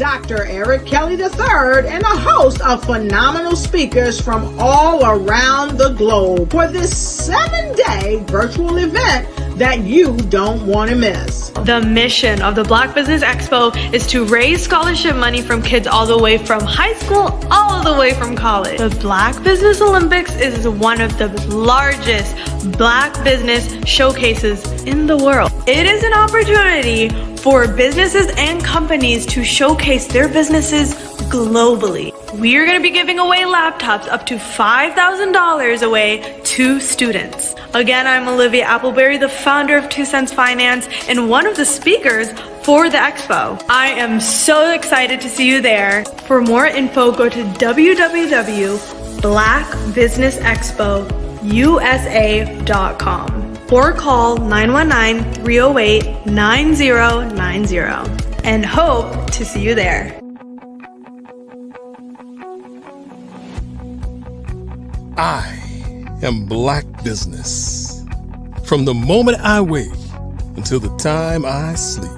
Dr. Eric Kelly III and a host of phenomenal speakers from all around the globe for this 7-day virtual event that you don't want to miss. The mission of the Black Business Expo is to raise scholarship money from kids all the way from high school all the way from college. The Black Business Olympics is one of the largest Black business showcases in the world. It is an opportunity for businesses and companies to showcase their businesses globally. We are going to be giving away laptops up to $5,000 away to students. Again, I'm Olivia Appleberry, the founder of 2 Cents Finance and one of the speakers for the expo. I am so excited to see you there. For more info, go to www.blackbusinessexpousa.com or call 919-308-9090 and hope to see you there. I am Black Business. From the moment I wake until the time I sleep.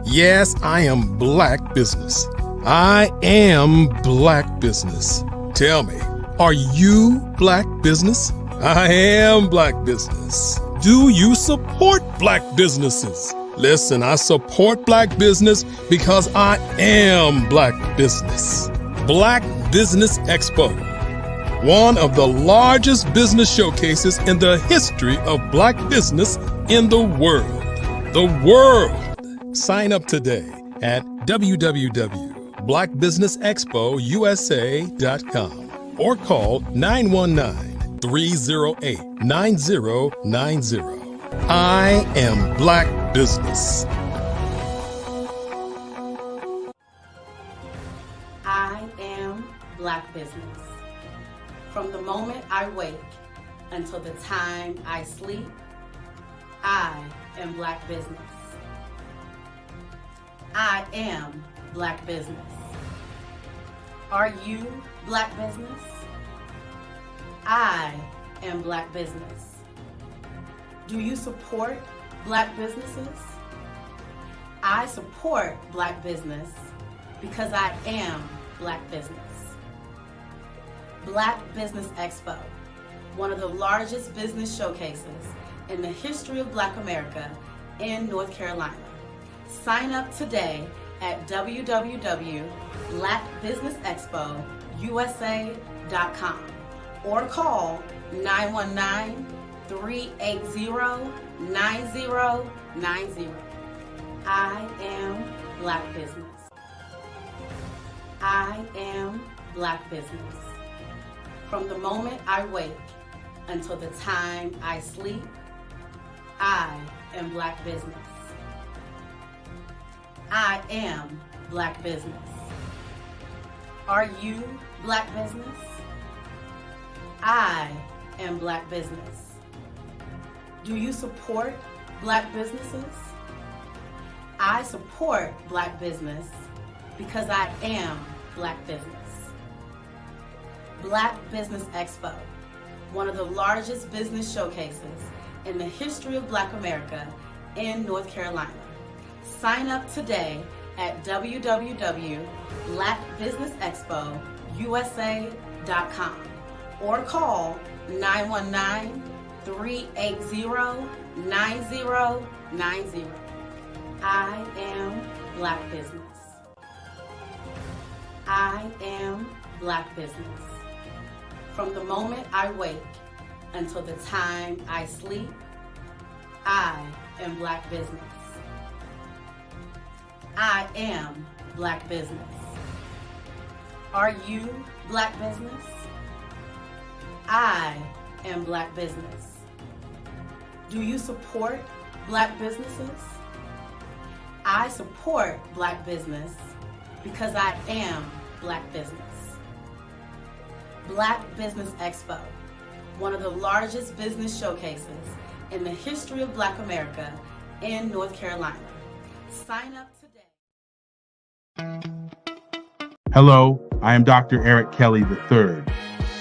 Yes, I am Black Business. I am Black Business. Tell me, are you Black Business? I am Black Business. Do you support Black businesses? Listen, I support Black business because I am Black Business. Black Business Expo, one of the largest business showcases in the history of Black business in the world. The world! Sign up today at www.blackbusinessexpousa.com or call 919-308-9090. I am Black Business. I am Black Business. From the moment I wake until the time I sleep, I am Black Business. I am Black Business. Are you Black Business? I am Black Business. Do you support Black businesses? I support Black business because I am Black business. Black Business Expo, one of the largest business showcases in the history of Black America in North Carolina. Sign up today at www.blackbusinessexpousa.com or call 919-380-9090. I am Black Business. I am Black Business. From the moment I wake until the time I sleep, I am Black Business. I am Black Business. Are you Black Business? I am Black Business. Do you support Black businesses? I support Black business because I am Black business. Black Business Expo, one of the largest business showcases in the history of Black America in North Carolina. Sign up today at www.blackbusinessexpousa.com or call 919-380-9090. I am Black Business. I am Black Business. From the moment I wake until the time I sleep, I am Black Business. I am Black Business. Are you Black Business? I am Black Business. Do you support Black businesses? I support Black business because I am Black business. Black Business Expo, one of the largest business showcases in the history of Black America in North Carolina. Sign up today. Hello, I am Dr. Eric Kelly III,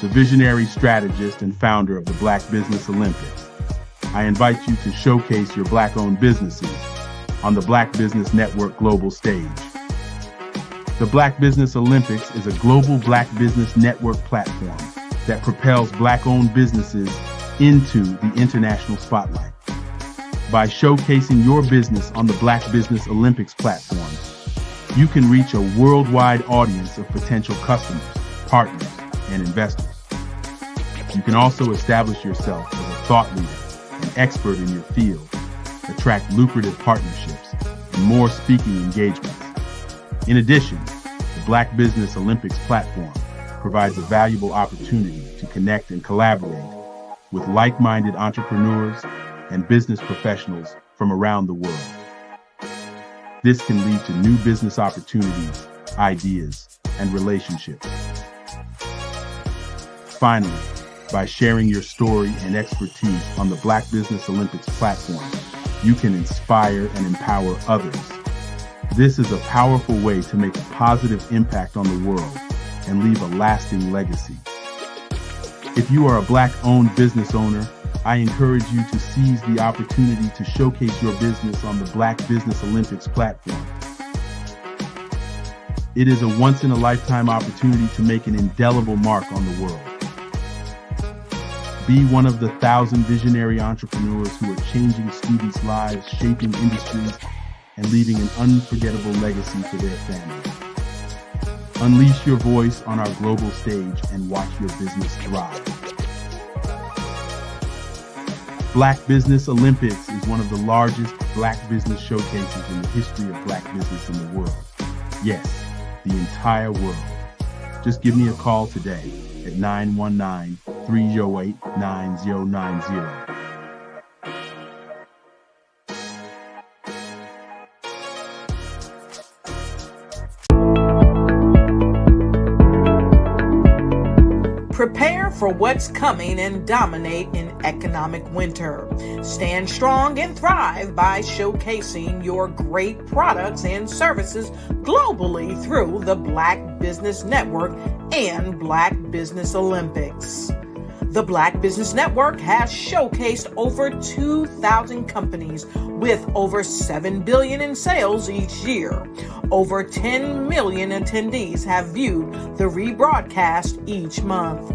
the visionary strategist and founder of the Black Business Olympics. I invite you to showcase your Black-owned businesses on the Black Business Network global stage. The Black Business Olympics is a global Black business network platform that propels Black-owned businesses into the international spotlight. By showcasing your business on the Black Business Olympics platform, you can reach a worldwide audience of potential customers, partners, and investors. You can also establish yourself as a thought leader and expert in your field, attract lucrative partnerships, and more speaking engagements. In addition, the Black Business Olympics platform provides a valuable opportunity to connect and collaborate with like-minded entrepreneurs and business professionals from around the world. This can lead to new business opportunities, ideas, and relationships. Finally, by sharing your story and expertise on the Black Business Olympics platform, you can inspire and empower others. This is a powerful way to make a positive impact on the world and leave a lasting legacy. If you are a Black-owned business owner, I encourage you to seize the opportunity to showcase your business on the Black Business Olympics platform. It is a once-in-a-lifetime opportunity to make an indelible mark on the world. Be one of the 1,000 visionary entrepreneurs who are changing students' lives, shaping industries, and leaving an unforgettable legacy for their families. Unleash your voice on our global stage and watch your business thrive. Black Business Olympics is one of the largest Black business showcases in the history of Black business in the world. Yes, the entire world. Just give me a call today at 919-308-9090. Prepare for what's coming and dominate in economic winter. Stand strong and thrive by showcasing your great products and services globally through the Black Business Network and Black Business Olympics. The Black Business Network has showcased over 2,000 companies with over $7 billion in sales each year. Over 10 million attendees have viewed the rebroadcast each month.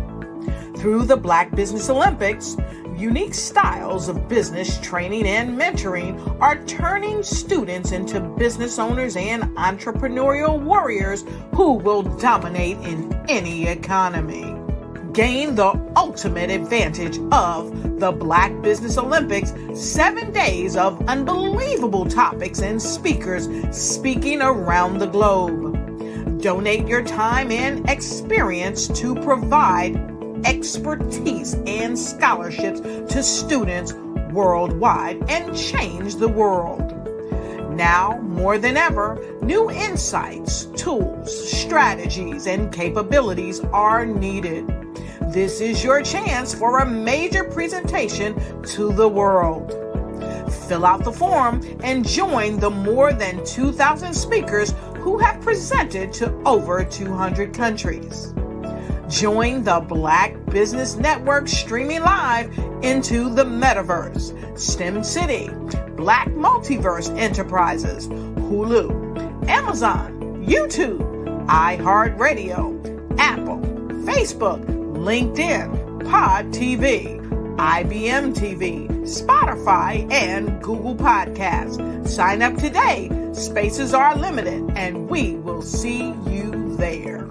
Through the Black Business Olympics, unique styles of business training and mentoring are turning students into business owners and entrepreneurial warriors who will dominate in any economy. Gain the ultimate advantage of the Black Business Olympics, 7 days of unbelievable topics and speakers speaking around the globe. Donate your time and experience to provide expertise and scholarships to students worldwide and change the world. Now, more than ever, new insights, tools, strategies, and capabilities are needed. This is your chance for a major presentation to the world. Fill out the form and join the more than 2,000 speakers who have presented to over 200 countries. Join the Black Business Network streaming live into the Metaverse, STEM City, Black Multiverse Enterprises, Hulu, Amazon, YouTube, iHeartRadio, Apple, Facebook, LinkedIn, Pod TV, IBM TV, Spotify, and Google Podcasts. Sign up today. Spaces are limited, and we will see you there.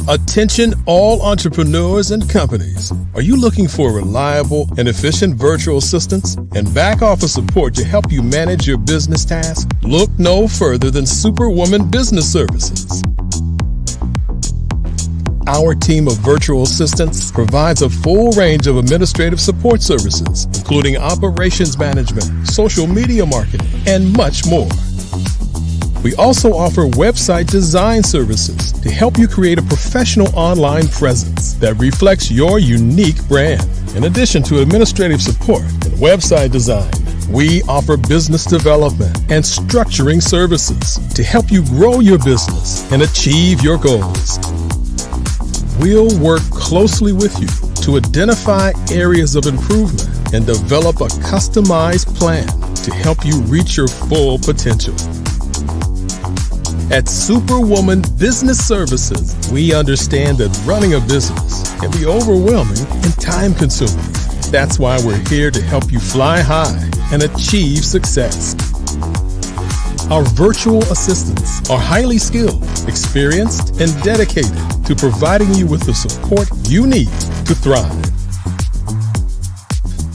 Attention all entrepreneurs and companies. Are you looking for reliable and efficient virtual assistants and back office support to help you manage your business tasks? Look no further than Superwoman Business Services. Our team of virtual assistants provides a full range of administrative support services, including operations management, social media marketing, and much more. We also offer website design services to help you create a professional online presence that reflects your unique brand. In addition to administrative support and website design, we offer business development and structuring services to help you grow your business and achieve your goals. We'll work closely with you to identify areas of improvement and develop a customized plan to help you reach your full potential. At Superwoman Business Services, we understand that running a business can be overwhelming and time-consuming. That's why we're here to help you fly high and achieve success. Our virtual assistants are highly skilled, experienced, and dedicated to providing you with the support you need to thrive.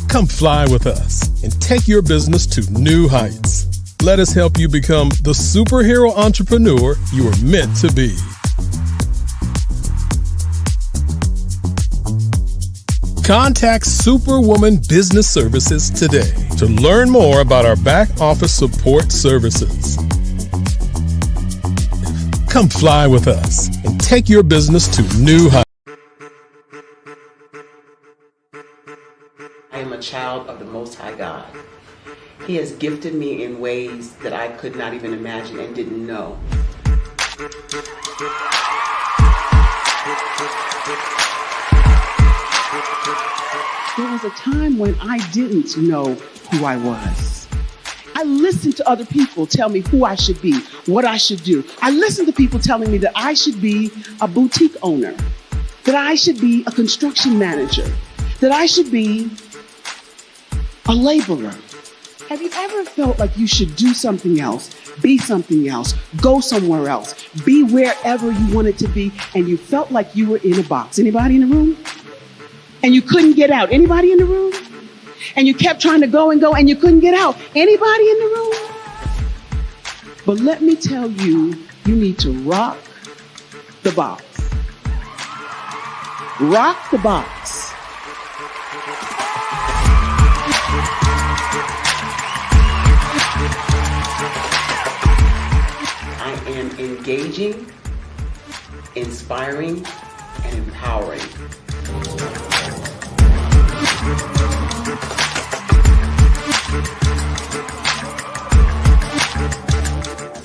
Come fly with us and take your business to new heights. Let us help you become the superhero entrepreneur you are meant to be. Contact Superwoman Business Services today to learn more about our back office support services. Come fly with us and take your business to new heights. I am a child of the Most High God. He has gifted me in ways that I could not even imagine and didn't know. There was a time when I didn't know who I was. I listened to other people tell me who I should be, what I should do. I listened to people telling me that I should be a boutique owner, that I should be a construction manager, that I should be a laborer. Have you ever felt like you should do something else, be something else, go somewhere else, be wherever you wanted to be, and you felt like you were in a box? Anybody in the room? And you couldn't get out. Anybody in the room? And you kept trying to go and you couldn't get out. Anybody in the room? But let me tell you, you need to rock the box. Rock the box. I am engaging, inspiring, and empowering.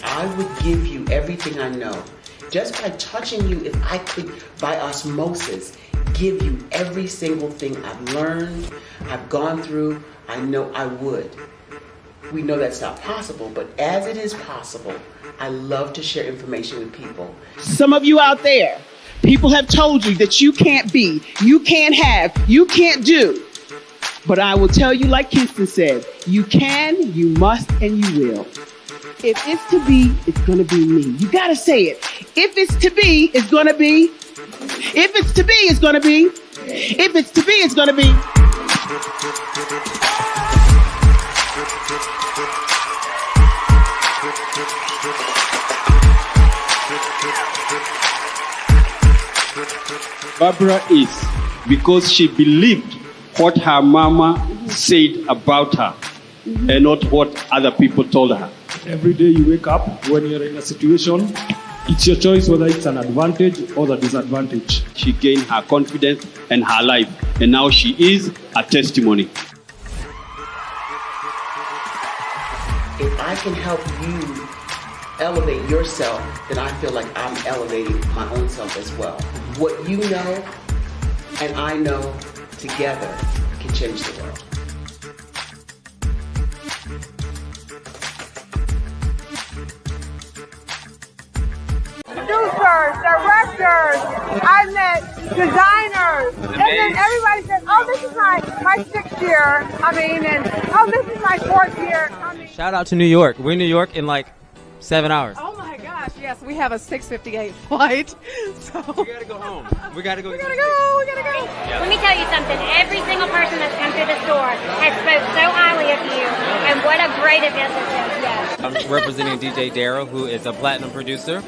I would give you everything I know. Just by touching you, if I could, by osmosis, give you every single thing I've learned, I've gone through, I know I would. We know that's not possible, but as it is possible, I love to share information with people. Some of you out there, people have told you that you can't be, you can't have, you can't do. But I will tell you, like Kingston said, you can, you must, and you will. If it's to be, it's going to be me. You got to say it. If it's to be, it's going to be. If it's to be, it's going to be. If it's to be, it's going to be. Barbara is because she believed what her mama said about her and not what other people told her. Every day you wake up, when you're in a situation, it's your choice whether it's an advantage or the disadvantage. She gained her confidence and her life, and now she is a testimony. If I can help you elevate yourself, then I feel like I'm elevating my own self as well. What you know and I know together can change the world. Producers, directors, I met designers, and then everybody says, oh, this is my 6th year, and oh, this is my 4th year. Shout out to New York. We're in New York in like 7 hours. Oh my gosh, yes, we have a 6:58 flight, so. We gotta go home. We gotta go. We gotta go. Let me tell you something. Every single person that's come through the store has spoke so highly of you, and what a great event this is, yes. I'm representing DJ Darryl, who is a platinum producer.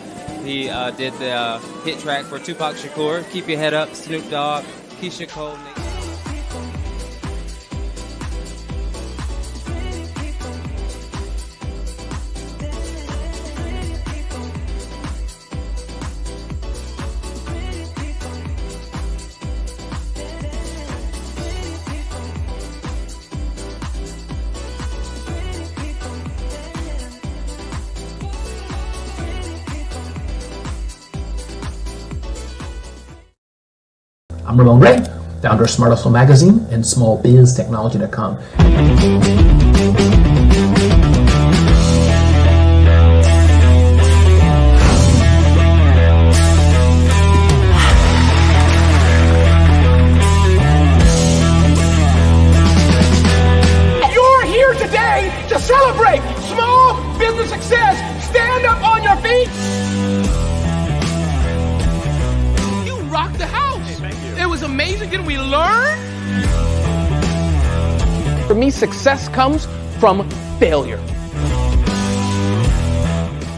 He did the hit track for Tupac Shakur, Keep Your Head Up, Snoop Dogg, Keisha Cole. I'm Ramon Ray, founder of Smart Hustle Magazine and smallbiztechnology.com. You're here today to celebrate small business success. Stand up on your feet. You rocked the house. Hey, thank you. It was amazing. Didn't we learn? For me, success comes from failure.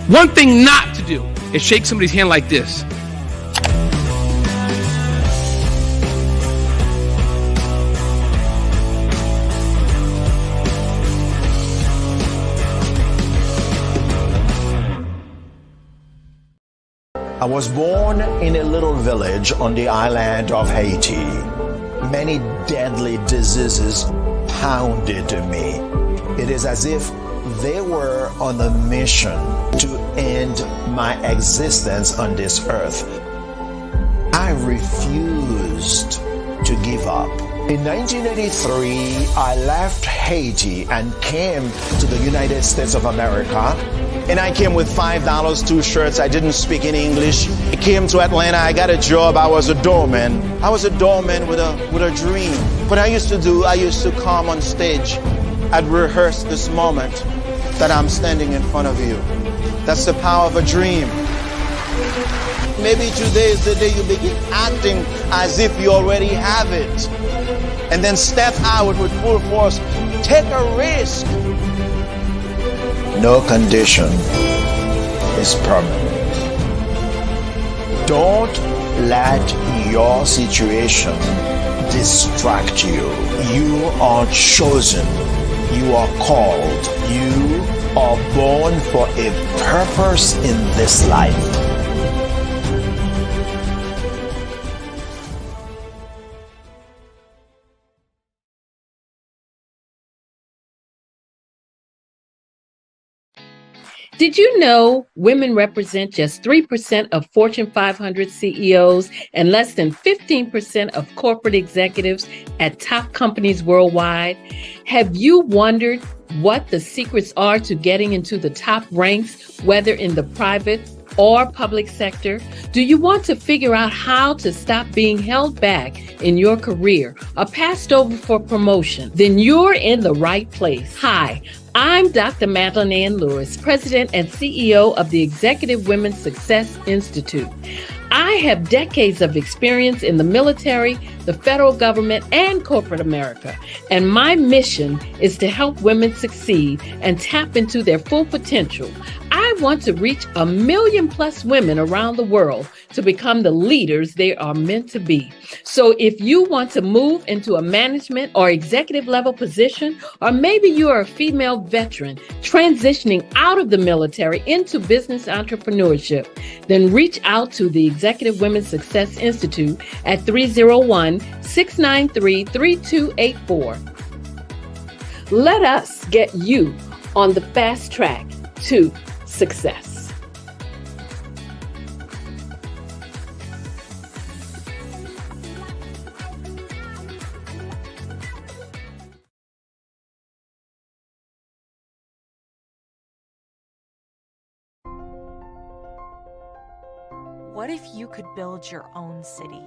One thing not to do is shake somebody's hand like this. I was born in a little village on the island of Haiti. Many deadly diseases pounded me. It is as if they were on a mission to end my existence on this earth. I refused to give up. In 1983, I left Haiti and came to the United States of America. And I came with $5, 2 shirts. I didn't speak any English. I came to Atlanta. I got a job. I was a doorman. I was a doorman with a dream. What I used to come on stage. I'd rehearse this moment that I'm standing in front of you. That's the power of a dream. Maybe today is the day you begin acting as if you already have it. And then step out with full force. Take a risk. No condition is permanent. Don't let your situation distract you. You are chosen. You are called. You are born for a purpose in this life. Did you know women represent just 3% of Fortune 500 CEOs and less than 15% of corporate executives at top companies worldwide? Have you wondered what the secrets are to getting into the top ranks, whether in the private or public sector? Do you want to figure out how to stop being held back in your career or passed over for promotion? Then you're in the right place. Hi, I'm Dr. Madeline Ann Lewis, President and CEO of the Executive Women's Success Institute. I have decades of experience in the military, the federal government, and corporate America, and my mission is to help women succeed and tap into their full potential. I want to reach 1 million+ women around the world to become the leaders they are meant to be. So if you want to move into a management or executive level position, or maybe you are a female veteran transitioning out of the military into business entrepreneurship, then reach out to the Executive Women's Success Institute at 301-693-3284. Let us get you on the fast track to success. What if you could build your own city?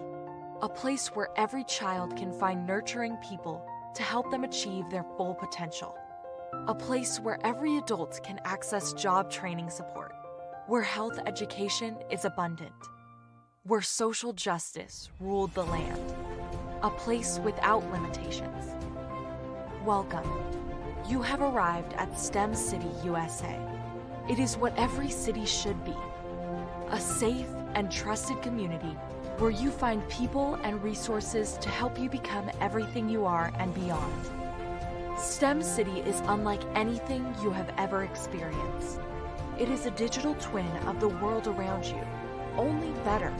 A place where every child can find nurturing people to help them achieve their full potential. A place where every adult can access job training support. Where health education is abundant. Where social justice ruled the land. A place without limitations. Welcome. You have arrived at STEM City USA. It is what every city should be. A safe and trusted community where you find people and resources to help you become everything you are and beyond. STEM City is unlike anything you have ever experienced. It is a digital twin of the world around you, only better.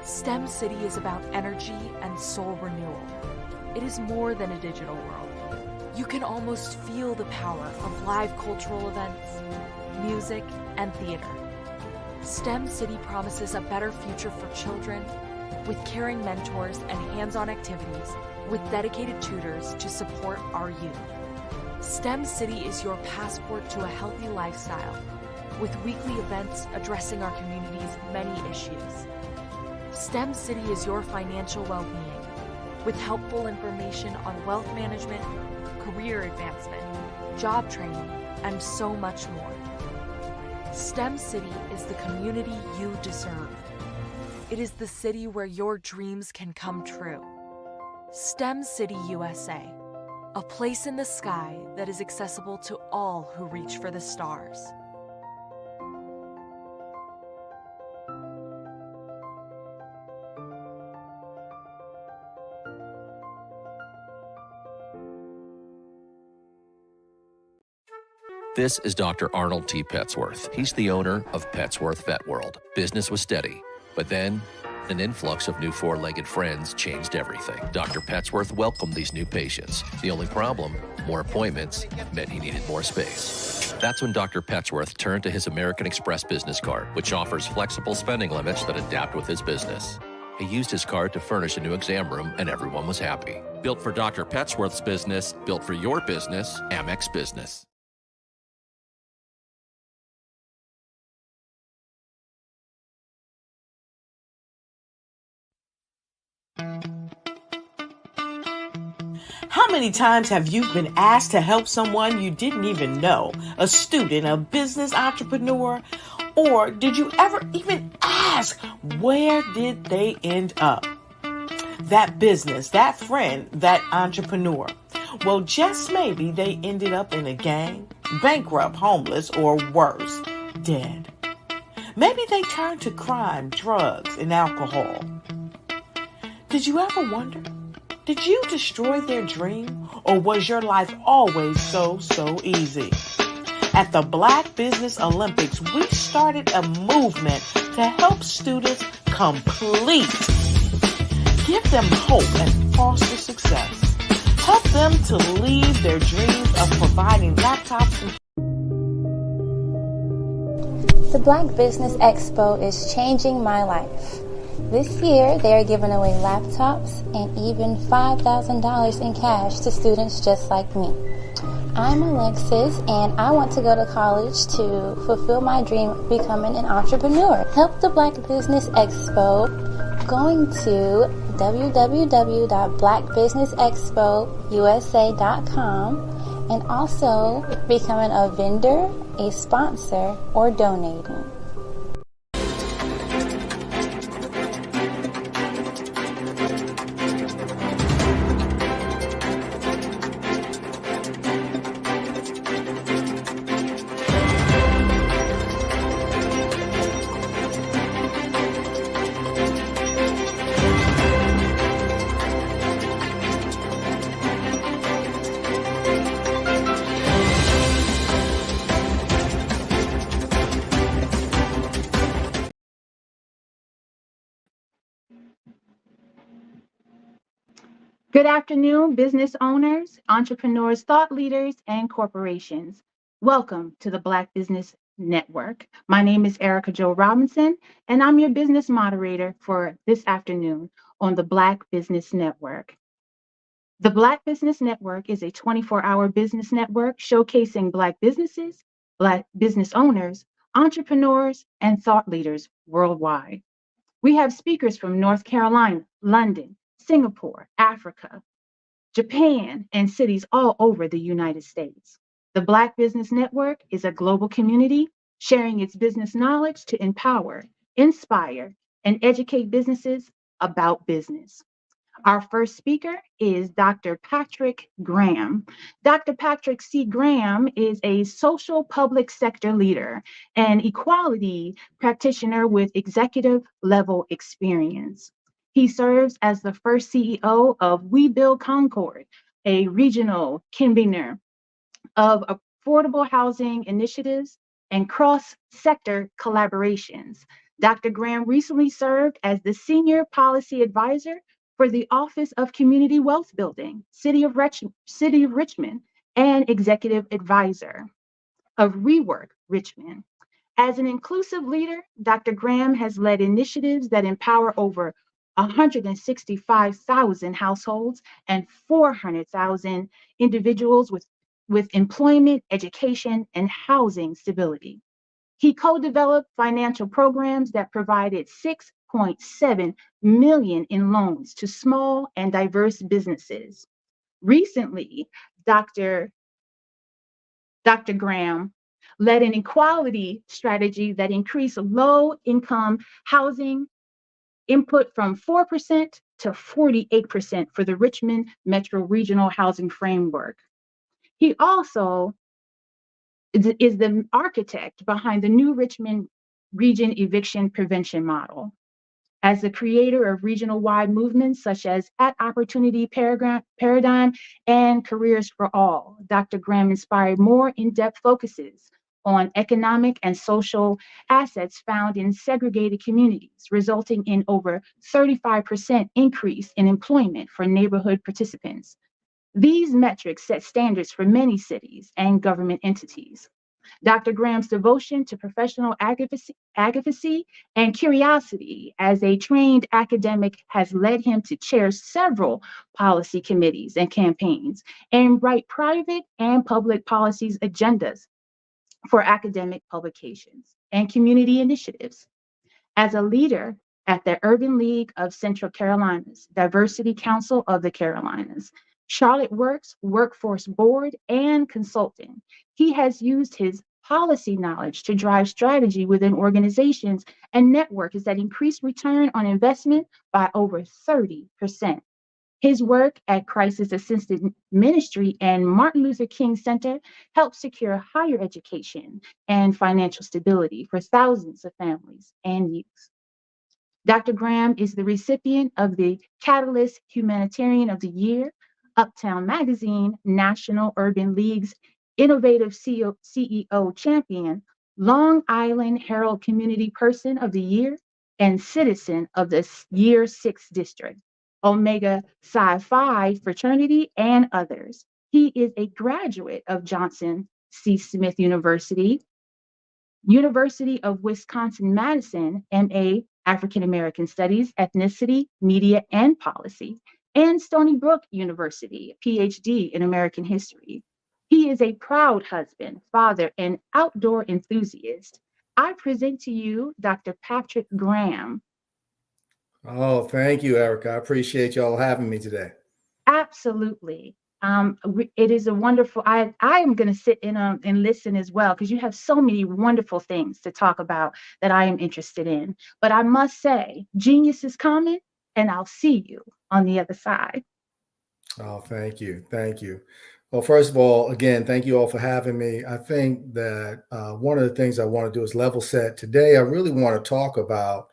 STEM City is about energy and soul renewal. It is more than a digital world. You can almost feel the power of live cultural events, music, and theater. STEM City promises a better future for children, with caring mentors and hands-on activities, with dedicated tutors to support our youth. STEM City is your passport to a healthy lifestyle, with weekly events addressing our community's many issues. STEM City is your financial well-being, with helpful information on wealth management, career advancement, job training, and so much more. STEM City is the community you deserve. It is the city where your dreams can come true. STEM City USA, a place in the sky that is accessible to all who reach for the stars. This is Dr. Arnold T. Petsworth. He's the owner of Petsworth Vet World. Business was steady, but then an influx of new four-legged friends changed everything. Dr. Petsworth welcomed these new patients. The only problem, more appointments, meant he needed more space. That's when Dr. Petsworth turned to his American Express business card, which offers flexible spending limits that adapt with his business. He used his card to furnish a new exam room, and everyone was happy. Built for Dr. Petsworth's business, built for your business, Amex Business. How many times have you been asked to help someone you didn't even know? A student, a business entrepreneur? Or did you ever even ask, where did they end up? That business, that friend, that entrepreneur. Well, just maybe they ended up in a gang, bankrupt, homeless, or worse, dead. Maybe they turned to crime, drugs, and alcohol. Did you ever wonder? Did you destroy their dream, or was your life always so easy? At the Black Business Olympics, we started a movement to help students complete. Give them hope and foster success. Help them to leave their dreams of providing laptops and The Black Business Expo is changing my life. This year, they are giving away laptops and even $5,000 in cash to students just like me. I'm Alexis, and I want to go to college to fulfill my dream of becoming an entrepreneur. Help the Black Business Expo going to www.blackbusinessexpousa.com and also becoming a vendor, a sponsor, or donating. Good afternoon, business owners, entrepreneurs, thought leaders, and corporations. Welcome to the Black Business Network. My name is Erica Jo Robinson, and I'm your business moderator for this afternoon on the Black Business Network. The Black Business Network is a 24-hour business network showcasing Black businesses, Black business owners, entrepreneurs, and thought leaders worldwide. We have speakers from North Carolina, London, Singapore, Africa, Japan, and cities all over the United States. The Black Business Network is a global community sharing its business knowledge to empower, inspire, and educate businesses about business. Our first speaker is Dr. Patrick Graham. Dr. Patrick C. Graham is a social public sector leader and equality practitioner with executive level experience. He serves as the first CEO of We Build Concord, a regional convener of affordable housing initiatives and cross-sector collaborations. Dr. Graham recently served as the Senior Policy Advisor for the Office of Community Wealth Building, City of Richmond, and Executive Advisor of Rework Richmond. As an inclusive leader, Dr. Graham has led initiatives that empower over 165,000 households and 400,000 individuals with employment, education, and housing stability. He co-developed financial programs that provided 6.7 million in loans to small and diverse businesses. Recently, Dr. Graham led an equality strategy that increased low-income housing input from 4% to 48% for the Richmond Metro Regional Housing Framework. He also is the architect behind the new Richmond Region Eviction Prevention Model. As the creator of regional-wide movements such as At Opportunity Paradigm and Careers for All, Dr. Graham inspired more in-depth focuses on economic and social assets found in segregated communities, resulting in over 35% increase in employment for neighborhood participants. These metrics set standards for many cities and government entities. Dr. Graham's devotion to professional advocacy and curiosity as a trained academic has led him to chair several policy committees and campaigns and write private and public policies agendas for academic publications and community initiatives. As a leader at the Urban League of Central Carolinas, Diversity Council of the Carolinas, Charlotte Works Workforce Board, and consultant, he has used his policy knowledge to drive strategy within organizations and networks that increase return on investment by over 30%. His work at Crisis Assisted Ministry and Martin Luther King Center helped secure higher education and financial stability for thousands of families and youth. Dr. Graham is the recipient of the Catalyst Humanitarian of the Year, Uptown Magazine National Urban League's Innovative CEO Champion, Long Island Herald Community Person of the Year, and Citizen of the Year 6th District, Omega Psi Phi Fraternity, and others. He is a graduate of Johnson C. Smith University, University of Wisconsin-Madison, MA, African American Studies, Ethnicity, Media, and Policy, and Stony Brook University, PhD in American History. He is a proud husband, father, and outdoor enthusiast. I present to you Dr. Patrick Graham. Oh, thank you, Erica. I appreciate y'all having me today. Absolutely. It is a wonderful, I am going to sit in and listen as well, because you have so many wonderful things to talk about that I am interested in. But I must say, genius is coming, and I'll see you on the other side. Oh, thank you. Thank you. Well, first of all, again, thank you all for having me. I think that one of the things I want to do is level set. Today, I really want to talk about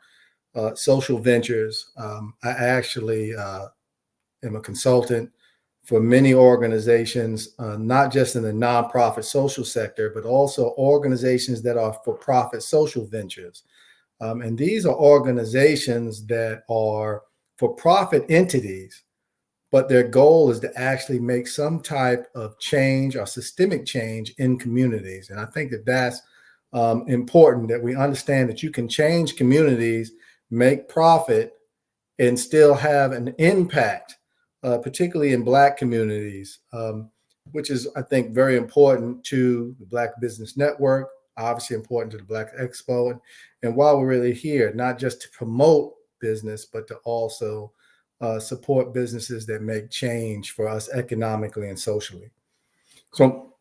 social ventures. I actually am a consultant for many organizations, not just in the nonprofit social sector, but also organizations that are for-profit social ventures. And these are organizations that are for-profit entities, but their goal is to actually make some type of change or systemic change in communities. And I think that that's important, that we understand that you can change communities, make profit, and still have an impact, particularly in Black communities, which is, I think, very important to the Black Business Network, obviously important to the Black Expo. And while we're really here, not just to promote business, but to also support businesses that make change for us economically and socially. So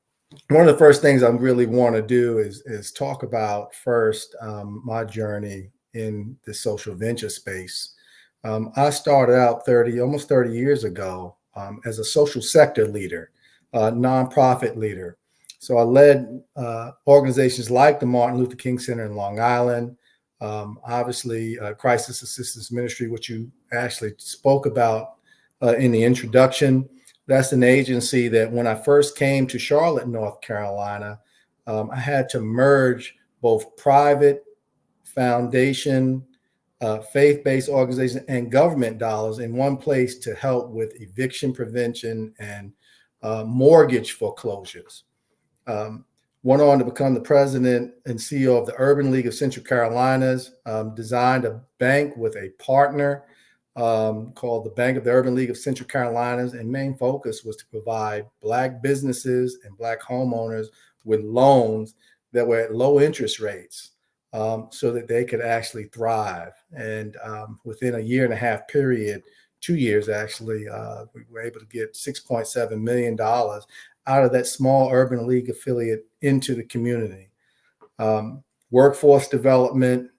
one of the first things I really want to do is talk about first my journey in the social venture space. I started out almost 30 years ago as a social sector leader, nonprofit leader. So I led organizations like the Martin Luther King Center in Long Island, obviously Crisis Assistance Ministry, which you actually spoke about in the introduction. That's an agency that when I first came to Charlotte, North Carolina, I had to merge both private, foundation, faith-based organization, and government dollars in one place to help with eviction prevention and mortgage foreclosures. Went on to become the president and CEO of the Urban League of Central Carolinas, designed a bank with a partner called the Bank of the Urban League of Central Carolinas, and main focus was to provide Black businesses and Black homeowners with loans that were at low interest rates, so that they could actually thrive. And within a year and a half period, 2 years actually, we were able to get $6.7 million out of that small urban league affiliate into the community. Workforce development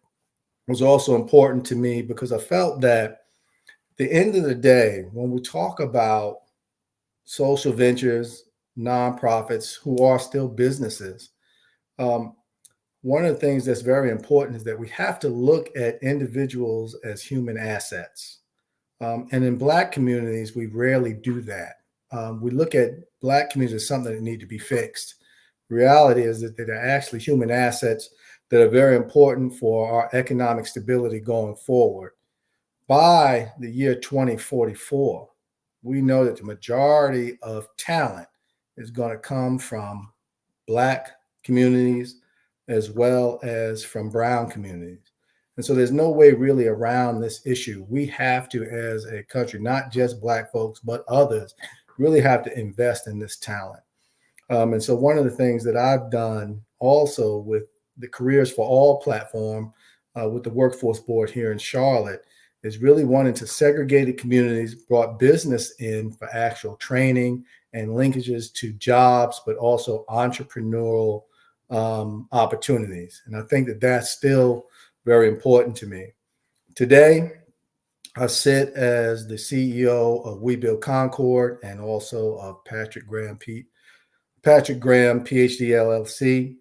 was also important to me because I felt that at the end of the day, when we talk about social ventures, nonprofits who are still businesses, one of the things that's very important is that we have to look at individuals as human assets. And in Black communities, we rarely do that. We look at Black communities as something that need to be fixed. Reality is that they're actually human assets that are very important for our economic stability going forward. By the year 2044, we know that the majority of talent is going to come from Black communities as well as from brown communities. And so there's no way really around this issue. We have to, as a country, not just Black folks, but others, really have to invest in this talent. And so one of the things that I've done also with the Careers for All platform with the Workforce Board here in Charlotte is really wanting to segregated communities, brought business in for actual training and linkages to jobs, but also entrepreneurial opportunities. And I think that that's still very important to me. Today, I sit as the CEO of We Build Concord and also of Patrick Graham, PhD LLC.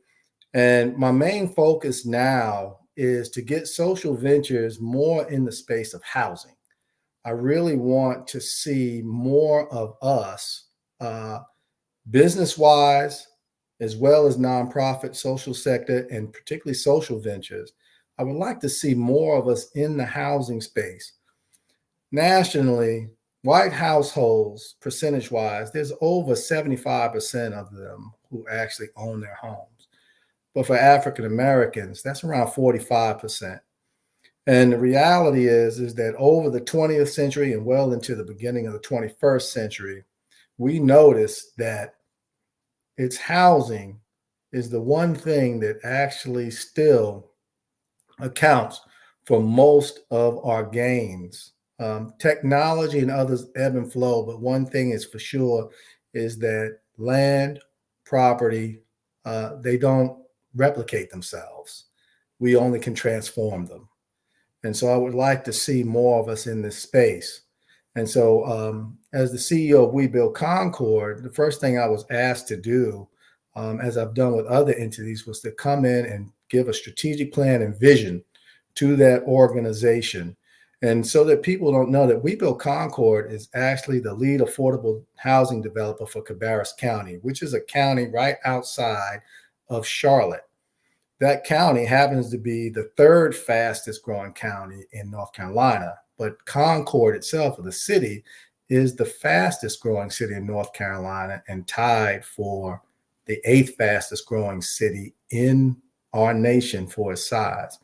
And my main focus now is to get social ventures more in the space of housing. I really want to see more of us, business-wise, as well as nonprofit, social sector, and particularly social ventures. I would like to see more of us in the housing space. Nationally, white households, percentage-wise, there's over 75% of them who actually own their homes. But for African Americans, that's around 45%. And the reality is that over the 20th century and well into the beginning of the 21st century, we noticed that it's housing is the one thing that actually still accounts for most of our gains. Technology and others ebb and flow, but one thing is for sure is that land, property, they don't replicate themselves. We only can transform them. And so I would like to see more of us in this space. And so as the CEO of We Build Concord, the first thing I was asked to do, as I've done with other entities, was to come in and give a strategic plan and vision to that organization. And so that people don't know that We Build Concord is actually the lead affordable housing developer for Cabarrus County, which is a county right outside of Charlotte. That county happens to be the third fastest growing county in North Carolina, but Concord itself, or the city, is the fastest growing city in North Carolina and tied for the 8th fastest growing city in our nation for its size.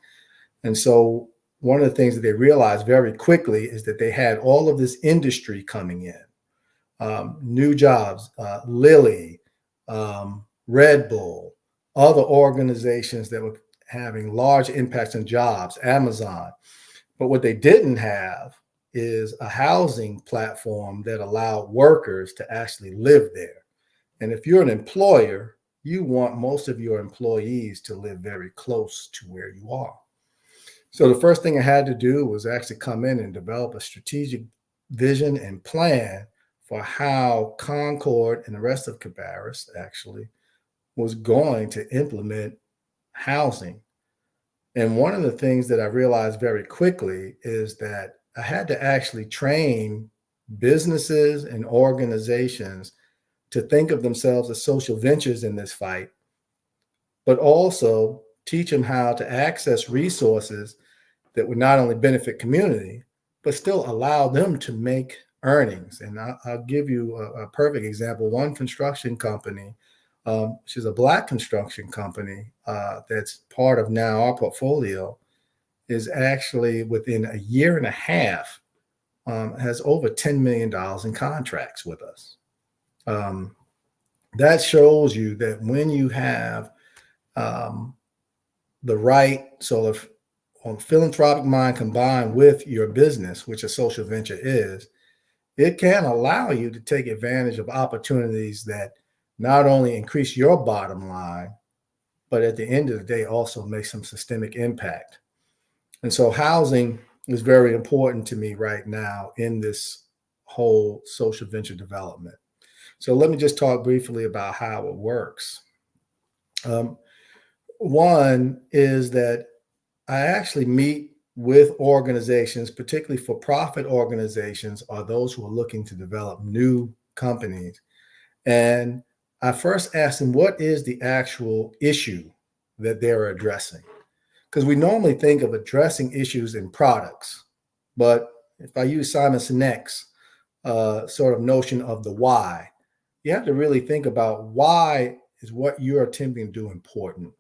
And so one of the things that they realized very quickly is that they had all of this industry coming in, new jobs, Lilly, Red Bull, other organizations that were having large impacts on jobs, Amazon. But what they didn't have is a housing platform that allowed workers to actually live there. And if you're an employer, you want most of your employees to live very close to where you are. So the first thing I had to do was actually come in and develop a strategic vision and plan for how Concord and the rest of Cabarrus actually was going to implement housing. And one of the things that I realized very quickly is that I had to actually train businesses and organizations to think of themselves as social ventures in this fight, but also teach them how to access resources that would not only benefit community, but still allow them to make earnings. And I'll give you a perfect example. One construction company, she's a Black construction company that's part of now our portfolio, is actually within a year and a half has over $10 million in contracts with us. That shows you that when you have the right sort of philanthropic mind combined with your business, which a social venture is, it can allow you to take advantage of opportunities that not only increase your bottom line, but at the end of the day also make some systemic impact. And so housing is very important to me right now in this whole social venture development. So let me just talk briefly about how it works. One is that I actually meet with organizations, particularly for-profit organizations, or those who are looking to develop new companies. And I first ask them, what is the actual issue that they're addressing? Because we normally think of addressing issues in products. But if I use Simon Sinek's sort of notion of the why, you have to really think about why is what you're attempting to do important?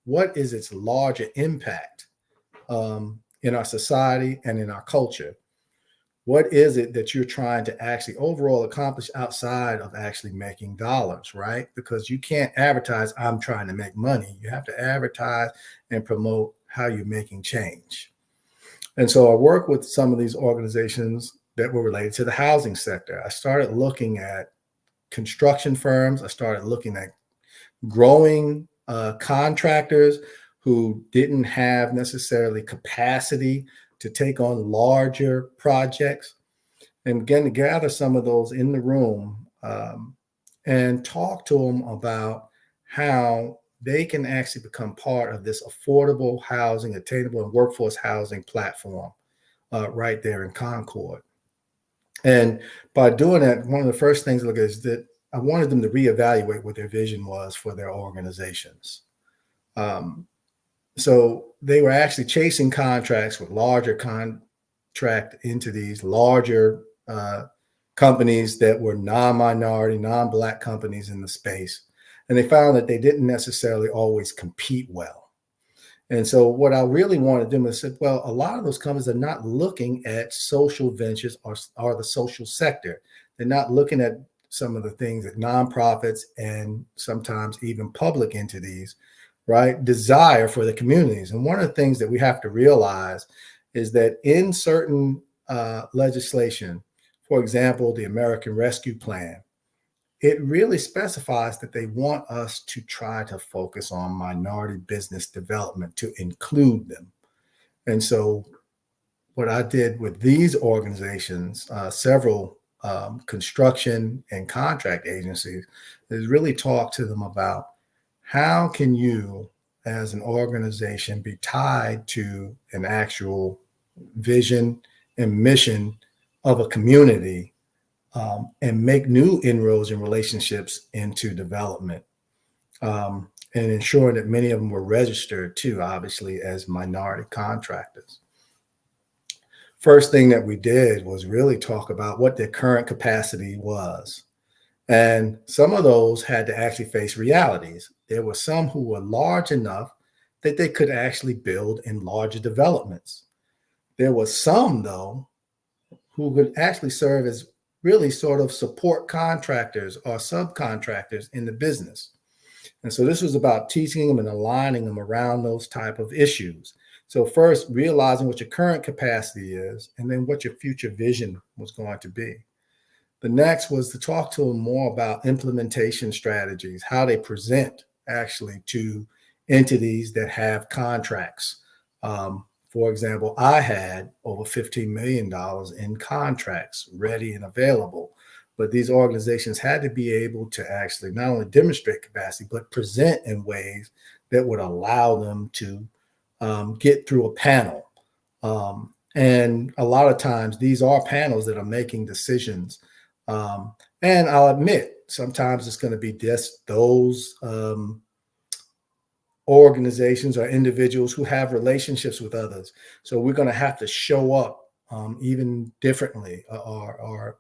What is its larger impact in our society and in our culture? What is it that you're trying to actually overall accomplish outside of actually making dollars, right? Because you can't advertise, I'm trying to make money. You have to advertise and promote how you're making change. And so I work with some of these organizations that were related to the housing sector. I started looking at construction firms. I started looking at growing contractors who didn't have necessarily capacity to take on larger projects, and again, to gather some of those in the room and talk to them about how they can actually become part of this affordable housing, attainable and workforce housing platform right there in Concord. And by doing that, one of the first things I look at is that I wanted them to reevaluate what their vision was for their organizations. So they were actually chasing contracts with larger contract entities, larger companies that were non-minority, non-Black companies in the space. And they found that they didn't necessarily always compete well. And so what I really wanted to do is say, well, a lot of those companies are not looking at social ventures or the social sector. They're not looking at some of the things that nonprofits and sometimes even public entities, right, desire for the communities. And one of the things that we have to realize is that in certain legislation, for example, the American Rescue Plan, it really specifies that they want us to try to focus on minority business development to include them. And so what I did with these organizations, several construction and contract agencies, is really talk to them about how can you as an organization be tied to an actual vision and mission of a community and make new inroads and relationships into development, and ensuring that many of them were registered too, obviously, as minority contractors. First thing that we did was really talk about what their current capacity was. And some of those had to actually face realities. There were some who were large enough that they could actually build in larger developments. There were some, though, who could actually serve as really sort of support contractors or subcontractors in the business. And so this was about teaching them and aligning them around those type of issues. So first, realizing what your current capacity is, and then what your future vision was going to be. The next was to talk to them more about implementation strategies, how they present actually to entities that have contracts. For example, I had over $15 million in contracts ready and available, but these organizations had to be able to actually not only demonstrate capacity, but present in ways that would allow them to get through a panel. And a lot of times these are panels that are making decisions. And I'll admit, sometimes it's going to be just those organizations or individuals who have relationships with others. So we're going to have to show up even differently or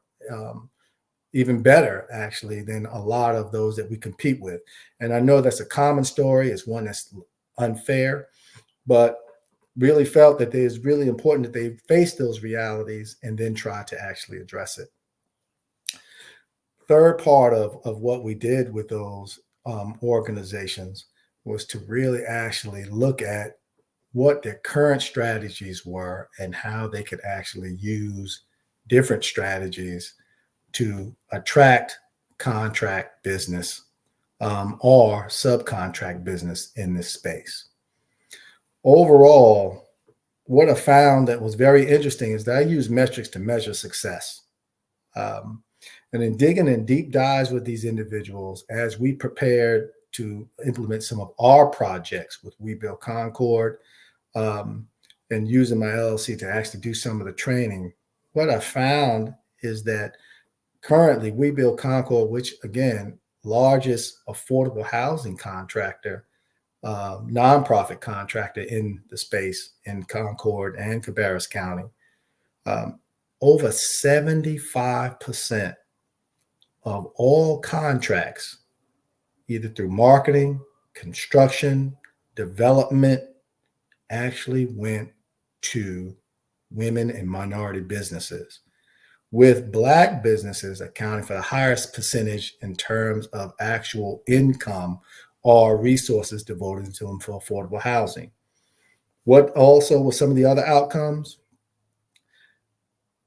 even better, actually, than a lot of those that we compete with. And I know that's a common story. It's one that's unfair, but really felt that it is really important that they face those realities and then try to actually address it. Third part of what we did with those organizations was to really actually look at what their current strategies were and how they could actually use different strategies to attract contract business or subcontract business in this space. Overall, what I found that was very interesting is that I use metrics to measure success. And in digging in deep dives with these individuals, as we prepared to implement some of our projects with We Build Concord, and using my LLC to actually do some of the training, what I found is that currently We Build Concord, which again, largest affordable housing contractor, nonprofit contractor in the space in Concord and Cabarrus County, over 75% of all contracts, either through marketing, construction, development, actually went to women and minority businesses, with Black businesses accounting for the highest percentage in terms of actual income or resources devoted to them for affordable housing. What also were some of the other outcomes?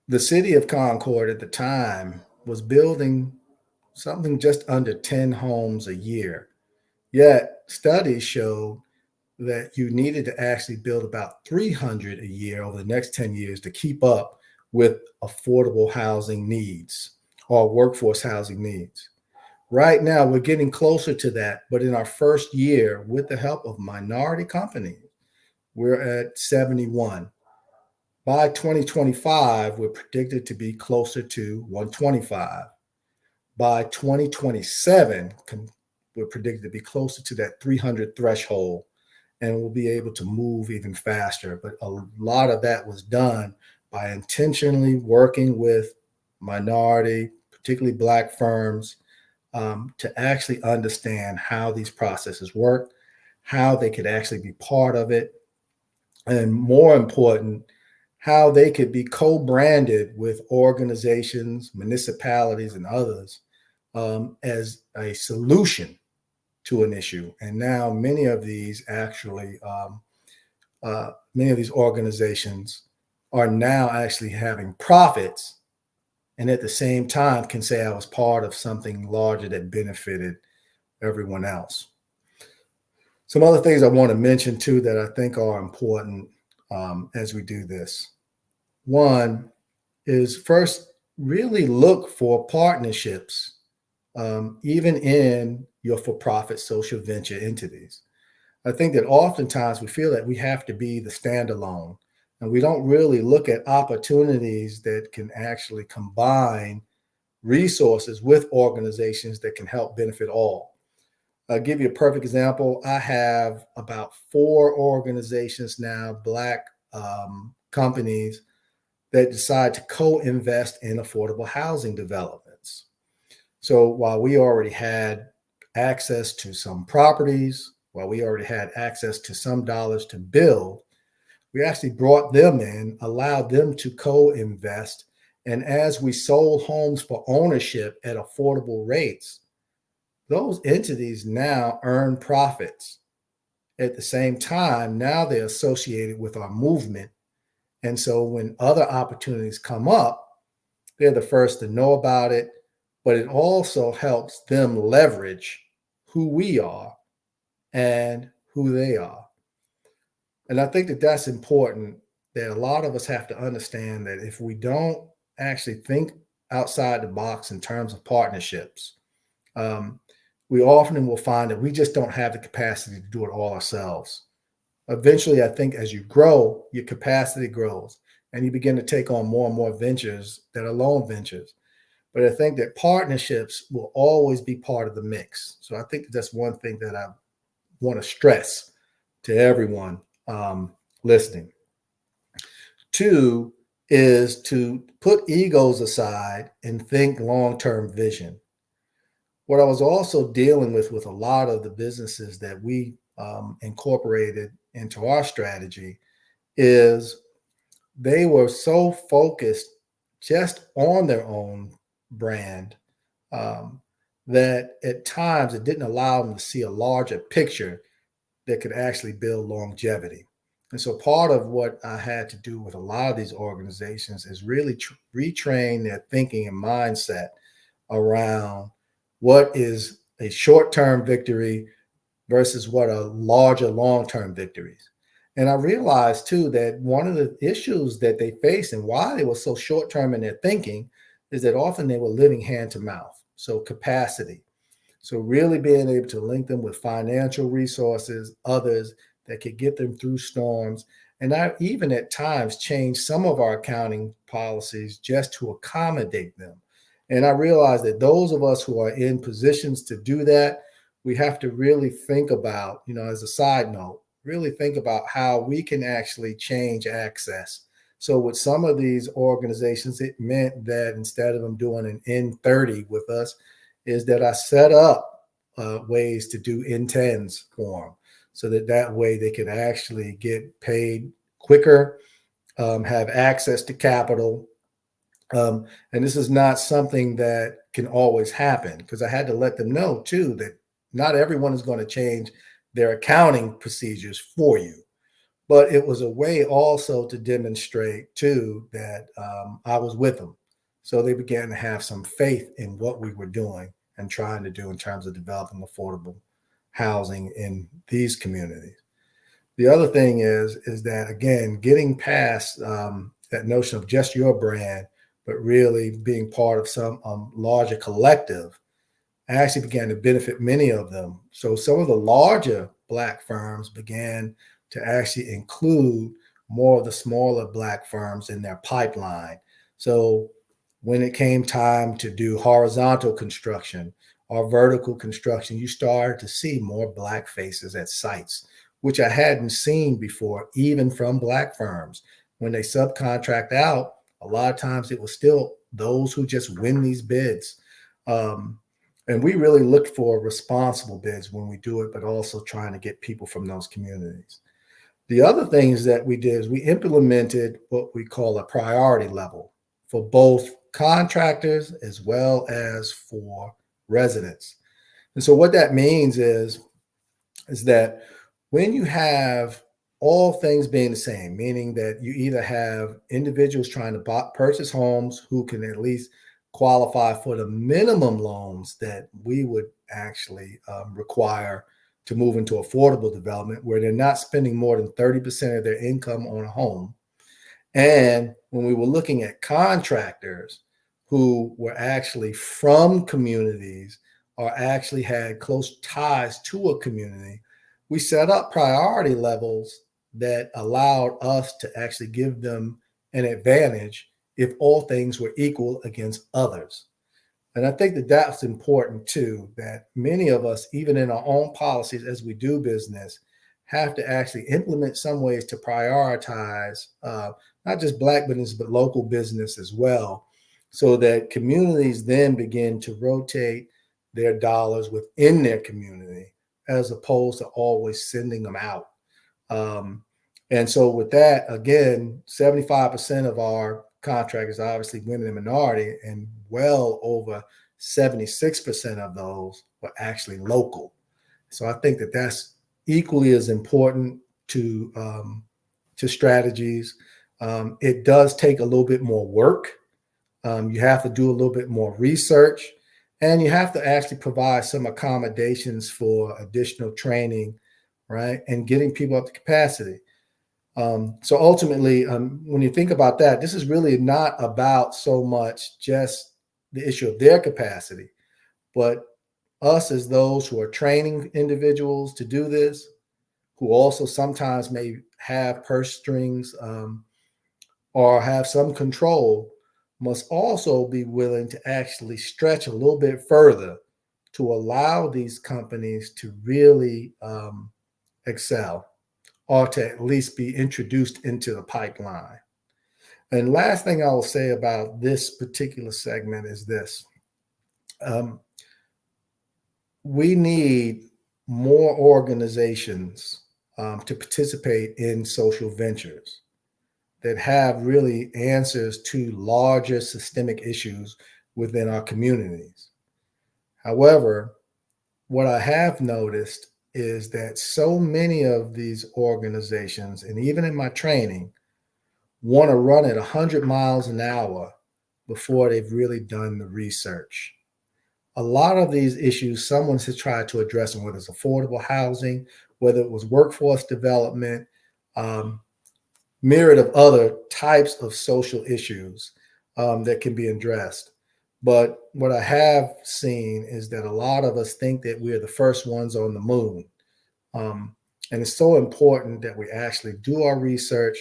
The city of Concord at the time was building something just under 10 homes a year. Yet studies showed that you needed to actually build about 300 a year over the next 10 years to keep up with affordable housing needs or workforce housing needs. Right now, we're getting closer to that, but in our first year, with the help of minority companies, we're at 71. By 2025, we're predicted to be closer to 125. By 2027, we're predicted to be closer to that 300 threshold, and we'll be able to move even faster. But a lot of that was done by intentionally working with minority, particularly Black firms, to actually understand how these processes work, how they could actually be part of it, and more important, how they could be co-branded with organizations, municipalities, and others as a solution to an issue. And now many of these actually, many of these organizations are now actually having profits, and at the same time can say I was part of something larger that benefited everyone else. Some other things I want to mention too that I think are important as we do this. One is first, really look for partnerships, even in your for-profit social venture entities. I think that oftentimes we feel that we have to be the standalone, and we don't really look at opportunities that can actually combine resources with organizations that can help benefit all. I'll give you a perfect example. I have about 4 organizations now, Black companies, that decide to co-invest in affordable housing developments. So while we already had access to some properties, while we already had access to some dollars to build, we actually brought them in, allowed them to co-invest. And as we sold homes for ownership at affordable rates, those entities now earn profits. At the same time, now they're associated with our movement. And so when other opportunities come up, they're the first to know about it, but it also helps them leverage who we are and who they are. And I think that that's important, that a lot of us have to understand that if we don't actually think outside the box in terms of partnerships, we often will find that we just don't have the capacity to do it all ourselves. Eventually, I think as you grow, your capacity grows and you begin to take on more and more ventures that are lone ventures. But I think that partnerships will always be part of the mix. So I think that's one thing that I want to stress to everyone listening. 2 is to put egos aside and think long-term vision. What I was also dealing with a lot of the businesses that we incorporated into our strategy is they were so focused just on their own brand that at times it didn't allow them to see a larger picture that could actually build longevity. And so part of what I had to do with a lot of these organizations is really retrain their thinking and mindset around what is a short-term victory versus what are larger long-term victories. And I realized too that one of the issues that they faced and why they were so short-term in their thinking is that often they were living hand to mouth. So capacity. So really being able to link them with financial resources, others that could get them through storms. And I even at times changed some of our accounting policies just to accommodate them. And I realized that those of us who are in positions to do that, we have to really think about, as a side note, really think about how we can actually change access. So with some of these organizations, it meant that instead of them doing an N30 with us, is that I set up ways to do N10s for them so that way they could actually get paid quicker, have access to capital. And this is not something that can always happen because I had to let them know too that not everyone is going to change their accounting procedures for you. But it was a way also to demonstrate too that I was with them. So they began to have some faith in what we were doing and trying to do in terms of developing affordable housing in these communities. The other thing is that, again, getting past that notion of just your brand, but really being part of some larger collective, actually began to benefit many of them. So some of the larger Black firms began to actually include more of the smaller Black firms in their pipeline. So when it came time to do horizontal construction or vertical construction, you started to see more Black faces at sites, which I hadn't seen before, even from Black firms. When they subcontract out, a lot of times it was still those who just win these bids. And we really look for responsible bids when we do it, but also trying to get people from those communities. The other things that we did is we implemented what we call a priority level for both contractors as well as for residents. And so what that means is that when you have all things being the same, meaning that you either have individuals trying to purchase homes who can at least qualify for the minimum loans that we would actually require to move into affordable development, where they're not spending more than 30% of their income on a home. And when we were looking at contractors who were actually from communities or actually had close ties to a community, we set up priority levels that allowed us to actually give them an advantage if all things were equal against others. And I think that that's important too, that many of us, even in our own policies as we do business, have to actually implement some ways to prioritize not just Black business, but local business as well, so that communities then begin to rotate their dollars within their community as opposed to always sending them out. And so with that, again, 75% of our contractors are obviously women and minority, and well over 76% of those were actually local. So I think that that's equally as important to strategies. It does take a little bit more work. You have to do a little bit more research, and you have to actually provide some accommodations for additional training, right? And getting people up to capacity. So ultimately, when you think about that, this is really not about so much just the issue of their capacity, but us as those who are training individuals to do this, who also sometimes may have purse strings or have some control, must also be willing to actually stretch a little bit further to allow these companies to really excel, or to at least be introduced into the pipeline. And last thing I will say about this particular segment is this. We need more organizations to participate in social ventures. that have really answers to larger systemic issues within our communities. However, what I have noticed is that so many of these organizations, and even in my training, want to run at 100 miles an hour before they've really done the research. A lot of these issues, someone has tried to address them, whether it's affordable housing, whether it was workforce development, myriad of other types of social issues that can be addressed. But what I have seen is that a lot of us think that we're the first ones on the moon. And it's so important that we actually do our research,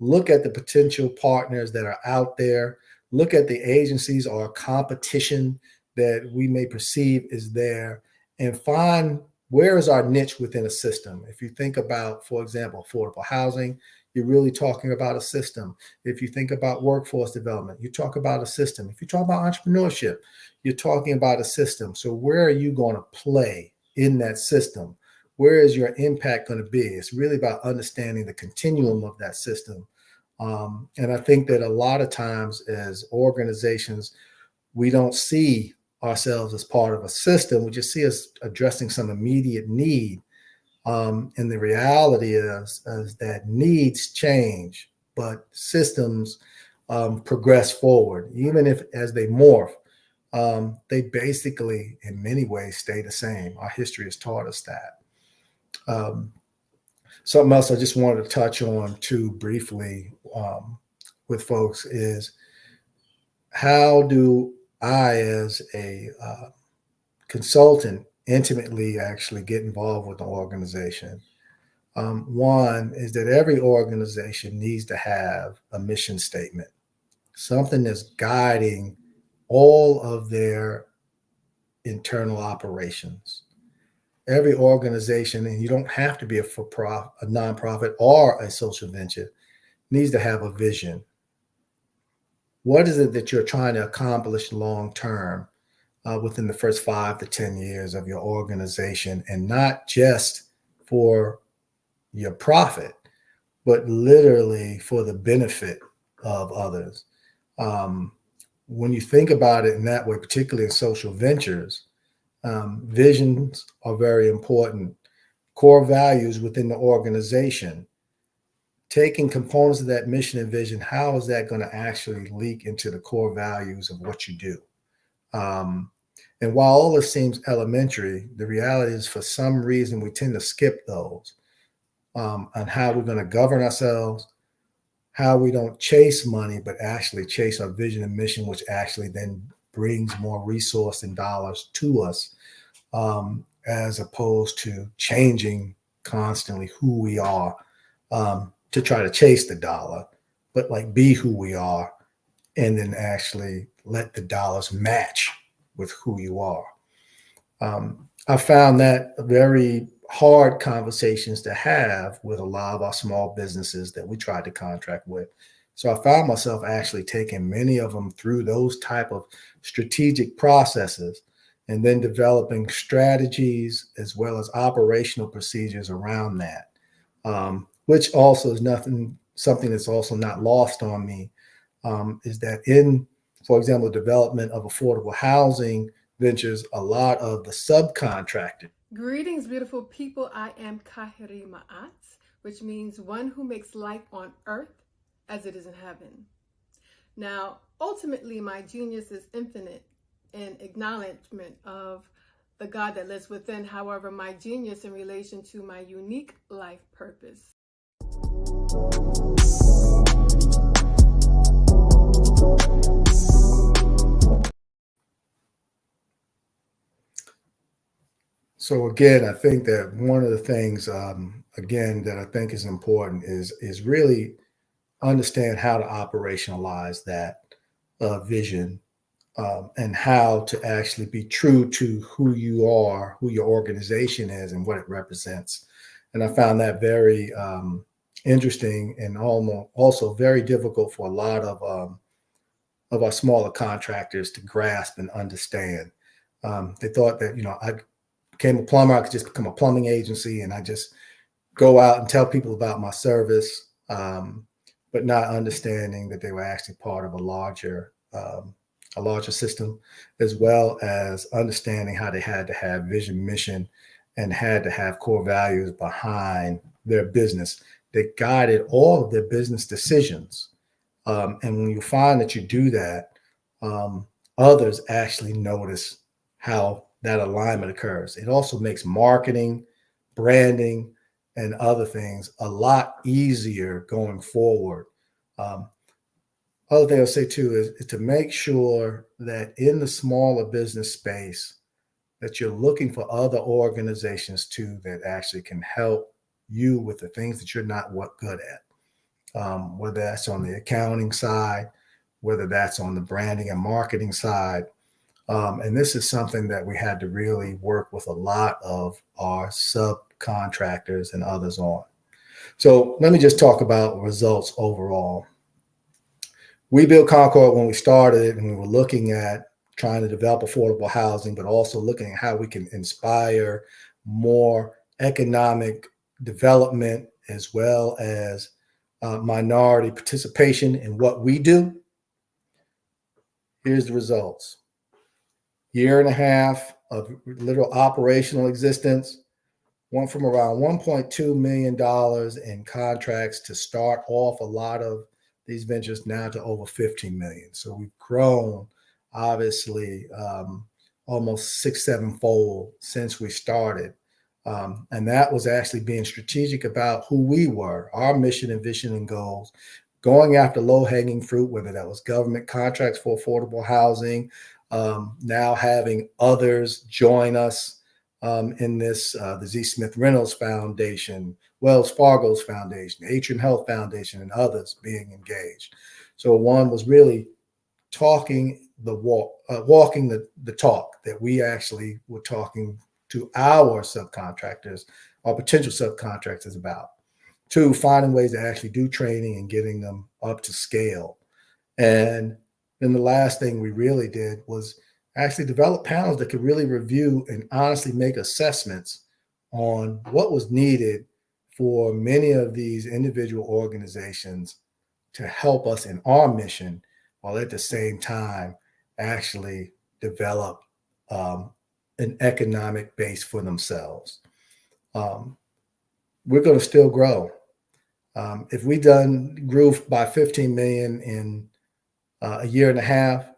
look at the potential partners that are out there, look at the agencies or competition that we may perceive is there, and find where is our niche within a system. If you think about, for example, affordable housing, you're really talking about a system. If you think about workforce development, you talk about a system. If you talk about entrepreneurship, you're talking about a system. So where are you going to play in that system? Where is your impact going to be? It's really about understanding the continuum of that system. And I think that a lot of times as organizations, we don't see ourselves as part of a system. We just see us addressing some immediate need. And the reality is that needs change, but systems progress forward. Even if as they morph, they basically, in many ways, stay the same. Our history has taught us that. Something else I just wanted to touch on too briefly with folks is how do I, as a consultant, intimately actually get involved with the organization. One is that every organization needs to have a mission statement, something that's guiding all of their internal operations. Every organization, and you don't have to be a nonprofit or a social venture, needs to have a vision. What is it that you're trying to accomplish long term within the first 5 to 10 years of your organization, and not just for your profit, but literally for the benefit of others. When you think about it in that way, particularly in social ventures, visions are very important. Core values within the organization, taking components of that mission and vision, how is that going to actually leak into the core values of what you do? And while all this seems elementary, the reality is for some reason we tend to skip those on how we're going to govern ourselves, how we don't chase money, but actually chase our vision and mission, which actually then brings more resource and dollars to us, as opposed to changing constantly who we are to try to chase the dollar, but like be who we are and then actually let the dollars match with who you are. I found that very hard conversations to have with a lot of our small businesses that we tried to contract with. So I found myself actually taking many of them through those type of strategic processes and then developing strategies as well as operational procedures around that, which also is something that's also not lost on me, is that in, for example, development of affordable housing ventures, a lot of the subcontractors. Greetings, beautiful people. I am Kahiri Ma'at, which means one who makes life on earth as it is in heaven. Now, ultimately, my genius is infinite in acknowledgement of the God that lives within. However, my genius in relation to my unique life purpose. So again, I think that one of the things, again, that I think is important is really understand how to operationalize that vision and how to actually be true to who you are, who your organization is, and what it represents. And I found that very interesting and also very difficult for a lot of our smaller contractors to grasp and understand. They thought that, I became a plumber, I could just become a plumbing agency and I just go out and tell people about my service. but not understanding that they were actually part of a larger system, as well as understanding how they had to have vision, mission, and had to have core values behind their business that guided all of their business decisions. And when you find that you do that, others actually notice how that alignment occurs. It also makes marketing, branding, and other things a lot easier going forward. Other thing I'll say too is to make sure that in the smaller business space that you're looking for other organizations too that actually can help you with the things that you're not good at, whether that's on the accounting side, whether that's on the branding and marketing side. And this is something that we had to really work with a lot of our subcontractors and others on. So let me just talk about results overall. We built Concord when we started it, and we were looking at trying to develop affordable housing, but also looking at how we can inspire more economic development as well as minority participation in what we do. Here's the results. Year and a half of literal operational existence, went from around $1.2 million in contracts to start off a lot of these ventures now to over 15 million. So we've grown obviously almost 6-7 fold since we started. And that was actually being strategic about who we were, our mission and vision and goals, going after low-hanging fruit, whether that was government contracts for affordable housing, now having others join us in this, the Z. Smith Reynolds Foundation, Wells Fargo's Foundation, Atrium Health Foundation, and others being engaged. So one was really talking the walk, walking the talk that we actually were talking to our subcontractors, our potential subcontractors about. Two, finding ways to actually do training and getting them up to scale. And then the last thing we really did was actually develop panels that could really review and honestly make assessments on what was needed for many of these individual organizations to help us in our mission, while at the same time actually develop an economic base for themselves. We're going to still grow. If we grew by 15 million in a year and a half,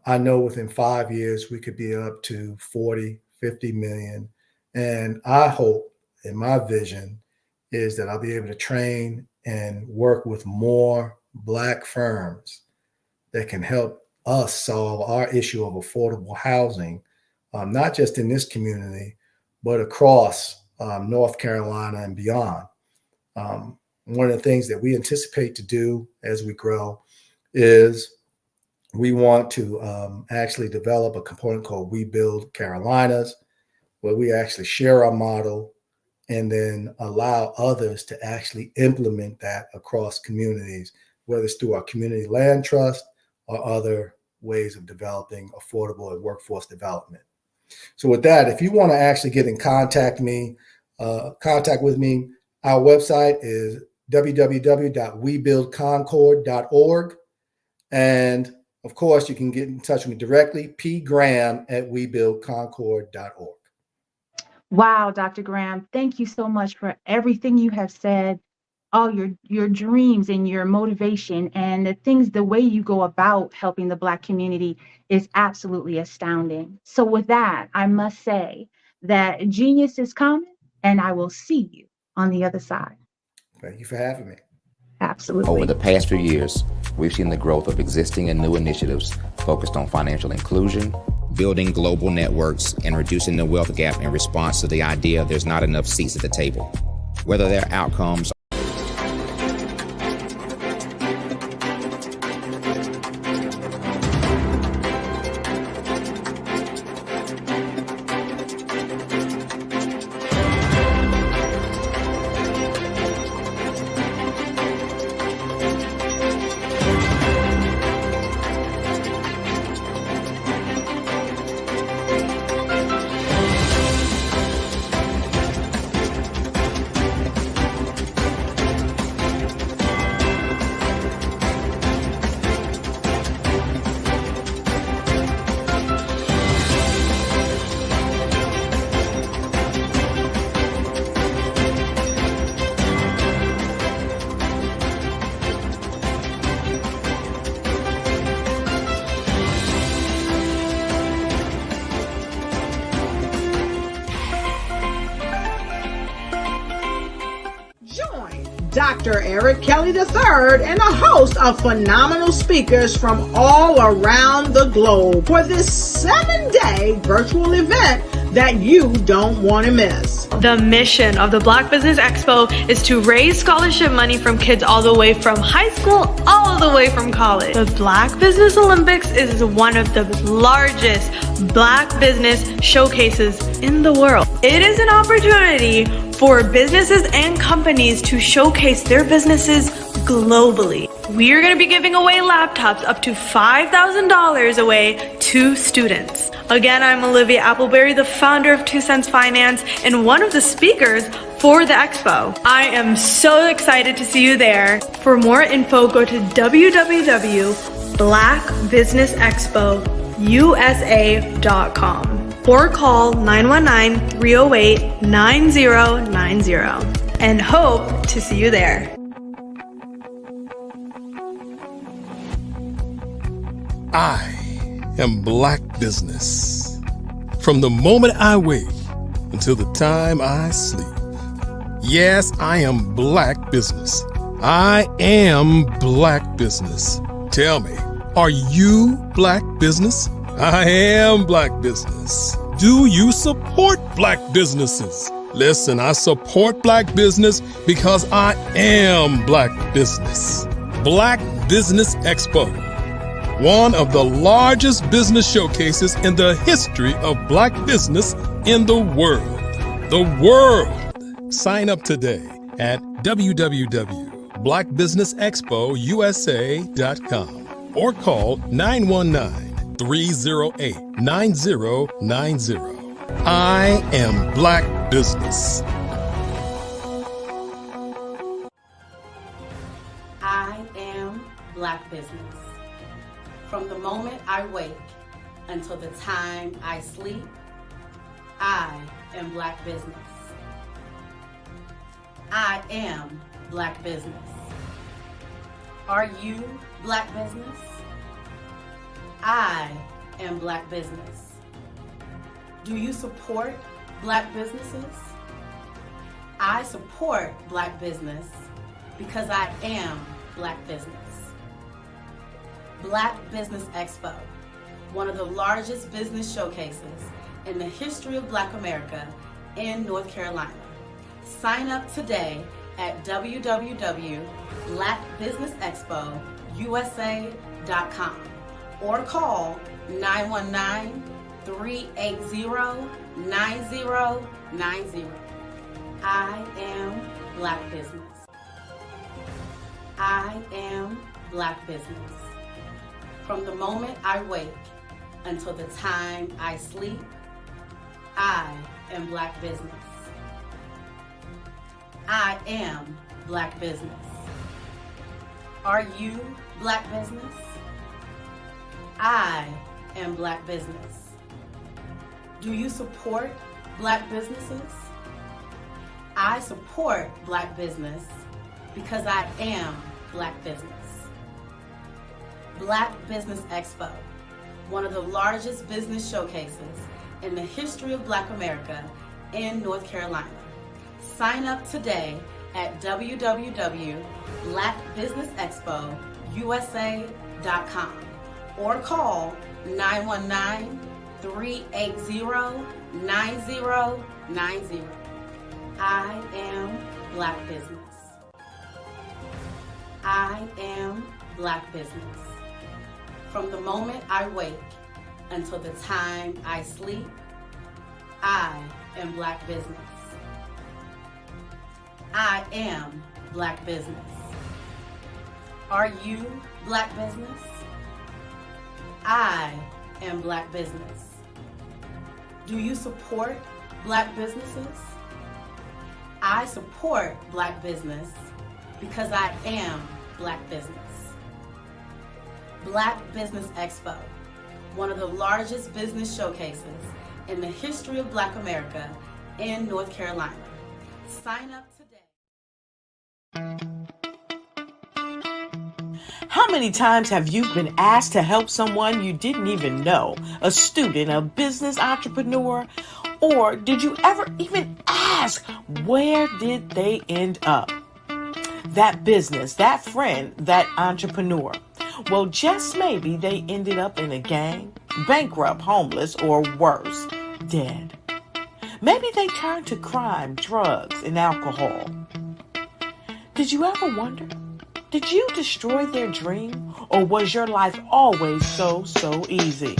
I know within 5 years we could be up to 40, 50 million. And I hope, in my vision, is that I'll be able to train and work with more Black firms that can help us solve our issue of affordable housing, not just in this community, but across North Carolina and beyond. One of the things that we anticipate to do as we grow is we want to actually develop a component called We Build Carolinas, where we actually share our model and then allow others to actually implement that across communities, whether it's through our community land trust or other ways of developing affordable and workforce development. So with that, if you want to actually get in contact with me, our website is www.webuildconcord.org. And of course, you can get in touch with me directly, pgraham@webuildconcord.org. Wow, Dr. Graham, thank you so much for everything you have said, all your dreams and your motivation and the way you go about helping the Black community is absolutely astounding. So with that, I must say that genius is coming, and I will see you on the other side. Thank you for having me. Absolutely. Over the past few years, we've seen the growth of existing and new initiatives focused on financial inclusion, building global networks, and reducing the wealth gap in response to the idea there's not enough seats at the table. Whether their outcomes Dr. Eric Kelly III, and a host of phenomenal speakers from all around the globe for this 7-day virtual event that you don't want to miss. The mission of the Black Business Expo is to raise scholarship money from kids all the way from high school all the way from college. The Black Business Olympics is one of the largest Black business showcases in the world. It is an opportunity for businesses and companies to showcase their businesses globally. We are going to be giving away laptops up to $5,000 away to students. Again, I'm Olivia Appleberry, the founder of 2 Cents Finance and one of the speakers for the expo. I am so excited to see you there. For more info, go to www.blackbusinessexpousa.com or call 919-308-9090 and hope to see you there. I am Black Business. From the moment I wake until the time I sleep. Yes, I am Black Business. I am Black Business. Tell me, are you Black Business? I am Black Business. Do you support Black businesses? Listen, I support Black business because I am Black Business. Black Business Expo, one of the largest business showcases in the history of Black business in the world. The world! Sign up today at www.blackbusinessexpousa.com or call 919-308-9090. I am Black Business. I am Black Business. From the moment I wake until the time I sleep, I am Black Business. I am Black Business. Are you Black Business? I am Black Business. Do you support Black businesses? I support Black business because I am Black Business. Black Business Expo, one of the largest business showcases in the history of Black America in North Carolina. Sign up today at www.blackbusinessexpousa.com or call 919-380-9090. I am Black Business. I am Black Business. From the moment I wake until the time I sleep, I am Black Business. I am Black Business. Are you Black Business? I am Black Business. Do you support Black businesses? I support Black business because I am Black Business. Black Business Expo, one of the largest business showcases in the history of Black America in North Carolina. Sign up today at www.blackbusinessexpousa.com or call 919-380-9090. I am Black Business. I am Black Business. From the moment I wake until the time I sleep, I am Black Business. I am Black Business. Are you Black Business? I am Black Business. Do you support Black businesses? I support Black business because I am Black Business. Black Business Expo, one of the largest business showcases in the history of Black America in North Carolina. Sign up today. How many times have you been asked to help someone you didn't even know? A student, a business entrepreneur? Or did you ever even ask, where did they end up? that business, that friend, that entrepreneur. Well, just maybe they ended up in a gang, bankrupt, homeless, or worse, dead. Maybe they turned to crime, drugs, and alcohol. Did you ever wonder? Did you destroy their dream, or was your life always so easy?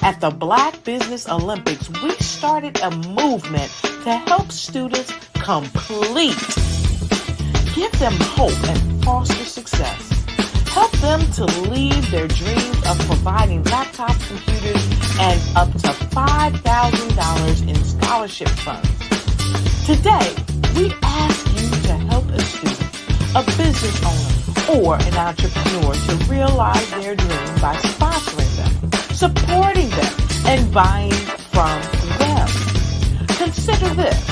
At the Black Business Olympics, we started a movement to help students complete. Give them hope and foster success. Help them to leave their dreams of providing laptops, computers, and up to $5,000 in scholarship funds. Today, we ask you to help a student, a business owner, or an entrepreneur to realize their dream by sponsoring them, supporting them, and buying from them. Consider this.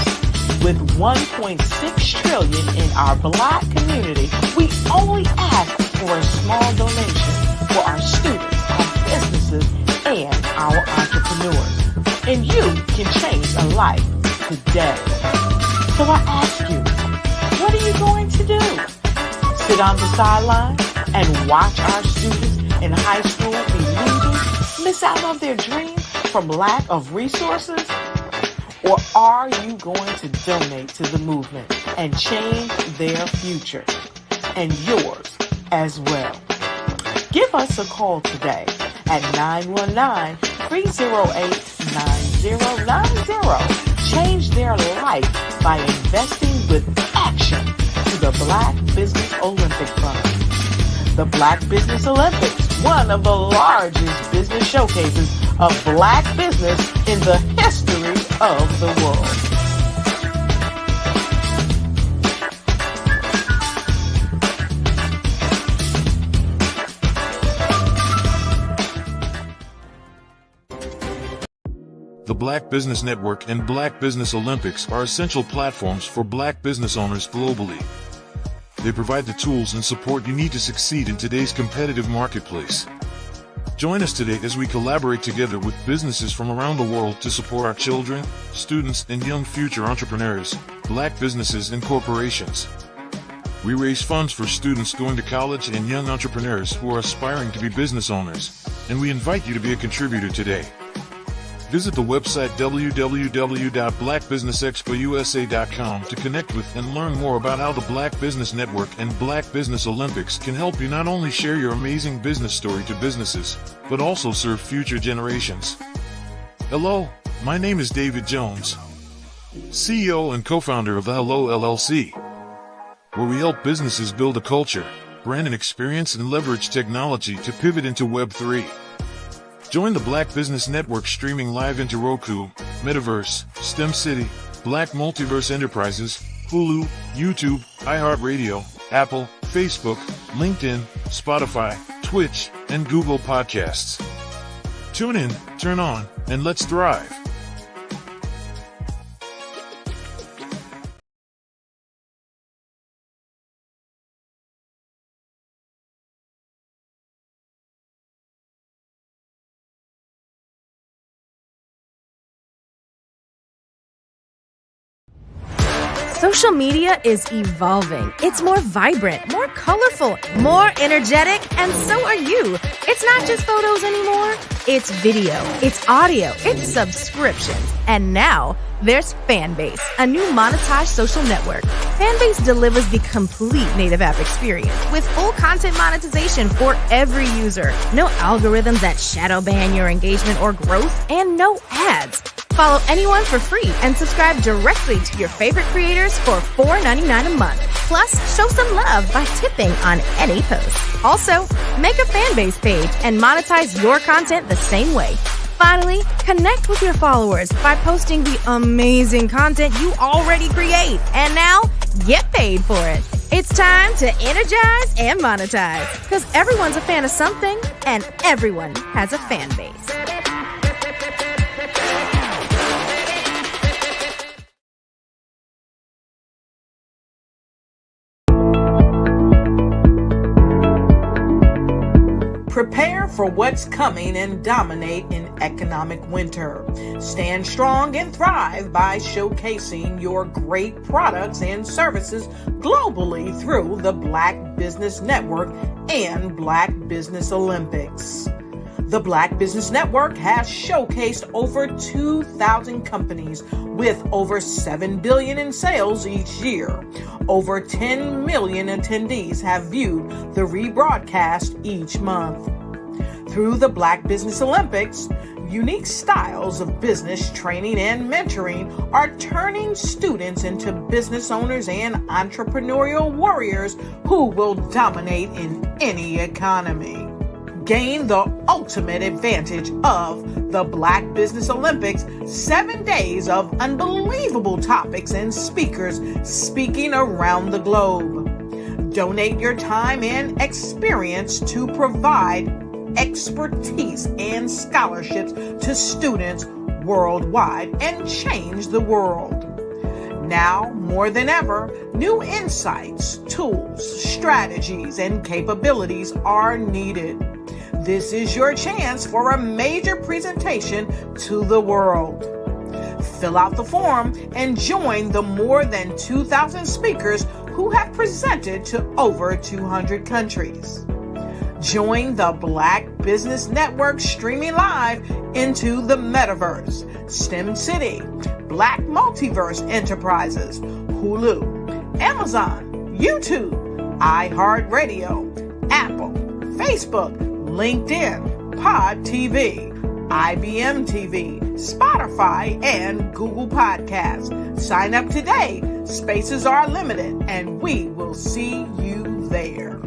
With $1.6 trillion in our Black community, we only ask for a small donation for our students, our businesses, and our entrepreneurs. And you can change a life today. So I ask you, what are you going to do? Sit on the sideline and watch our students in high school be losers, miss out on their dreams from lack of resources? Or are you going to donate to the movement and change their future and yours as well? Give us a call today at 919-308-9090. Change their life by investing with action to the Black Business Olympic Fund. The Black Business Olympics, one of the largest business showcases of Black business in the history of the world. The Black Business Network and Black Business Olympics are essential platforms for Black business owners globally. They provide the tools and support you need to succeed in today's competitive marketplace. Join us today as we collaborate together with businesses from around the world to support our children, students, and young future entrepreneurs, Black businesses and corporations. We raise funds for students going to college and young entrepreneurs who are aspiring to be business owners, and we invite you to be a contributor today. Visit the website www.blackbusinessexpousa.com to connect with and learn more about how the Black Business Network and Black Business Olympics can help you not only share your amazing business story to businesses, but also serve future generations. Hello, my name is David Jones, CEO and co-founder of the Hello LLC, where we help businesses build a culture, brand and experience, and leverage technology to pivot into Web3. Join the Black Business Network streaming live into Roku, Metaverse, STEM City, Black Multiverse Enterprises, Hulu, YouTube, iHeartRadio, Apple, Facebook, LinkedIn, Spotify, Twitch, and Google Podcasts. Tune in, turn on, and let's thrive. Social media is evolving. It's more vibrant, more colorful, more energetic, and so are you. It's not just photos anymore. It's video, it's audio, it's subscriptions. And now there's Fanbase, a new monetized social network. Fanbase delivers the complete native app experience with full content monetization for every user. No algorithms that shadow ban your engagement or growth, and no ads. Follow anyone for free and subscribe directly to your favorite creators for $4.99 a month. Plus, show some love by tipping on any post. Also, make a Fanbase page and monetize your content the same way. Finally, connect with your followers by posting the amazing content you already create. And now, get paid for it. It's time to energize and monetize, because everyone's a fan of something and everyone has a fan base. Prepare for what's coming and dominate in economic winter. Stand strong and thrive by showcasing your great products and services globally through the Black Business Network and Black Business Olympics. The Black Business Network has showcased over 2,000 companies with over $7 billion in sales each year. Over 10 million attendees have viewed the rebroadcast each month. Through the Black Business Olympics, unique styles of business training and mentoring are turning students into business owners and entrepreneurial warriors who will dominate in any economy. Gain the ultimate advantage of the Black Business Olympics, 7 days of unbelievable topics and speakers speaking around the globe. Donate your time and experience to provide expertise and scholarships to students worldwide and change the world. Now, more than ever, new insights, tools, strategies, and capabilities are needed. This is your chance for a major presentation to the world. Fill out the form and join the more than 2,000 speakers who have presented to over 200 countries. Join the Black Business Network streaming live into the Metaverse, STEM City, Black Multiverse Enterprises, Hulu, Amazon, YouTube, iHeartRadio, Apple, Facebook, LinkedIn, Pod TV, IBM TV, Spotify, and Google Podcasts. Sign up today. Spaces are limited, and we will see you there.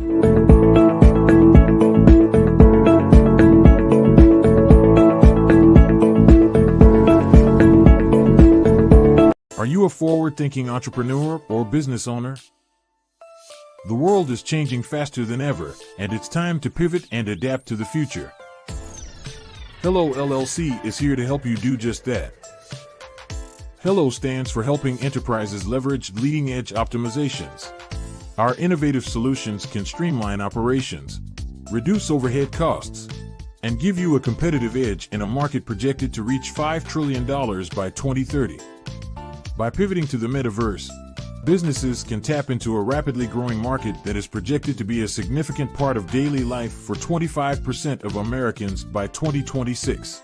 Are you a forward-thinking entrepreneur or business owner? The world is changing faster than ever, and it's time to pivot and adapt to the future. Hello LLC is here to help you do just that. Hello stands for helping enterprises leverage leading-edge optimizations. Our innovative solutions can streamline operations, reduce overhead costs, and give you a competitive edge in a market projected to reach $5 trillion by 2030. By pivoting to the metaverse, businesses can tap into a rapidly growing market that is projected to be a significant part of daily life for 25% of Americans by 2026.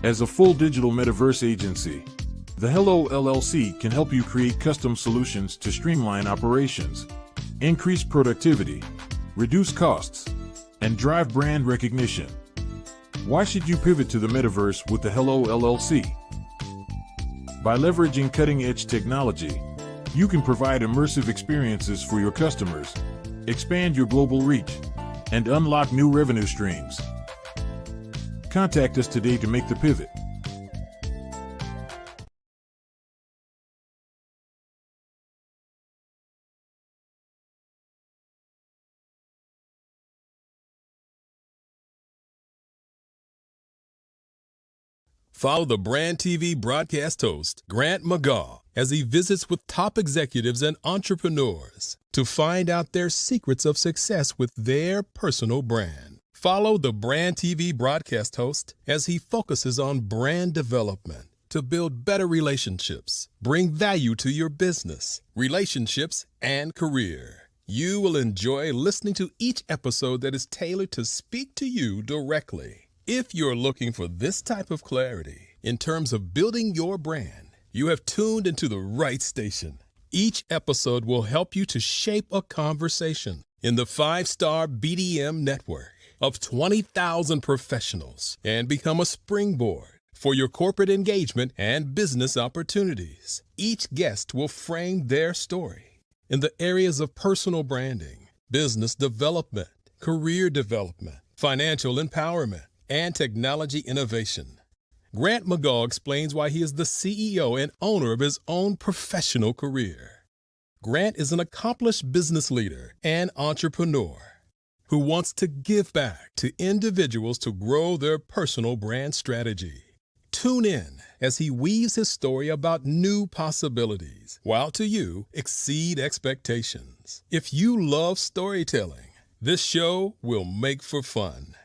As a full digital metaverse agency, the Hello LLC can help you create custom solutions to streamline operations, increase productivity, reduce costs, and drive brand recognition. Why should you pivot to the metaverse with the Hello LLC? By leveraging cutting-edge technology, you can provide immersive experiences for your customers, expand your global reach, and unlock new revenue streams. Contact us today to make the pivot. Follow the Brand TV broadcast host, Grant McGaw, as he visits with top executives and entrepreneurs to find out their secrets of success with their personal brand. Follow the Brand TV broadcast host as he focuses on brand development to build better relationships, bring value to your business, relationships, and career. You will enjoy listening to each episode that is tailored to speak to you directly. If you're looking for this type of clarity in terms of building your brand, you have tuned into the right station. Each episode will help you to shape a conversation in the 5-star BDM network of 20,000 professionals and become a springboard for your corporate engagement and business opportunities. Each guest will frame their story in the areas of personal branding, business development, career development, financial empowerment, and technology innovation. Grant McGaw explains why he is the CEO and owner of his own professional career. Grant is an accomplished business leader and entrepreneur who wants to give back to individuals to grow their personal brand strategy. Tune in as he weaves his story about new possibilities, while to you exceed expectations. If you love storytelling, This show will make for fun.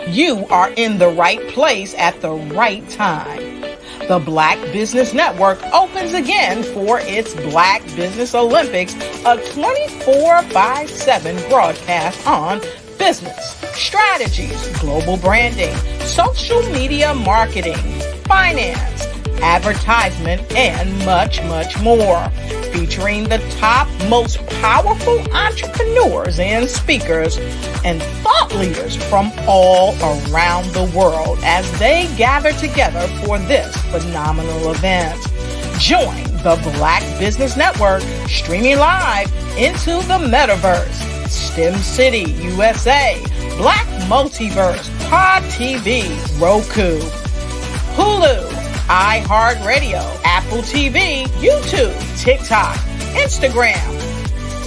You are in the right place at the right time. The Black Business Network opens again for its Black Business Olympics, a 24/7 broadcast on business, strategies, global branding, social media marketing, finance, advertisement, and much, much more. Featuring the top, most powerful entrepreneurs and speakers and thought leaders from all around the world as they gather together for this phenomenal event. Join the Black Business Network streaming live into the metaverse, STEM City, USA, Black Multiverse, Pod TV, Roku, Hulu, iHeartRadio, Apple TV, YouTube, TikTok, Instagram,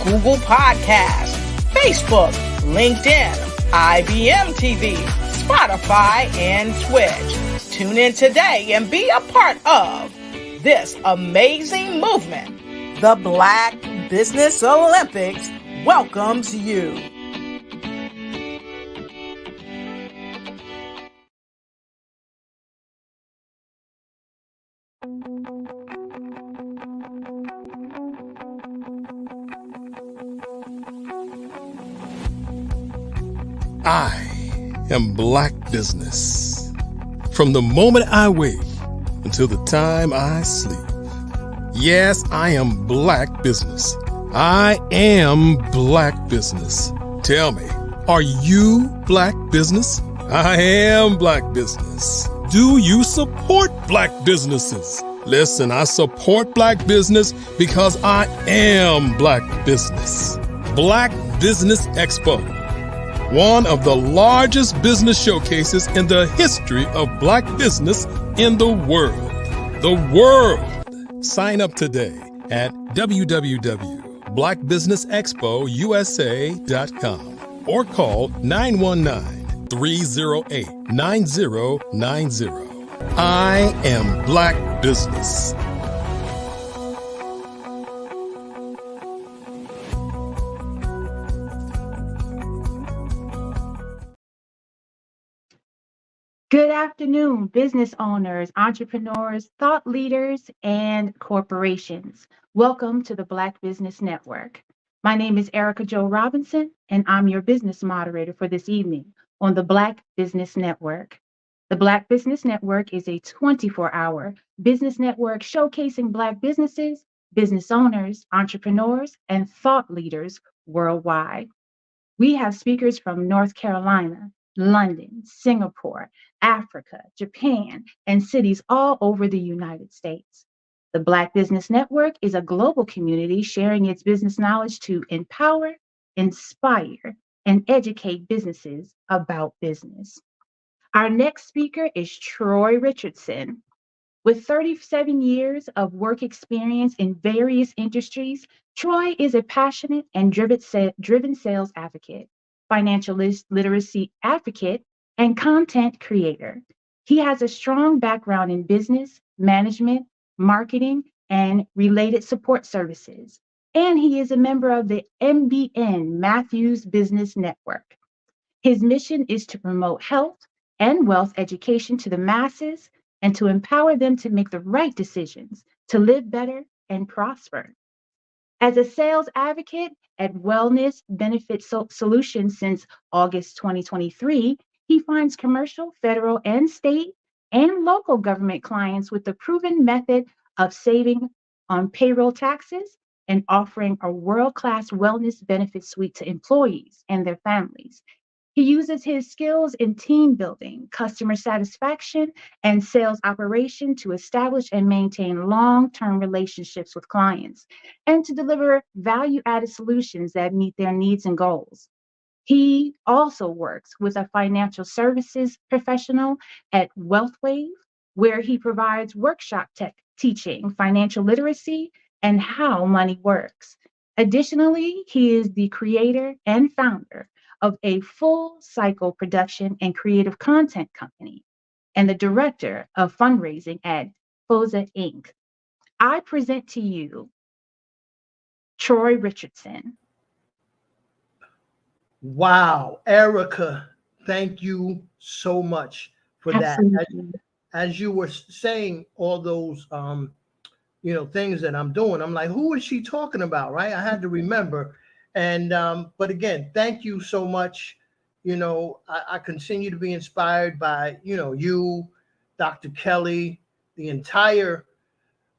Google Podcasts, Facebook, LinkedIn, IBM TV, Spotify, and Twitch. Tune in today and be a part of this amazing movement. The Black Business Olympics welcomes you. I am Black Business. From the moment I wake until the time I sleep. Yes, I am Black Business. I am Black Business. Tell me, are you Black Business? I am Black Business. Do you support Black businesses? Listen, I support Black business because I am Black Business. Black Business Expo, one of the largest business showcases in the history of Black business in the world. The world! Sign up today at www.blackbusinessexpousa.com or call 919-308-9090. I am Black Business. Good afternoon, business owners, entrepreneurs, thought leaders, and corporations. Welcome to the Black Business Network. My name is Erica Jo Robinson, and I'm your business moderator for this evening on the Black Business Network. The Black Business Network is a 24-hour business network showcasing Black businesses, business owners, entrepreneurs, and thought leaders worldwide. We have speakers from North Carolina, London, Singapore, Africa, Japan, and cities all over the United States. The Black Business Network is a global community sharing its business knowledge to empower, inspire, and educate businesses about business. Our next speaker is Troy Richardson. With 37 years of work experience in various industries, Troy is a passionate and driven sales advocate, financial literacy advocate, and content creator. He has a strong background in business, management, marketing, and related support services. And he is a member of the MBN Matthews Business Network. His mission is to promote health and wealth education to the masses and to empower them to make the right decisions to live better and prosper. As a sales advocate at Wellness Benefit Solutions since August 2023, he finds commercial, federal, and state and local government clients with the proven method of saving on payroll taxes and offering a world-class wellness benefit suite to employees and their families. He uses his skills in team building, customer satisfaction, and sales operation to establish and maintain long-term relationships with clients and to deliver value-added solutions that meet their needs and goals. He also works with a financial services professional at WealthWave, where he provides workshop teaching financial literacy and how money works. Additionally, he is the creator and founder of a full cycle production and creative content company, and the director of fundraising at FOSA Inc. I present to you Troy Richardson. Wow, Erica, thank you so much for that. Absolutely. As you were saying all those things that I'm doing, I'm like, who is she talking about? Right? I had to remember. And but again, thank you so much. I continue to be inspired by you, Dr. Kelly, the entire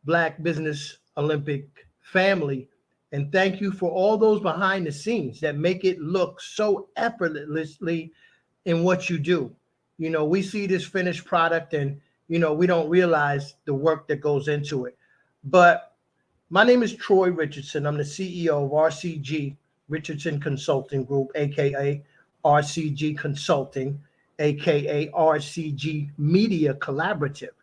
Black Business Olympic family. And thank you for all those behind the scenes that make it look so effortlessly in what you do. We see this finished product and, we don't realize the work that goes into it. But my name is Troy Richardson. I'm the CEO of RCG Richardson Consulting Group, AKA RCG Consulting, AKA RCG Media Collaborative.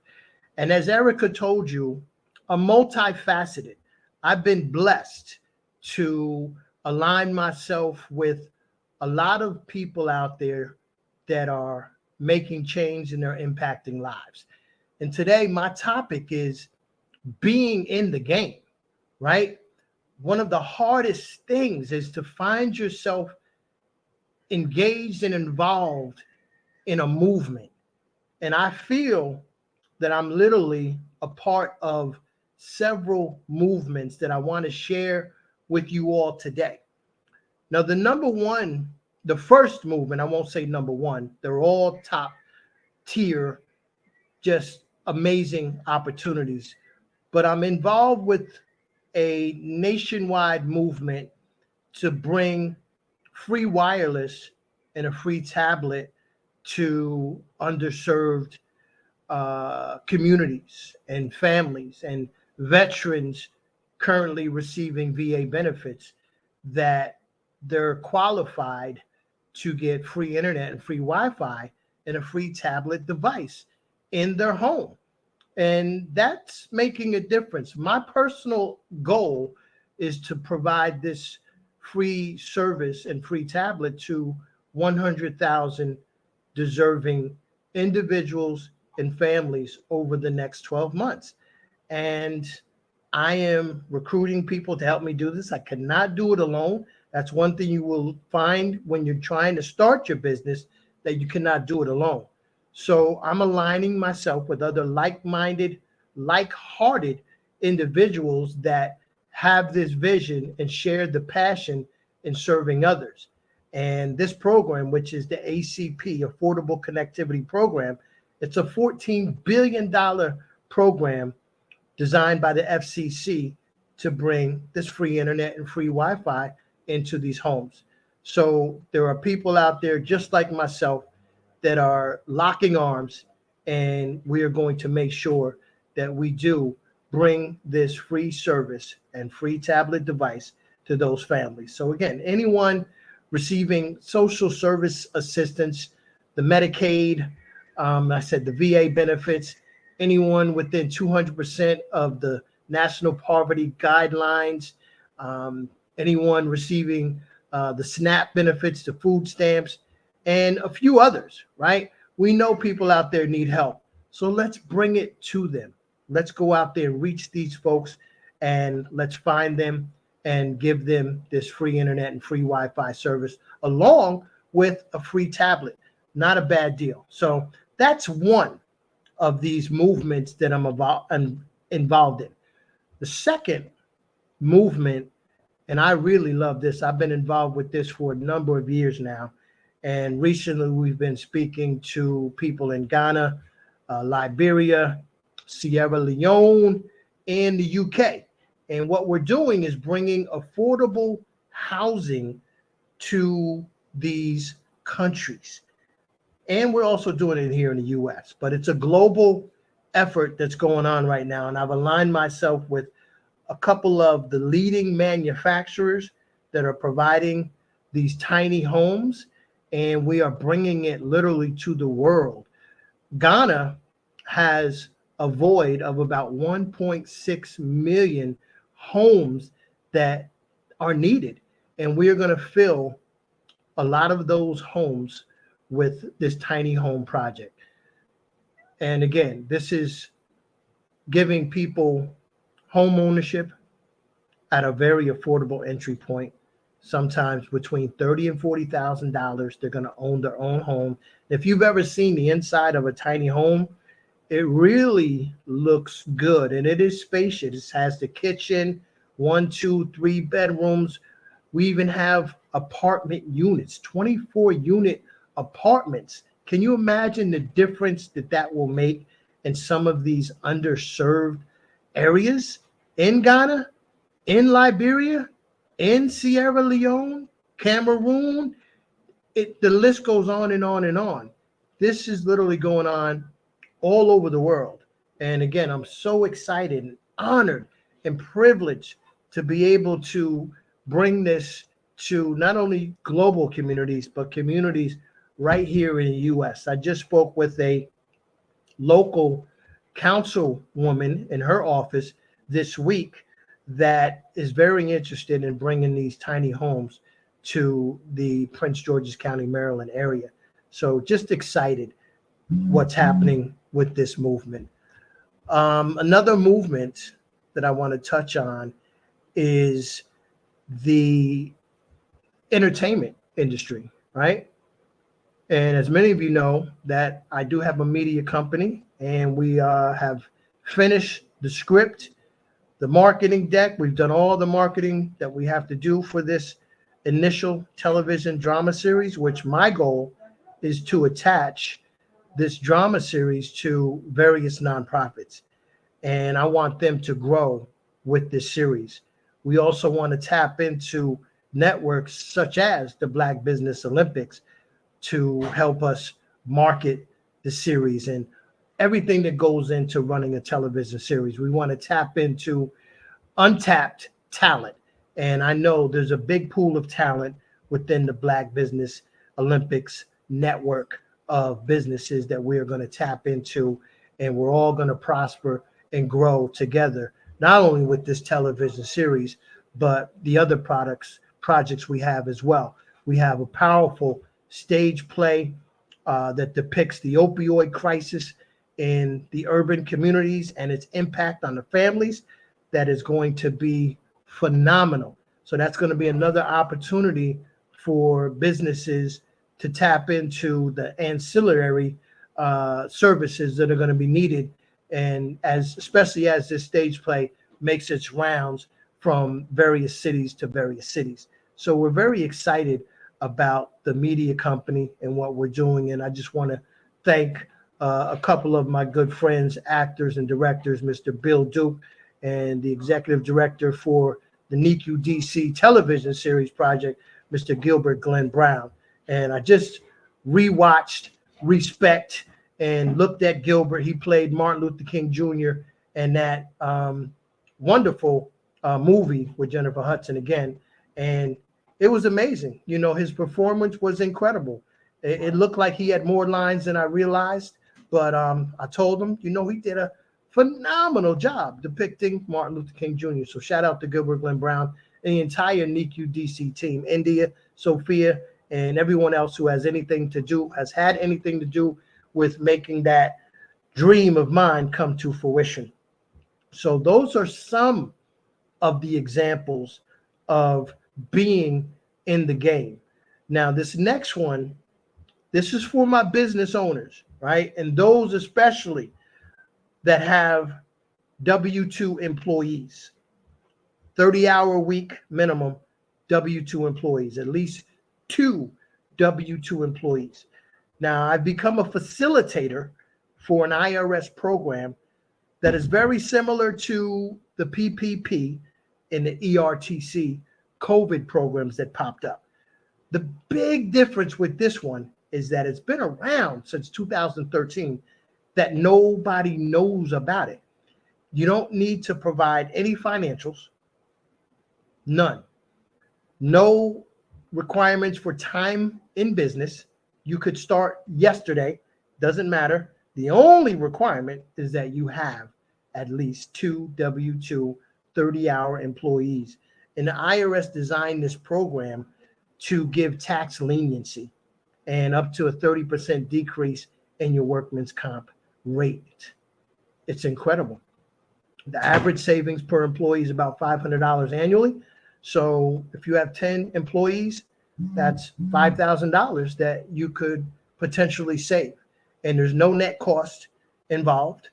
And as Erica told you, I'm multifaceted. I've been blessed to align myself with a lot of people out there that are making change and they're impacting lives. And today, my topic is being in the game, right? One of the hardest things is to find yourself engaged and involved in a movement. And I feel that I'm literally a part of several movements that I want to share with you all today. Now, the first movement, I won't say number one, they're all top tier, just amazing opportunities. But I'm involved with a nationwide movement to bring free wireless and a free tablet to underserved communities and families and veterans currently receiving VA benefits, that they're qualified to get free internet and free Wi-Fi and a free tablet device in their home. And that's making a difference. My personal goal is to provide this free service and free tablet to 100,000 deserving individuals and families over the next 12 months. And I am recruiting people to help me do this. I cannot do it alone. That's one thing you will find when you're trying to start your business, that you cannot do it alone. So I'm aligning myself with other like-minded, like-hearted individuals that have this vision and share the passion in serving others. And this program, which is the ACP, Affordable Connectivity Program, it's a $14 billion program designed by the FCC to bring this free internet and free Wi-Fi into these homes. So there are people out there just like myself that are locking arms, and we are going to make sure that we do bring this free service and free tablet device to those families. So again, anyone receiving social service assistance, the Medicaid, I said the VA benefits, anyone within 200% of the national poverty guidelines, anyone receiving the SNAP benefits, the food stamps, and a few others, right? We know people out there need help. So let's bring it to them. Let's go out there and reach these folks, and let's find them and give them this free internet and free Wi-Fi service along with a free tablet. Not a bad deal. So that's one of these movements that I'm involved in. The second movement, and I really love this, I've been involved with this for a number of years now. And recently we've been speaking to people in Ghana, Liberia, Sierra Leone, and the UK. And what we're doing is bringing affordable housing to these countries. And we're also doing it here in the US, but it's a global effort that's going on right now. And I've aligned myself with a couple of the leading manufacturers that are providing these tiny homes, and we are bringing it literally to the world. Ghana has a void of about 1.6 million homes that are needed, and we are going to fill a lot of those homes with this tiny home project. And again, this is giving people home ownership at a very affordable entry point. Sometimes between $30,000 and $40,000, they're going to own their own home. If you've ever seen the inside of a tiny home, it really looks good, and it is spacious. It has the kitchen, 1, 2, 3 bedrooms. We even have apartment units, 24-unit apartments. Can you imagine the difference that will make in some of these underserved areas in Ghana, in Liberia, in Sierra Leone, Cameroon? The list goes on and on and on. This is literally going on all over the world. And again, I'm so excited and honored and privileged to be able to bring this to not only global communities, but communities right here in the U.S. I just spoke with a local councilwoman in her office this week that is very interested in bringing these tiny homes to the Prince George's County, Maryland area. So just excited what's happening with this movement. Another movement that I want to touch on is the entertainment industry, right? And as many of you know, that I do have a media company, and we have finished the script, the marketing deck. We've done all the marketing that we have to do for this initial television drama series, which my goal is to attach this drama series to various nonprofits. And I want them to grow with this series. We also want to tap into networks such as the Black Business Olympics to help us market the series and everything that goes into running a television series. We want to tap into untapped talent. And I know there's a big pool of talent within the Black Business Olympics network of businesses that we are going to tap into, and we're all going to prosper and grow together, not only with this television series, but the other projects we have as well. We have a powerful stage play that depicts the opioid crisis in the urban communities and its impact on the families. That is going to be phenomenal. So that's going to be another opportunity for businesses to tap into the ancillary services that are going to be needed, and especially as this stage play makes its rounds from various cities to various cities. So we're very excited about the media company and what we're doing, and I just want to thank a couple of my good friends, actors and directors, Mr. Bill Duke, and the executive director for the NICU DC television series project, Mr. Gilbert Glenn Brown. And I just rewatched Respect and looked at Gilbert. He played Martin Luther King Jr. in that wonderful movie with Jennifer Hudson again. And it was amazing. You know, his performance was incredible. It looked like he had more lines than I realized, but I told him, you know, he did a phenomenal job depicting Martin Luther King Jr. So shout out to Gilbert Glenn Brown and the entire NICU DC team, India, Sophia, and everyone else who has had anything to do with making that dream of mine come to fruition. So those are some of the examples of being in the game. Now, this next one, this is for my business owners, right? And those especially that have W-2 employees, 30-hour week minimum W-2 employees, at least 2 W-2 employees. Now, I've become a facilitator for an IRS program that is very similar to the PPP and the ERTC COVID programs that popped up. The big difference with this one is that it's been around since 2013, that nobody knows about it. You don't need to provide any financials, none. No requirements for time in business. You could start yesterday, doesn't matter. The only requirement is that you have at least 2 W-2 30-hour employees. And the IRS designed this program to give tax leniency and up to a 30% decrease in your workman's comp rate. It's incredible. The average savings per employee is about $500 annually. So if you have 10 employees, that's $5,000 that you could potentially save. And there's no net cost involved.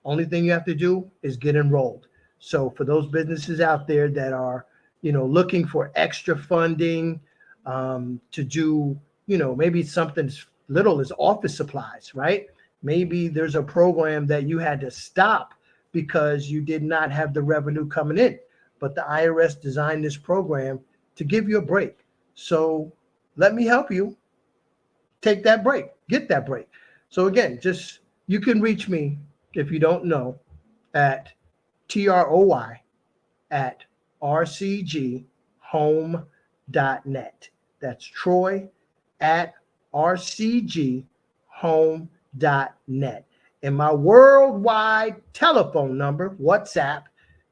Only thing you have to do is get enrolled. So for those businesses out there that are, looking for extra funding to do, maybe something as little as office supplies, right? Maybe there's a program that you had to stop because you did not have the revenue coming in, but the IRS designed this program to give you a break. So let me help you take that break, get that break. So again, you can reach me if you don't know at troy@rcghome.net. That's troy@rcghome.net. And my worldwide telephone number, WhatsApp,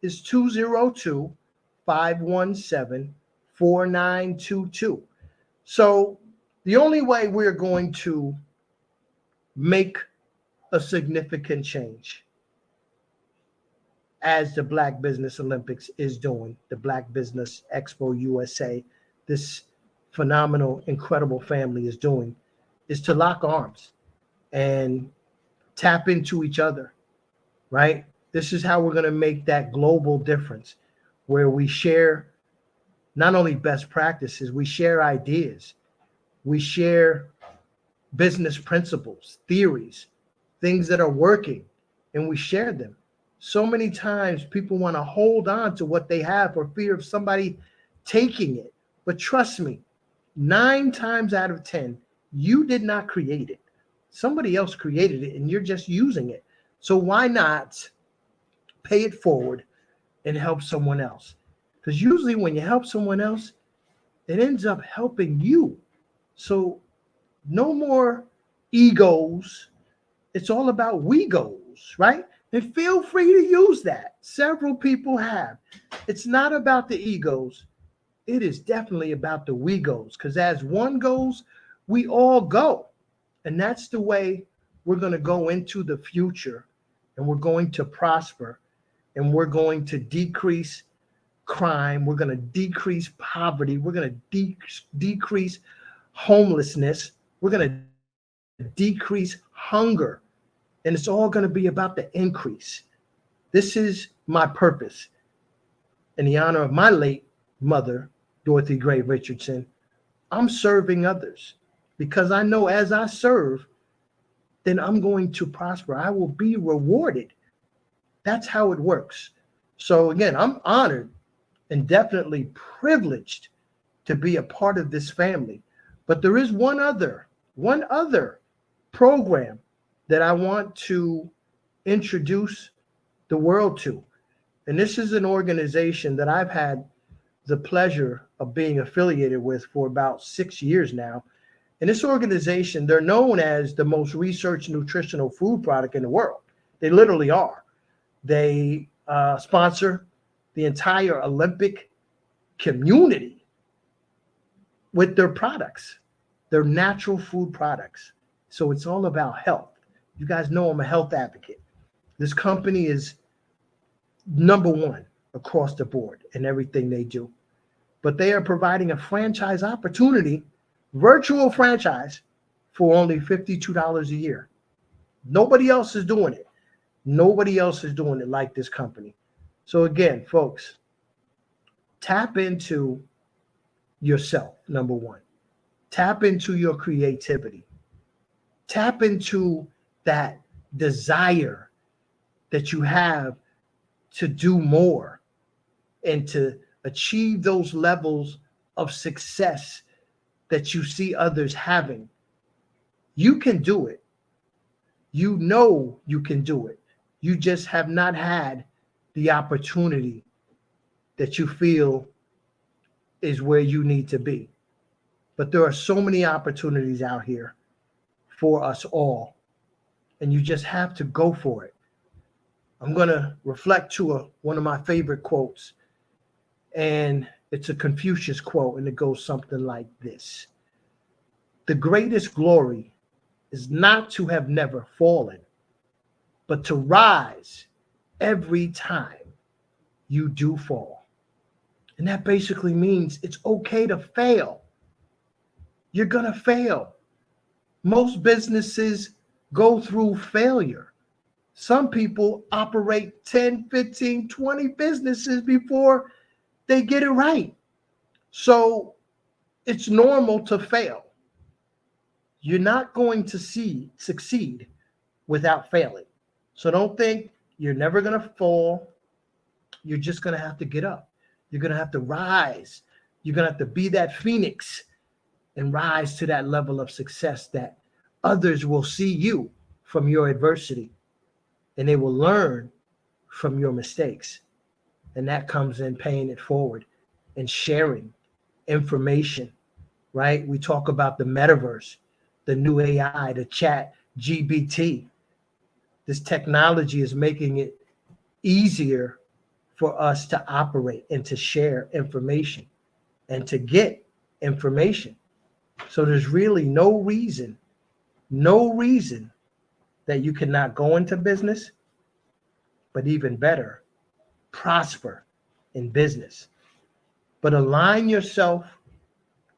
is 202-517-4922. So the only way we're going to make a significant change, as the Black Business Olympics is doing, the Black Business Expo USA, this phenomenal, incredible family is doing, is to lock arms and tap into each other, right? This is how we're going to make that global difference, where we share not only best practices, we share ideas, we share business principles, theories, things that are working, and we share them. So many times people want to hold on to what they have for fear of somebody taking it. But trust me, 9 times out of 10, you did not create it. Somebody else created it and you're just using it. So why not pay it forward and help someone else? Because usually when you help someone else, it ends up helping you. So no more egos. It's all about we goals, right? And feel free to use that. Several people have. It's not about the egos. It is definitely about the we goes, because as one goes, we all go. And that's the way we're going to go into the future, and we're going to prosper, and we're going to decrease crime. We're going to decrease poverty. We're going to decrease homelessness. We're going to decrease hunger. And it's all going to be about the increase. This is my purpose. In the honor of my late mother, Dorothy Gray Richardson, I'm serving others, because I know as I serve, then I'm going to prosper. I will be rewarded. That's how it works. So again, I'm honored and definitely privileged to be a part of this family. But there is one other program that I want to introduce the world to. And this is an organization that I've had the pleasure of being affiliated with for about 6 years now. And this organization, they're known as the most researched nutritional food product in the world. They literally are. They sponsor the entire Olympic community with their products, their natural food products. So it's all about health. You guys know I'm a health advocate. This company is number one across the board in everything they do. But they are providing a franchise opportunity, virtual franchise, for only $52 a year. Nobody else is doing it. Nobody else is doing it like this company. So again, folks, tap into yourself, number one. Tap into your creativity. Tap into that desire that you have to do more and to achieve those levels of success that you see others having. You can do it. You know you can do it. You just have not had the opportunity that you feel is where you need to be. But there are so many opportunities out here for us all, and you just have to go for it. I'm going to reflect to one of my favorite quotes, and It's a Confucius quote, and it goes something like this: the greatest glory is not to have never fallen, but to rise every time you do fall. And that basically means it's okay to fail. You're going to fail. Most businesses go through failure. Some people operate 10, 15, 20 businesses before they get it right. So it's normal to fail. You're not going to succeed without failing. So don't think you're never going to fall. You're just going to have to get up. You're going to have to rise. You're going to have to be that phoenix and rise to that level of success that others will see you from your adversity, and they will learn from your mistakes. And that comes in paying it forward and sharing information, right? We talk about the metaverse, the new AI, the chat GBT. This technology is making it easier for us to operate and to share information and to get information. So there's really no reason that you cannot go into business, but even better, prosper in business. But align yourself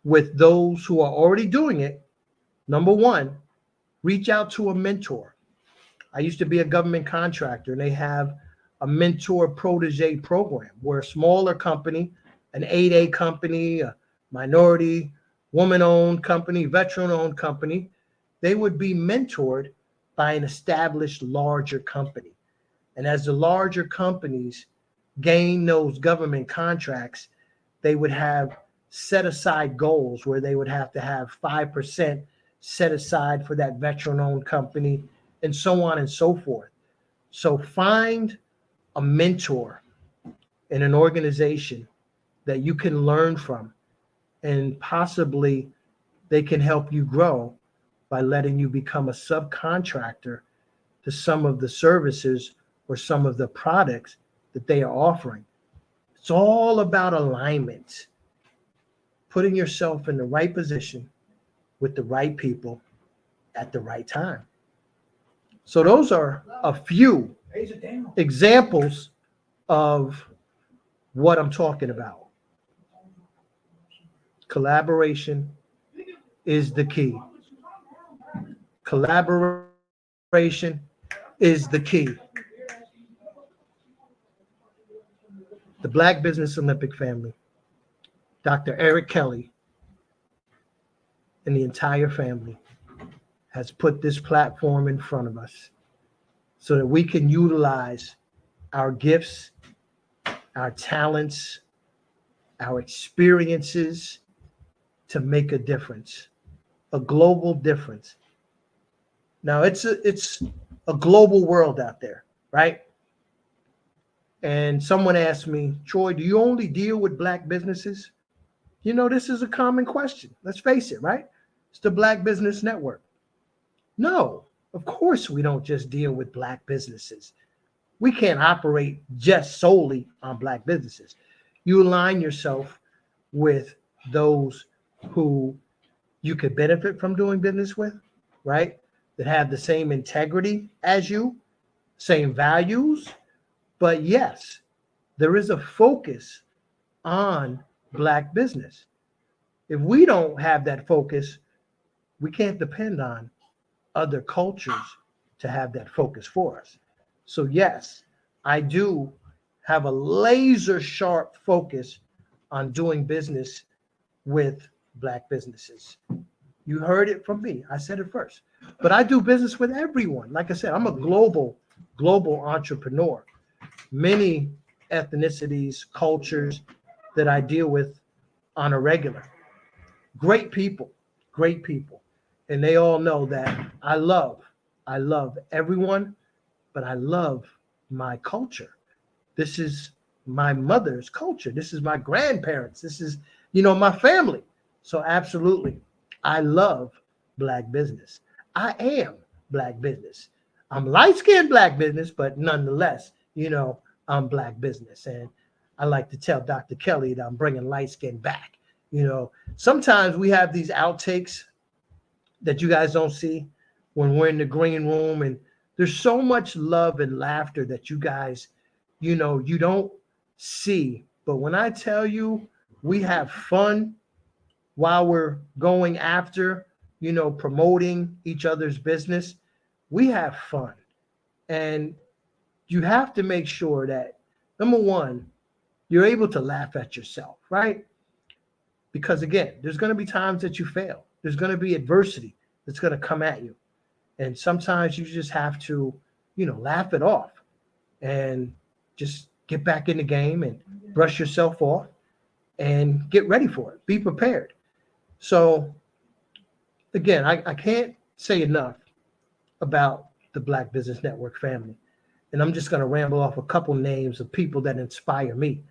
with those who are already doing it. Number one, reach out to a mentor. I used to be a government contractor, and they have a mentor protege program where a smaller company, an 8A company, a minority, woman-owned company, veteran-owned company, they would be mentored by an established larger company. And as the larger companies gain those government contracts, they would have set aside goals where they would have to have 5% set aside for that veteran-owned company, and so on and so forth. So find a mentor in an organization that you can learn from, and possibly they can help you grow by letting you become a subcontractor to some of the services or some of the products that they are offering. It's all about alignment, putting yourself in the right position with the right people at the right time. So those are a few examples of what I'm talking about. Collaboration is the key. Collaboration is the key. The Black Business Olympic family, Dr. Eric Kelly, and the entire family has put this platform in front of us so that we can utilize our gifts, our talents, our experiences to make a difference, a global difference. Now, it's a global world out there, right? And someone asked me, Troy, do you only deal with Black businesses? You know, this is a common question. Let's face it, right? It's the Black Business Network. No, of course we don't just deal with Black businesses. We can't operate just solely on Black businesses. You align yourself with those who you could benefit from doing business with, right? That have the same integrity as you, same values. But yes, there is a focus on Black business. If we don't have that focus, we can't depend on other cultures to have that focus for us. So yes, I do have a laser sharp focus on doing business with Black businesses. You heard it from me. I said it first. But I do business with everyone. Like I said, I'm a global entrepreneur. Many ethnicities, cultures that I deal with on a regular. Great people. And they all know that I love everyone, but I love my culture. This is my mother's culture. This is my grandparents. This is, my family. So absolutely, I love Black business. I am Black business. I'm light-skinned Black business, but nonetheless, I'm Black business. And I like to tell Dr. Kelly that I'm bringing light skin back. Sometimes we have these outtakes that you guys don't see when we're in the green room, and there's so much love and laughter that you guys, you don't see. But when I tell you we have fun while we're going after, promoting each other's business, we have fun. And you have to make sure that, number one, you're able to laugh at yourself, right? Because again, there's going to be times that you fail. There's going to be adversity that's going to come at you. And sometimes you just have to, laugh it off and just get back in the game and brush yourself off and get ready for it. Be prepared. So again, I can't say enough about the Black Business Network family. And I'm just going to ramble off a couple names of people that inspire me.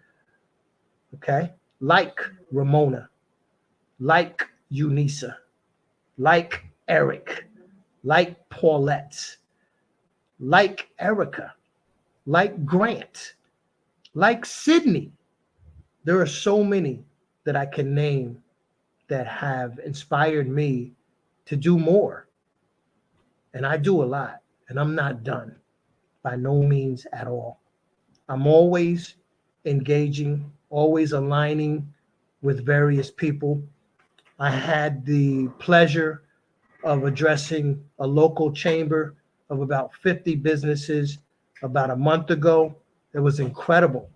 Okay? Like Ramona, like Unisa, like Eric, like Paulette, like Erica, like Grant, like Sydney. There are so many that I can name that have inspired me to do more. And I do a lot, and I'm not done by no means at all. I'm always engaging, always aligning with various people. I had the pleasure of addressing a local chamber of about 50 businesses about a month ago. It was incredible.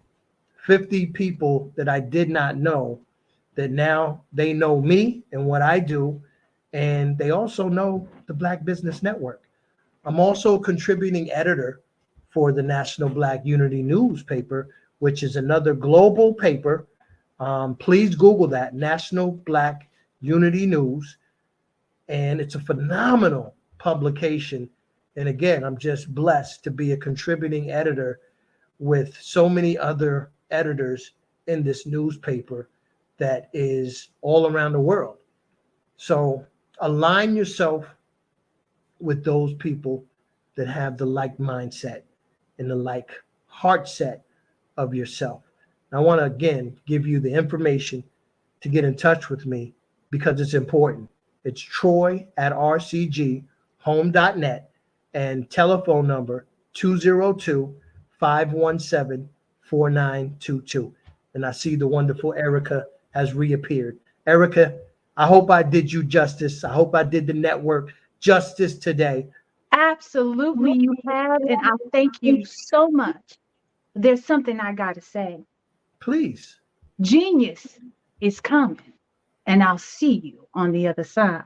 50 people that I did not know, that now they know me and what I do, and they also know the Black Business Network. I'm also a contributing editor for the National Black Unity newspaper, which is another global paper. Please Google that, National Black Unity News. And it's a phenomenal publication. And again, I'm just blessed to be a contributing editor with so many other editors in this newspaper that is all around the world. So align yourself with those people that have the like mindset and the like heart set of yourself. And I want to again give you the information to get in touch with me because it's important. It's troy@rcghome.net and telephone number 202-517-4922. And I see the wonderful Erica has reappeared. Erica, I hope I did you justice. I hope I did the network justice today. Absolutely, you have, and I thank you so much. There's something I got to say. Please. Genius is coming, and I'll see you on the other side.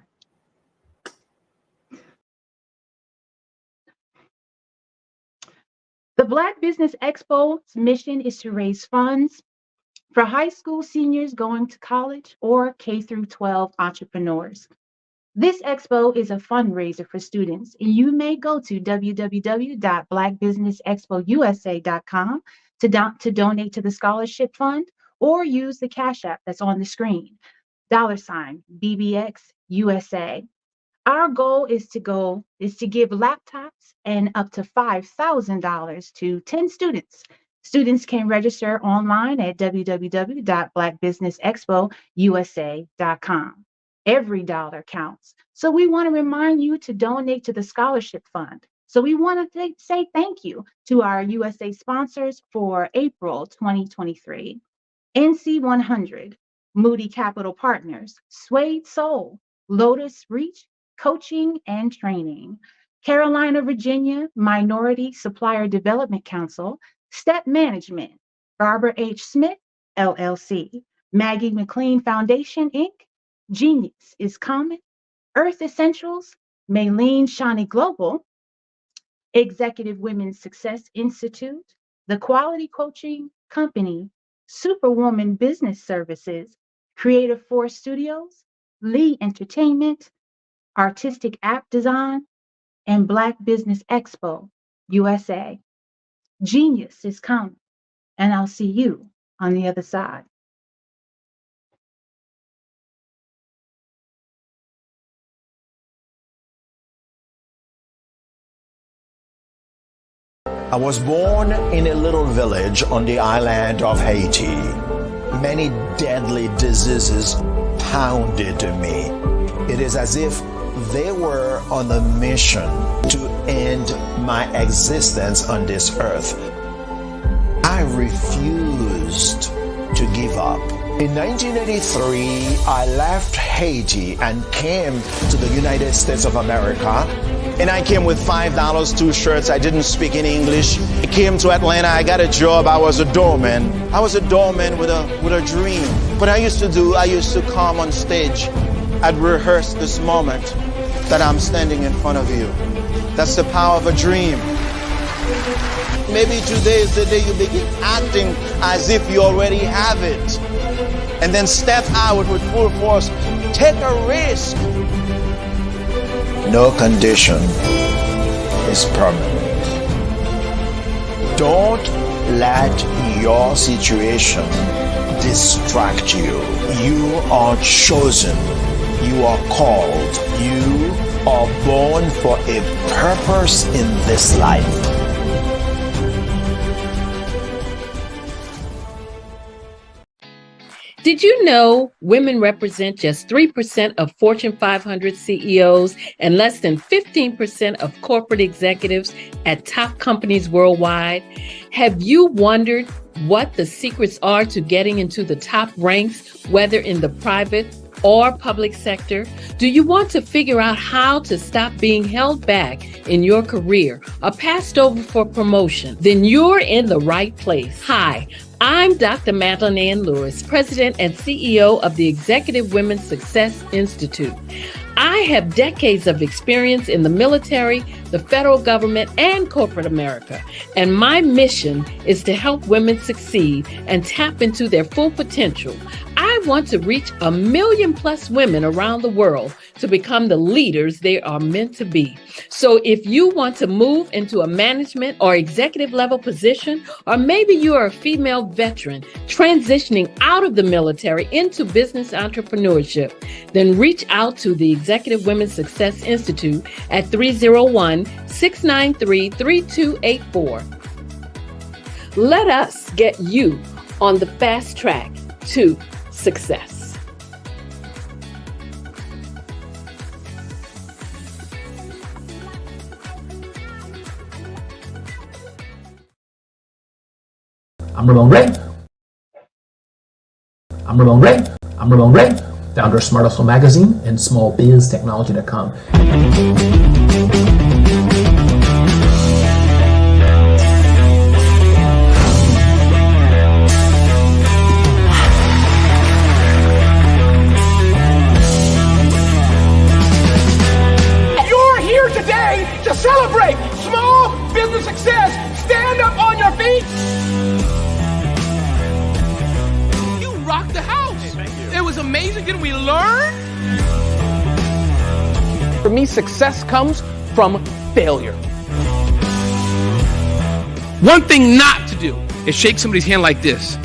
The Black Business Expo's mission is to raise funds for high school seniors going to college or K through 12 entrepreneurs. This expo is a fundraiser for students, and you may go to www.blackbusinessexpousa.com to donate to the scholarship fund or use the Cash App that's on the screen, $BBX USA. Our goal is to give laptops and up to $5,000 to 10 students. Students can register online at www.blackbusinessexpousa.com. Every dollar counts. So we want to remind you to donate to the scholarship fund. So we want to say thank you to our USA sponsors for April 2023. NC100, Moody Capital Partners, Suede Soul, Lotus Reach, Coaching and Training, Carolina, Virginia Minority Supplier Development Council, Step Management, Barbara H. Smith, LLC, Maggie McLean Foundation, Inc., Genius is Common, Earth Essentials, Maylene Shawnee Global, Executive Women's Success Institute, the Quality Coaching Company, Superwoman Business Services, Creative Force Studios, Lee Entertainment, Artistic App Design, and Black Business Expo USA. Genius is coming, and I'll see you on the other side. I was born in a little village on the island of Haiti. Many deadly diseases pounded me. It is as if they were on a mission to end my existence on this earth. I refused to give up. In 1983, I left Haiti and came to the United States of America. And I came with $5, 2 shirts. I didn't speak any English. I came to Atlanta. I got a job. I was a doorman. I was a doorman with a dream. What I used to come on stage. I'd rehearse this moment that I'm standing in front of you. That's the power of a dream. Maybe today is the day you begin acting as if you already have it. And then step out with full force. Take a risk. No condition is permanent. Don't let your situation distract you. You are chosen. You are called. You are born for a purpose in this life. Did you know women represent just 3% of Fortune 500 CEOs and less than 15% of corporate executives at top companies worldwide? Have you wondered what the secrets are to getting into the top ranks, whether in the private or public sector? Do you want to figure out how to stop being held back in your career or passed over for promotion? Then you're in the right place. Hi, I'm Dr. Madeline Ann Lewis, President and CEO of the Executive Women's Success Institute. I have decades of experience in the military, the federal government, and corporate America. And my mission is to help women succeed and tap into their full potential. I want to reach 1 million+ women around the world to become the leaders they are meant to be. So if you want to move into a management or executive level position, or maybe you are a female veteran transitioning out of the military into business entrepreneurship, then reach out to the Executive Women's Success Institute at 301-693-3284. Let us get you on the fast track to success. I'm Ramon Ray. Founder of Smart Hustle Magazine and smallbiztechnology.com. You're here today to celebrate small business success. Stand up on your feet. You rocked the house. Hey, thank you. It was amazing. Didn't we learn? For me, success comes from failure. One thing not to do is shake somebody's hand like this.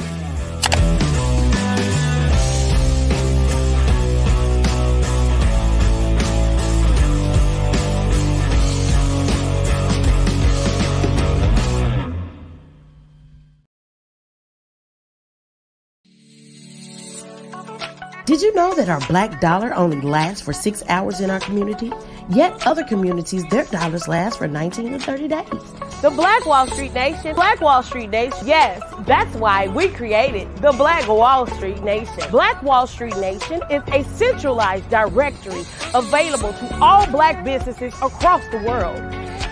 Did you know that our black dollar only lasts for 6 hours in our community? Yet other communities, their dollars last for 19 to 30 days. The Black Wall Street Nation. Black Wall Street Nation. Yes, that's why we created the Black Wall Street Nation. Black Wall Street Nation is a centralized directory available to all black businesses across the world.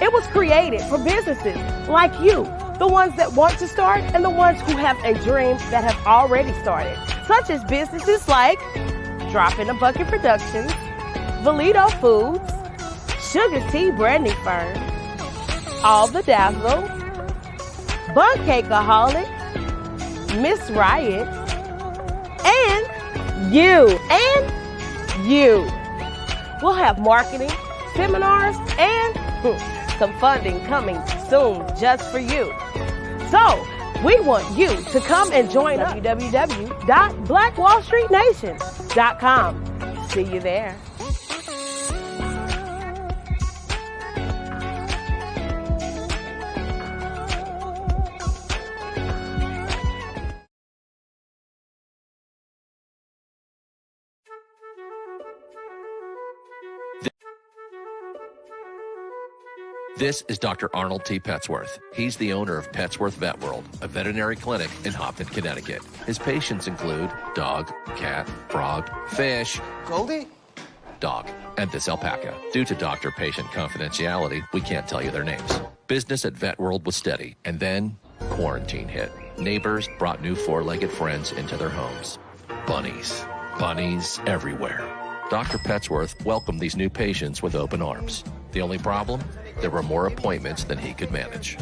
It was created for businesses like you, the ones that want to start and the ones who have a dream that have already started, such as businesses like Drop in a Bucket Productions, Valito Foods, Sugar Tea Branding Firm, All the Dazzle, Bun Cakeaholic, Miss Riot, and you. We'll have marketing, seminars, and some funding coming soon just for you. So, we want you to come and join us. www.blackwallstreetnation.com. See you there. This is Dr. Arnold T. Petsworth. He's the owner of Petsworth Vet World, a veterinary clinic in Hopton, Connecticut. His patients include dog, cat, frog, fish, Goldie, dog, and this alpaca. Due to doctor-patient confidentiality, we can't tell you their names. Business at Vet World was steady, and then quarantine hit. Neighbors brought new four-legged friends into their homes. Bunnies. Bunnies everywhere. Dr. Petsworth welcomed these new patients with open arms. The only problem? There were more appointments than he could manage.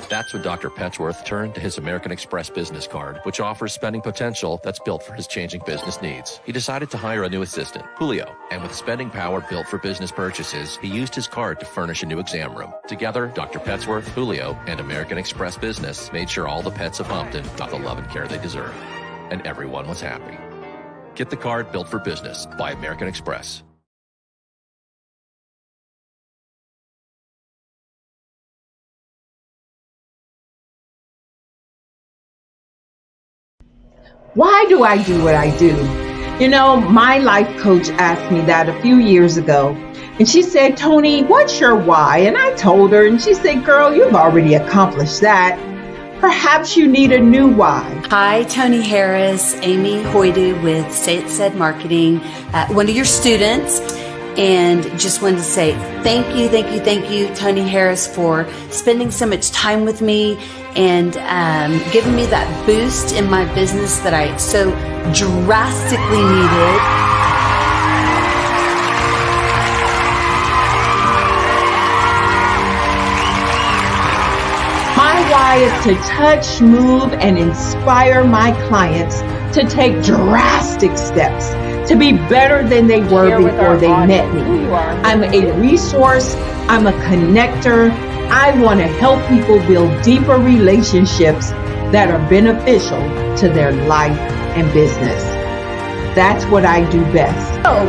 That's when Dr. Petsworth turned to his American Express business card, which offers spending potential that's built for his changing business needs. He decided to hire a new assistant, Julio, and with spending power built for business purchases, he used his card to furnish a new exam room. Together, Dr. Petsworth, Julio, and American Express Business made sure all the pets of Hopton got the love and care they deserved. And everyone was happy. Get the card built for business by American Express. Why do I do what I do? You know, my life coach asked me that a few years ago. And she said, Tony, what's your why? And I told her, and she said, girl, you've already accomplished that. Perhaps you need a new why. Hi, Tony Harris, Amy Hoydu with Say It Said Marketing, one of your students. And just wanted to say thank you, Tony Harris, for spending so much time with me and giving me that boost in my business that I so drastically needed. My why is to touch, move, and inspire my clients to take drastic steps to be better than they were before they met me. I'm a resource. I'm a connector. I want to help people build deeper relationships that are beneficial to their life and business. That's what I do best. So,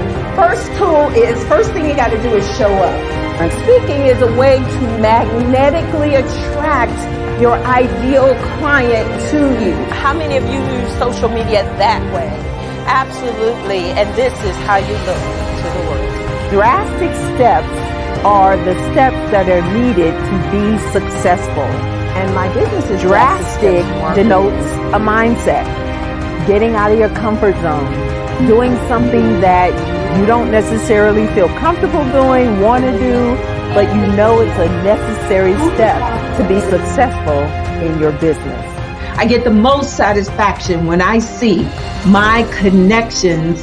first thing you got to do is show up. And speaking is a way to magnetically attract your ideal client to you. How many of you use social media that way? Absolutely, and this is how you look to the world. Drastic steps are the steps that are needed to be successful. And my business is drastic denotes a mindset. Getting out of your comfort zone. Doing something that you don't necessarily feel comfortable doing, want to do, but you know it's a necessary step to be successful in your business. I get the most satisfaction when I see my connections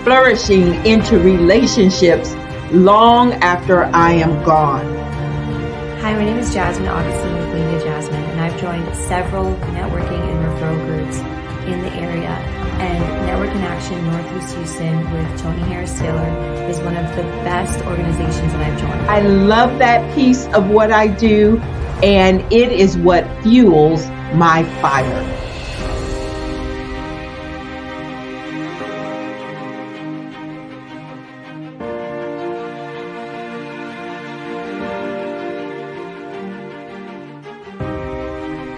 flourishing into relationships long after I am gone. Hi, my name is Jasmine Augustine with Linda Jasmine, and I've joined several networking and referral groups in the area. And Network in Action Northeast Houston with Tony Harris Taylor is one of the best organizations that I've joined. I love that piece of what I do, and it is what fuels my fire.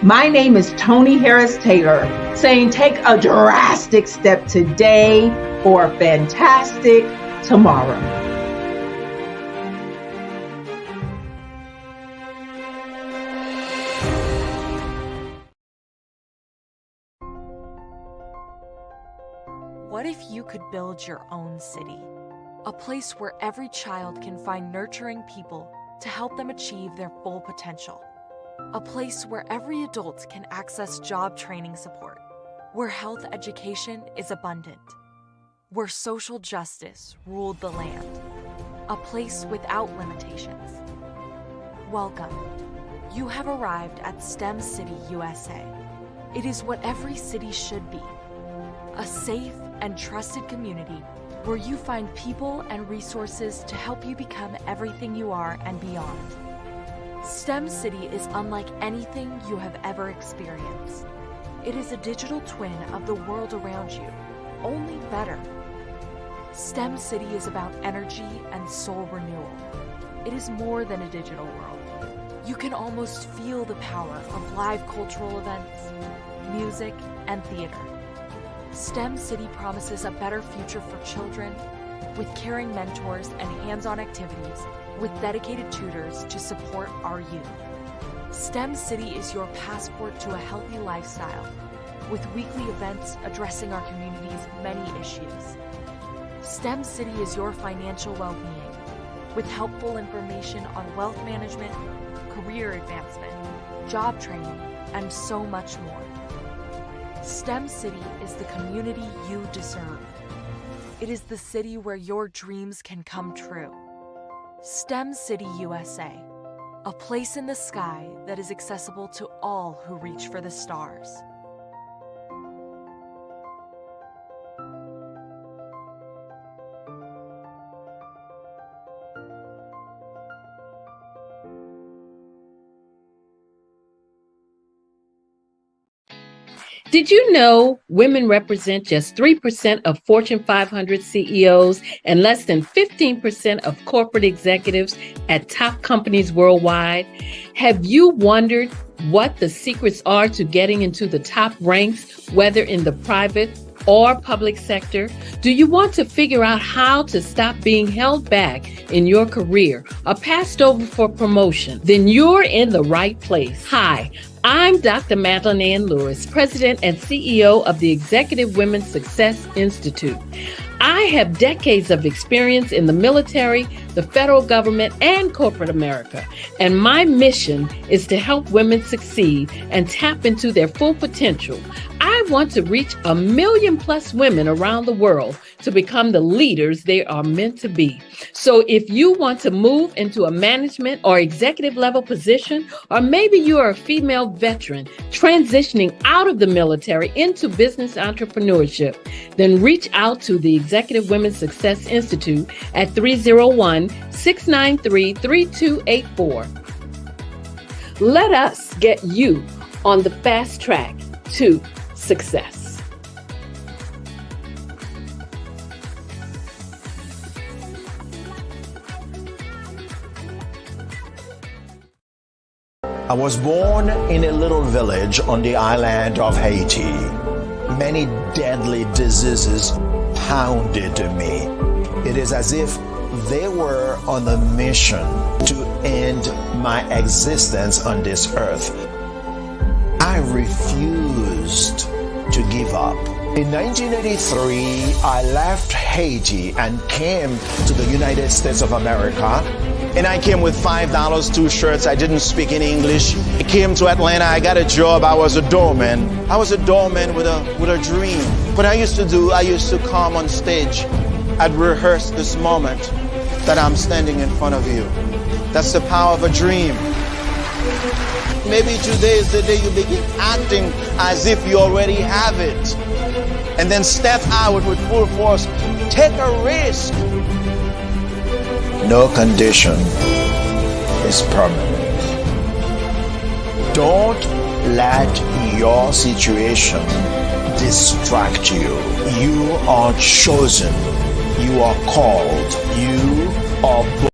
My name is Tony Harris Taylor, saying take a drastic step today for a fantastic tomorrow. What if you could build your own city? A place where every child can find nurturing people to help them achieve their full potential. A place where every adult can access job training support, where health education is abundant, where social justice ruled the land. A place without limitations. Welcome. You have arrived at STEM City USA. It is what every city should be. A safe and trusted community where you find people and resources to help you become everything you are and beyond. STEM City is unlike anything you have ever experienced. It is a digital twin of the world around you, only better. STEM City is about energy and soul renewal. It is more than a digital world. You can almost feel the power of live cultural events, music, and theater. STEM City promises a better future for children, with caring mentors and hands-on activities, with dedicated tutors to support our youth. STEM City is your passport to a healthy lifestyle, with weekly events addressing our community's many issues. STEM City is your financial well-being, with helpful information on wealth management, career advancement, job training, and so much more. STEM City is the community you deserve. It is the city where your dreams can come true. STEM City USA, a place in the sky that is accessible to all who reach for the stars. Did you know women represent just 3% of Fortune 500 CEOs and less than 15% of corporate executives at top companies worldwide? Have you wondered what the secrets are to getting into the top ranks, whether in the private or public sector? Do you want to figure out how to stop being held back in your career or passed over for promotion? Then you're in the right place. Hi, I'm Dr. Madeline Ann Lewis, President and CEO of the Executive Women's Success Institute. I have decades of experience in the military, the federal government, and corporate America, and my mission is to help women succeed and tap into their full potential. I want to reach 1 million+ women around the world to become the leaders they are meant to be. So if you want to move into a management or executive level position, or maybe you are a female veteran transitioning out of the military into business entrepreneurship, then reach out to the Executive Women's Success Institute at 301-693-3284. Let us get you on the fast track to success. I was born in a little village on the island of Haiti. Many deadly diseases pounded me. It is as if they were on a mission to end my existence on this earth. I refused to give up. In 1983, I left Haiti and came to the United States of America. And I came with $5, 2 shirts. I didn't speak any English. I came to Atlanta. I got a job. I was a doorman. I was a doorman with a dream. What I used to come on stage. I'd rehearse this moment that I'm standing in front of you. That's the power of a dream. Maybe today is the day you begin acting as if you already have it. And then step out with full force. Take a risk. No condition is permanent. Don't let your situation distract you. You are chosen. You are called. You are born.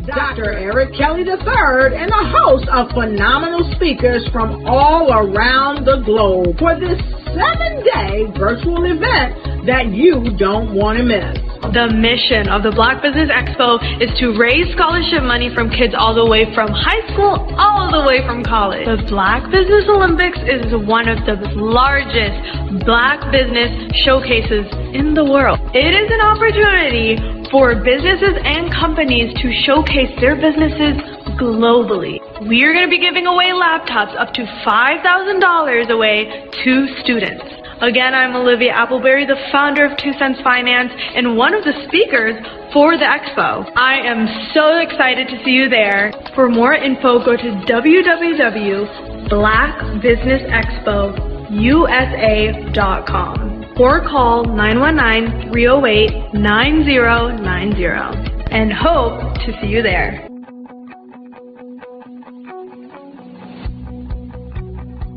Dr. Eric Kelly III and a host of phenomenal speakers from all around the globe for this 7-day virtual event that you don't want to miss. The mission of the Black Business Expo is to raise scholarship money from kids all the way from high school, all the way from college. The Black Business Olympics is one of the largest Black business showcases in the world. It is an opportunity for businesses and companies to showcase their businesses globally. We are going to be giving away laptops up to $5,000 away to students. Again, I'm Olivia Appleberry, the founder of 2 Cents Finance and one of the speakers for the expo. I am so excited to see you there. For more info, go to www.blackbusinessexpousa.com or call 919-308-9090 and hope to see you there.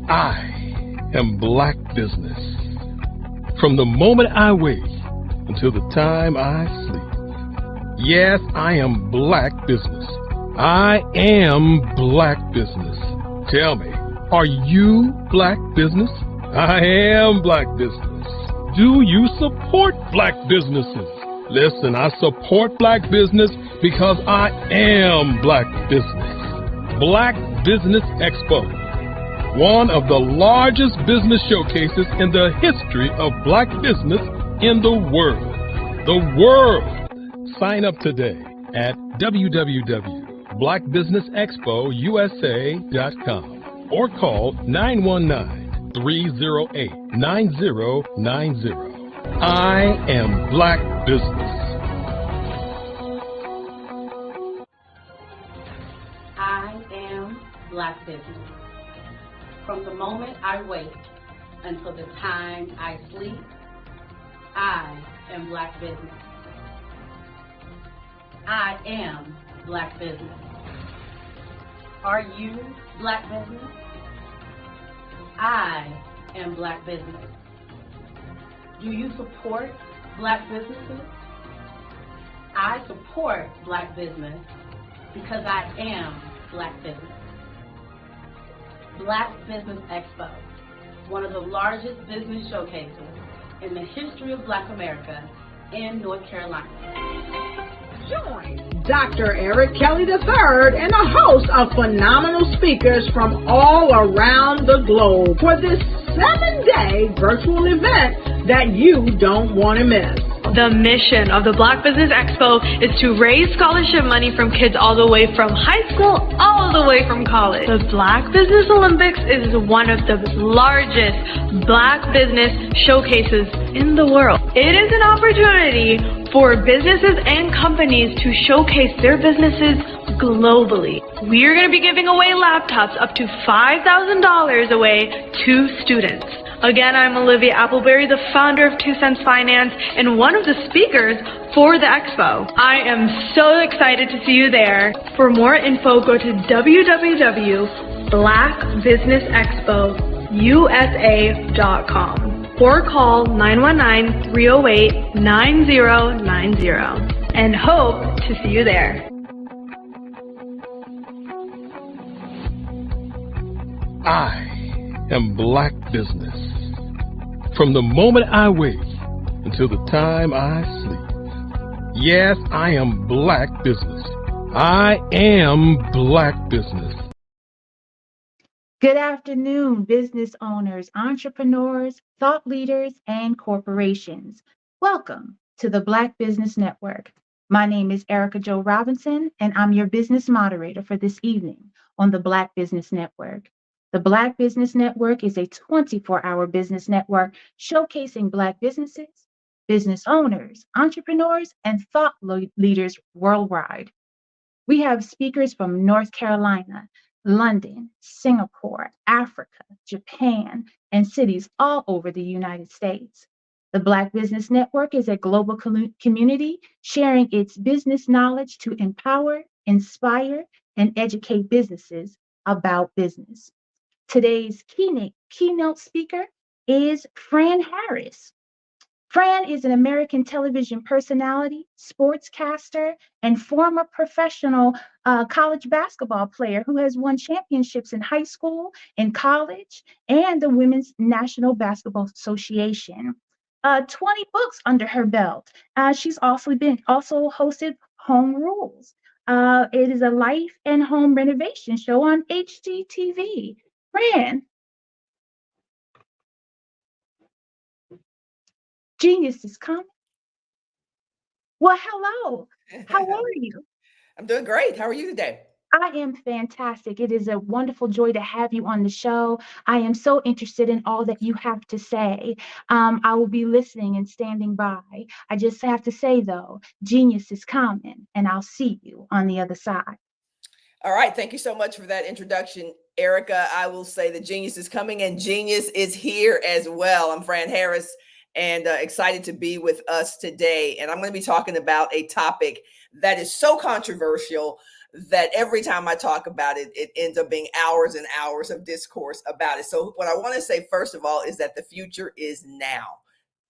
I am Black Business. From the moment I wake until the time I sleep. Yes, I am Black Business. I am Black Business. Tell me, are you Black Business? I am Black Business. Do you support Black businesses? Listen, I support Black business because I am Black Business. Black Business Expo, one of the largest business showcases in the history of Black business in the world. The world! Sign up today at www.blackbusinessexpousa.com or call 919-308-9090. I am Black Business. I am Black Business. From the moment I wake until the time I sleep, I am Black Business. I am Black Business. Are you Black Business? I am Black Business. Do you support Black businesses? I support Black business because I am Black Business. Black Business Expo, one of the largest business showcases in the history of Black America in North Carolina. Join Dr. Eric Kelly III and a host of phenomenal speakers from all around the globe for this 7-day virtual event that you don't want to miss. The mission of the Black Business Expo is to raise scholarship money from kids all the way from high school, all the way from college. The Black Business Olympics is one of the largest Black business showcases in the world. It is an opportunity for businesses and companies to showcase their businesses globally. We are going to be giving away laptops up to $5,000 away to students. Again, I'm Olivia Appleberry, the founder of 2 Cents Finance and one of the speakers for the expo. I am so excited to see you there. For more info, go to www.blackbusinessexpousa.com or call 919-308-9090 and hope to see you there. I am Black Business. From the moment I wake until the time I sleep. Yes, I am Black Business. I am Black Business. Good afternoon, business owners, entrepreneurs, thought leaders, and corporations. Welcome to the Black Business Network. My name is Erica Jo Robinson, and I'm your business moderator for this evening on the Black Business Network. The Black Business Network is a 24-hour business network showcasing Black businesses, business owners, entrepreneurs, and thought leaders worldwide. We have speakers from North Carolina, London, Singapore, Africa, Japan, and cities all over the United States. The Black Business Network is a global community sharing its business knowledge to empower, inspire, and educate businesses about business. Today's keynote speaker is Fran Harris. Fran is an American television personality, sportscaster, and former professional college basketball player who has won championships in high school, in college, and the Women's National Basketball Association. 20 books under her belt. She's also hosted Home Rules. It is a life and home renovation show on HGTV. Fran. Genius is coming. Well, hello. How are you? I'm doing great. How are you today? I am fantastic. It is a wonderful joy to have you on the show. I am so interested in all that you have to say. I will be listening and standing by. I just have to say, though, genius is coming, and I'll see you on the other side. All right. Thank you so much for that introduction, Erica. I will say the genius is coming and genius is here as well. I'm Fran Harris and excited to be with us today. And I'm going to be talking about a topic that is so controversial that every time I talk about it, it ends up being hours and hours of discourse about it. So what I want to say, first of all, is that the future is now.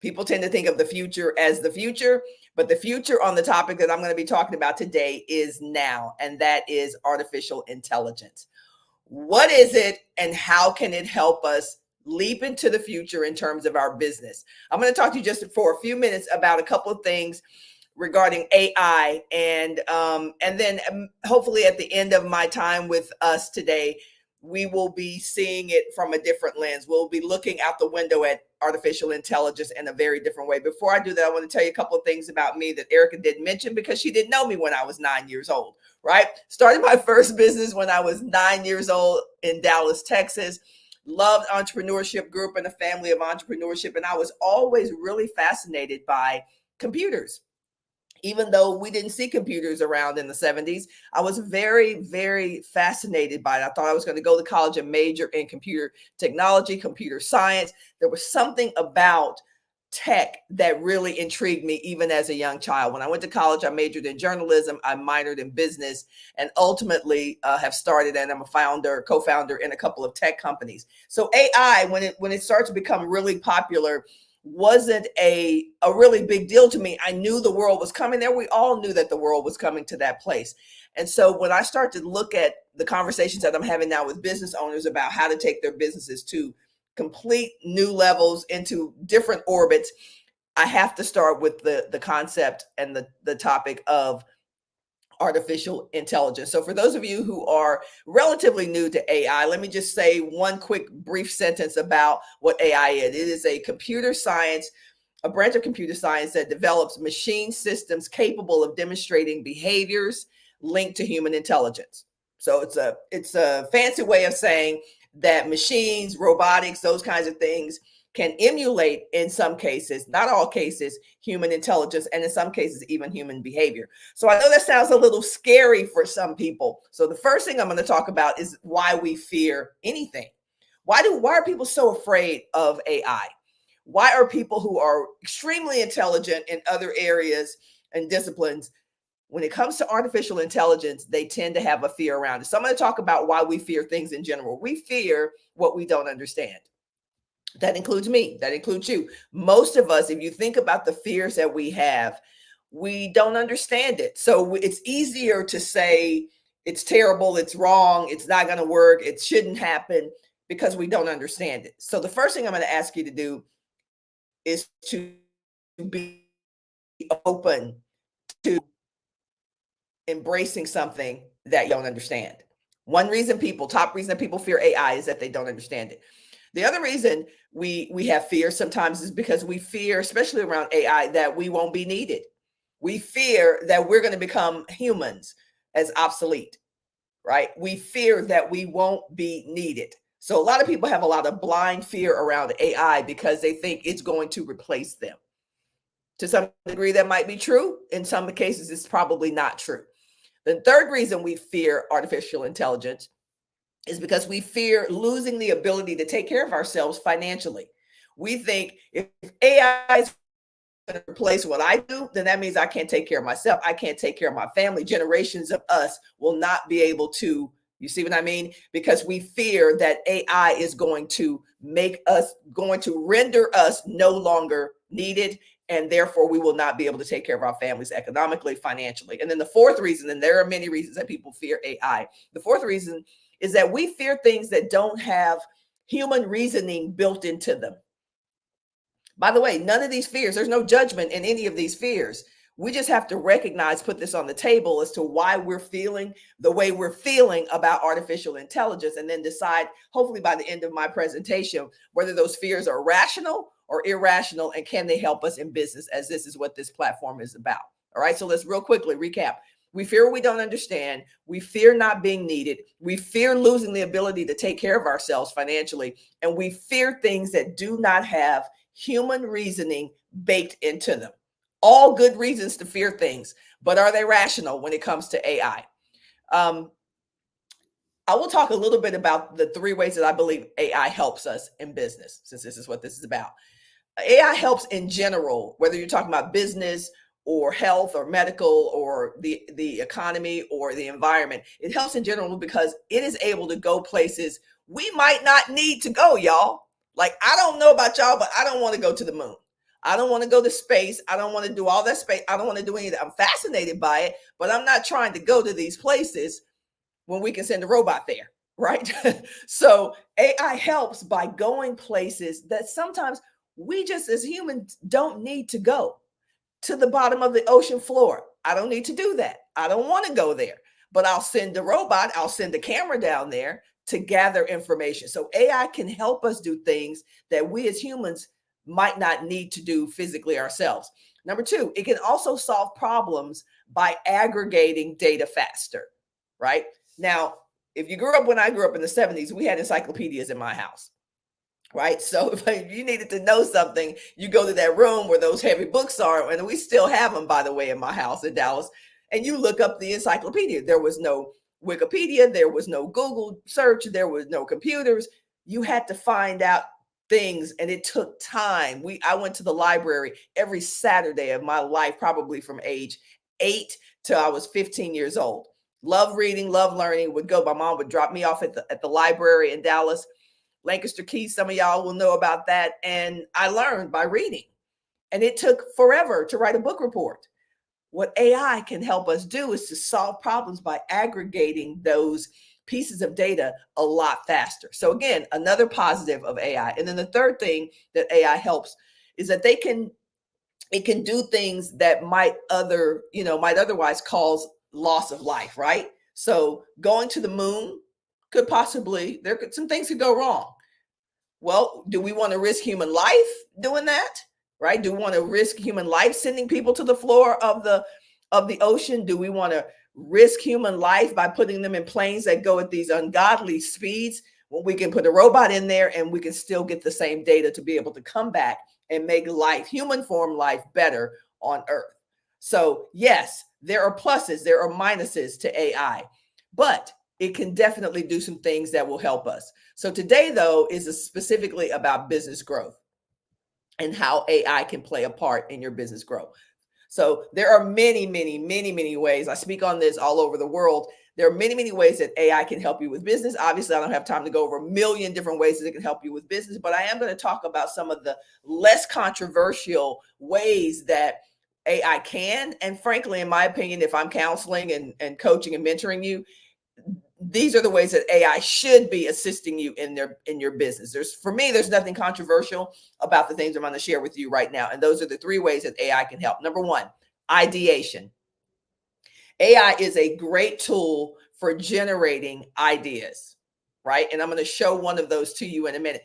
People tend to think of the future as the future, but the future on the topic that I'm going to be talking about today is now, and that is artificial intelligence. What is it and how can it help us leap into the future in terms of our business? I'm going to talk to you just for a few minutes about a couple of things regarding AI, and then hopefully at the end of my time with us today, we will be seeing it from a different lens. We'll be looking out the window at artificial intelligence in a very different way. Before I do that, I want to tell you a couple of things about me that Erica didn't mention because she didn't know me when I was 9 years old, right? Started my first business when I was 9 years old in Dallas, Texas. Loved entrepreneurship, grew up in a family of entrepreneurship, and I was always really fascinated by computers. Even though we didn't see computers around in the 70s, I was very, very fascinated by it. I thought I was going to go to college and major in computer technology, computer science. There was something about tech that really intrigued me even as a young child. When I went to college, I majored in journalism, I minored in business, and ultimately have started, and I'm a co-founder in a couple of tech companies. So AI, when it starts to become really popular, wasn't a really big deal to me. I knew the world was coming there. We all knew that the world was coming to that place. And so when I start to look at the conversations that I'm having now with business owners about how to take their businesses to complete new levels into different orbits, I have to start with the concept and the topic of artificial intelligence. So for those of you who are relatively new to AI, let me just say one quick brief sentence about what AI is. It is a branch of computer science that develops machine systems capable of demonstrating behaviors linked to human intelligence. So it's a fancy way of saying that machines, robotics, those kinds of things can emulate, in some cases, not all cases, human intelligence, and in some cases, even human behavior. So I know that sounds a little scary for some people. So the first thing I'm going to talk about is why we fear anything. Why are people so afraid of AI? Why are people who are extremely intelligent in other areas and disciplines, when it comes to artificial intelligence, they tend to have a fear around it? So I'm going to talk about why we fear things in general. We fear what we don't understand. That includes me. That includes you. Most of us, if you think about the fears that we have, we don't understand it. So it's easier to say it's terrible, it's wrong, it's not going to work, it shouldn't happen, because we don't understand it. So the first thing I'm going to ask you to do is to be open to embracing something that you don't understand. Top reason that people fear AI is that they don't understand it. The other reason we have fear sometimes is because we fear, especially around AI, that we won't be needed. We fear that we're going to become humans as obsolete, right? We fear that we won't be needed. So a lot of people have a lot of blind fear around AI because they think it's going to replace them. To some degree, that might be true. In some cases, it's probably not true. The third reason we fear artificial intelligence is because we fear losing the ability to take care of ourselves financially. We think if AI is going to replace what I do, then that means I can't take care of myself. I can't take care of my family. Generations of us will not be able to, you see what I mean? Because we fear that AI is going to render us no longer needed, and therefore we will not be able to take care of our families economically, financially. And then the fourth reason, and there are many reasons that people fear AI, the fourth reason is that we fear things that don't have human reasoning built into them. By the way, none of these fears, there's no judgment in any of these fears. We just have to recognize, put this on the table as to why we're feeling the way we're feeling about artificial intelligence, and then decide, hopefully by the end of my presentation, whether those fears are rational or irrational, and can they help us in business, as this is what this platform is about. All right, so let's real quickly recap. We fear what we don't understand. We fear not being needed. We fear losing the ability to take care of ourselves financially. And we fear things that do not have human reasoning baked into them. All good reasons to fear things, but are they rational when it comes to AI? I will talk a little bit about the 3 ways that I believe AI helps us in business, since this is what this is about. AI helps in general, whether you're talking about business or health or medical or the economy or the environment. It helps in general because it is able to go places we might not need to go, y'all. Like, I don't know about y'all, but I don't want to go to the moon. I don't want to go to space. I don't want to do all that space. I don't want to do any of that. I'm fascinated by it, but I'm not trying to go to these places when we can send a robot there, right? So AI helps by going places that sometimes we just as humans don't need to go. To the bottom of the ocean floor. I don't need to do that. I don't want to go there, but I'll send a robot, I'll send a camera down there to gather information. So AI can help us do things that we as humans might not need to do physically ourselves. Number 2, it can also solve problems by aggregating data faster, right? Now, if you grew up when I grew up in the 70s, we had encyclopedias in my house. Right. So if you needed to know something, you go to that room where those heavy books are. And we still have them, by the way, in my house in Dallas. And you look up the encyclopedia. There was no Wikipedia. There was no Google search. There was no computers. You had to find out things. And it took time. I went to the library every Saturday of my life, probably from age 8 till I was 15 years old. Love reading, love learning. My mom would drop me off at the library in Dallas. Lancaster Keys, some of y'all will know about that. And I learned by reading. And it took forever to write a book report. What AI can help us do is to solve problems by aggregating those pieces of data a lot faster. So again, another positive of AI. And then the third thing that AI helps is that it can do things that might otherwise cause loss of life, right? So going to the moon some things could go wrong. Well, do we want to risk human life doing that? Right? Do we want to risk human life sending people to the floor of the ocean? Do we want to risk human life by putting them in planes that go at these ungodly speeds when we can put a robot in there and we can still get the same data to be able to come back and make human form life better on Earth? So yes, there are pluses, there are minuses to AI, but it can definitely do some things that will help us. So today, though, is specifically about business growth and how AI can play a part in your business growth. So there are many, many, many, many ways. I speak on this all over the world. There are many, many ways that AI can help you with business. Obviously, I don't have time to go over a million different ways that it can help you with business, but I am going to talk about some of the less controversial ways that AI can. And frankly, in my opinion, if I'm counseling and coaching and mentoring you, these are the ways that AI should be assisting you in your business. For me, there's nothing controversial about the things I'm going to share with you right now. And those are the 3 ways that AI can help. Number 1, ideation. AI is a great tool for generating ideas, right? And I'm going to show one of those to you in a minute.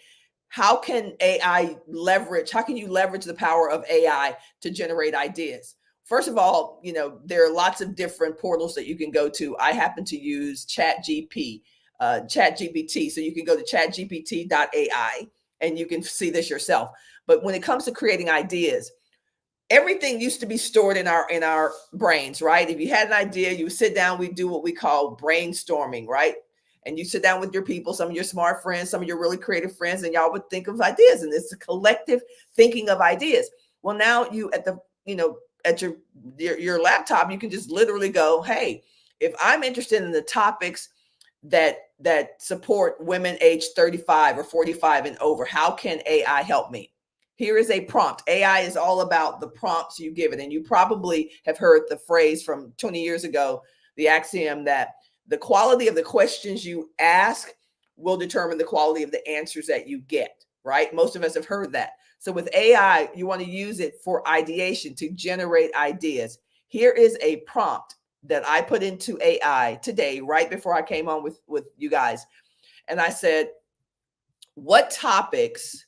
How can you leverage the power of AI to generate ideas? First of all, there are lots of different portals that you can go to. I happen to use ChatGPT. So you can go to chatgpt.ai and you can see this yourself. But when it comes to creating ideas, everything used to be stored in our brains, right? If you had an idea, you would sit down, we do what we call brainstorming, right? And you sit down with your people, some of your smart friends, some of your really creative friends, and y'all would think of ideas. And it's a collective thinking of ideas. Well, now at your laptop, you can just literally go, hey, if I'm interested in the topics that support women aged 35 or 45 and over, how can AI help me? Here is a prompt. AI is all about the prompts you give it. And you probably have heard the phrase from 20 years ago, the axiom that the quality of the questions you ask will determine the quality of the answers that you get, right? Most of us have heard that. So with AI, you want to use it for ideation, to generate ideas. Here is a prompt that I put into AI today, right before I came on with you guys. And I said, what topics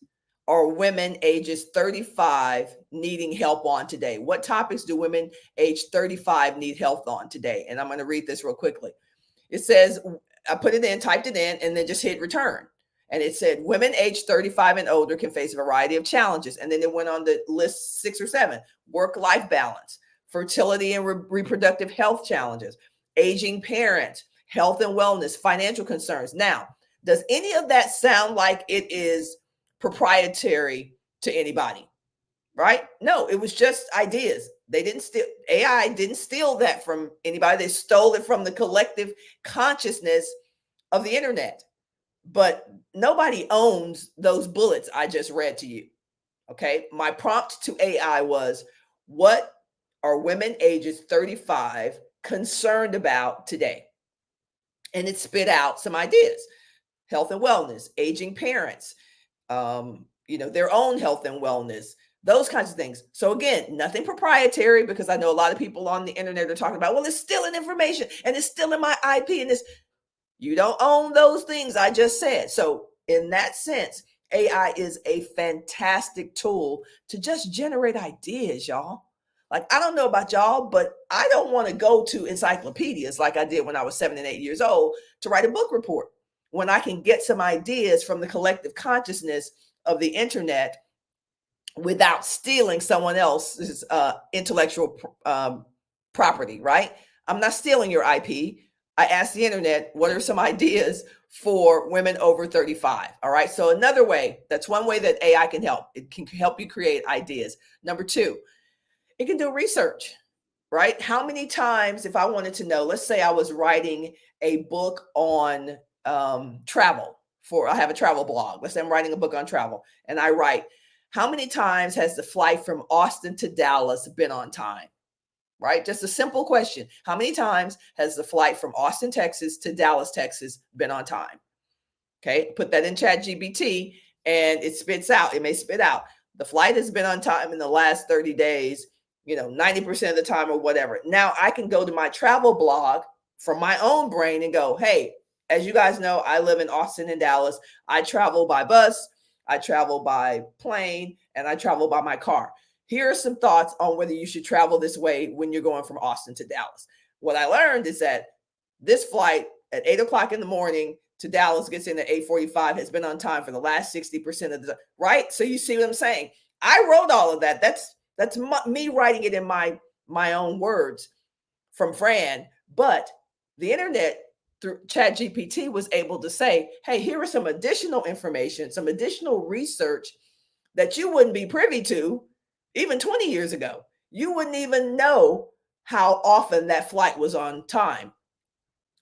are women ages 35 needing help on today? What topics do women age 35 need help on today? And I'm going to read this real quickly. It says, I put it in, typed it in, and then just hit return. And it said, women age 35 and older can face a variety of challenges. And then it went on to list 6 or 7: work-life balance, fertility and reproductive health challenges, aging parents, health and wellness, financial concerns. Now, does any of that sound like it is proprietary to anybody? Right? No, it was just ideas. They didn't steal, AI didn't steal that from anybody. They stole it from the collective consciousness of the internet. But nobody owns those bullets I just read to you. Okay. My prompt to AI was, what are women ages 35 concerned about today? And it spit out some ideas: health and wellness, aging parents, their own health and wellness, those kinds of things. So again, nothing proprietary, because I know a lot of people on the internet are talking about, well, it's stealing information and it's stealing my IP and this. You don't own those things I just said. So in that sense, AI is a fantastic tool to just generate ideas, y'all. Like, I don't know about y'all, but I don't want to go to encyclopedias like I did when I was 7 and 8 years old to write a book report, when I can get some ideas from the collective consciousness of the internet without stealing someone else's intellectual property, right? I'm not stealing your IP. I asked the internet, what are some ideas for women over 35? All right. So another way, that's one way that AI can help. It can help you create ideas. Number 2, it can do research, right? How many times, if I wanted to know, let's say I was writing a book on travel, I have a travel blog. Let's say I'm writing a book on travel, and I write, how many times has the flight from Austin to Dallas been on time? Right? Just a simple question. How many times has the flight from Austin, Texas to Dallas, Texas been on time? Okay. Put that in ChatGPT and it spits out. It may spit out, the flight has been on time in the last 30 days, 90% of the time or whatever. Now I can go to my travel blog from my own brain and go, hey, as you guys know, I live in Austin and Dallas. I travel by bus, I travel by plane, and I travel by my car. Here are some thoughts on whether you should travel this way when you're going from Austin to Dallas. What I learned is that this flight at 8 o'clock in the morning to Dallas gets in at 8:45 has been on time for the last 60% of the, right? So you see what I'm saying? I wrote all of that. That's me writing it in my own words from Fran, but the internet through ChatGPT was able to say, hey, here are some additional information, some additional research that you wouldn't be privy to even 20 years ago. You wouldn't even know how often that flight was on time.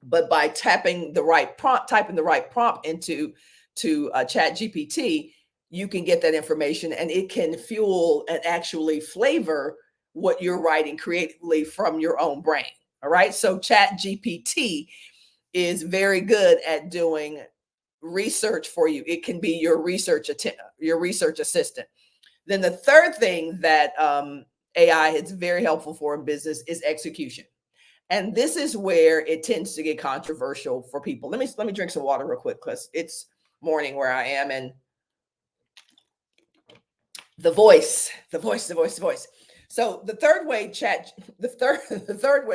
But by typing the right prompt into ChatGPT, you can get that information, and it can fuel and actually flavor what you're writing creatively from your own brain. All right. So ChatGPT is very good at doing research for you. It can be your research assistant. Then the third thing that AI is very helpful for in business is execution. And this is where it tends to get controversial for people. Let me drink some water real quick, because it's morning where I am, and the voice. So the third way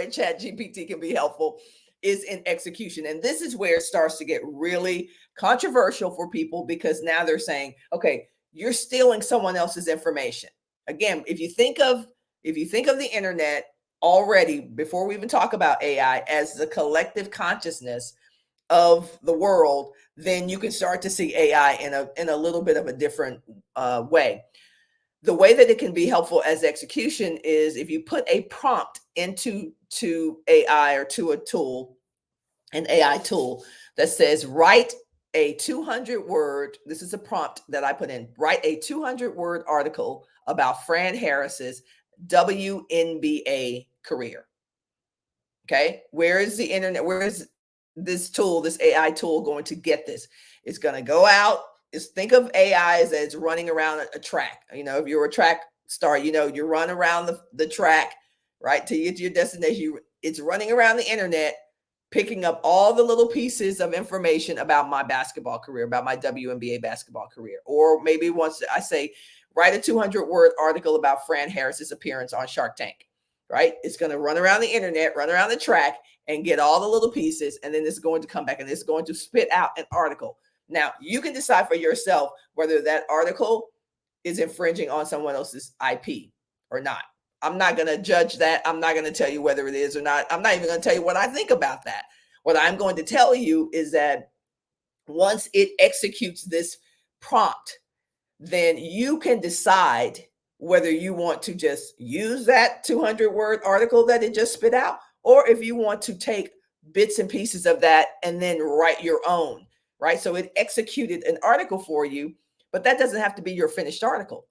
ChatGPT can be helpful is in execution. And this is where it starts to get really controversial for people, because now they're saying, okay, you're stealing someone else's information. Again, if you think of the internet already, before we even talk about AI, as the collective consciousness of the world, then you can start to see AI in a little bit of a different way. The way that it can be helpful as execution is if you put a prompt into AI or to a tool, an AI tool that says, write a 200-word, this is a prompt that I put in, write a 200-word article about Fran Harris's WNBA career. Okay, where is the internet? Where is this tool, this AI tool, going to get this? It's going to go out. Think of AI as it's running around a track. If you're a track star, you run around the track, right, to get to your destination. It's running around the internet, picking up all the little pieces of information about my basketball career, about my WNBA basketball career. Or maybe once I say, write a 200-word article about Fran Harris's appearance on Shark Tank, right? It's going to run around the internet, run around the track, and get all the little pieces. And then it's going to come back and it's going to spit out an article. Now, you can decide for yourself whether that article is infringing on someone else's IP or not. I'm not going to judge that. I'm not going to tell you whether it is or not. I'm not even going to tell you what I think about that. What I'm going to tell you is that once it executes this prompt, then you can decide whether you want to just use that 200-word article that it just spit out, or if you want to take bits and pieces of that and then write your own, right? So it executed an article for you, but that doesn't have to be your finished article.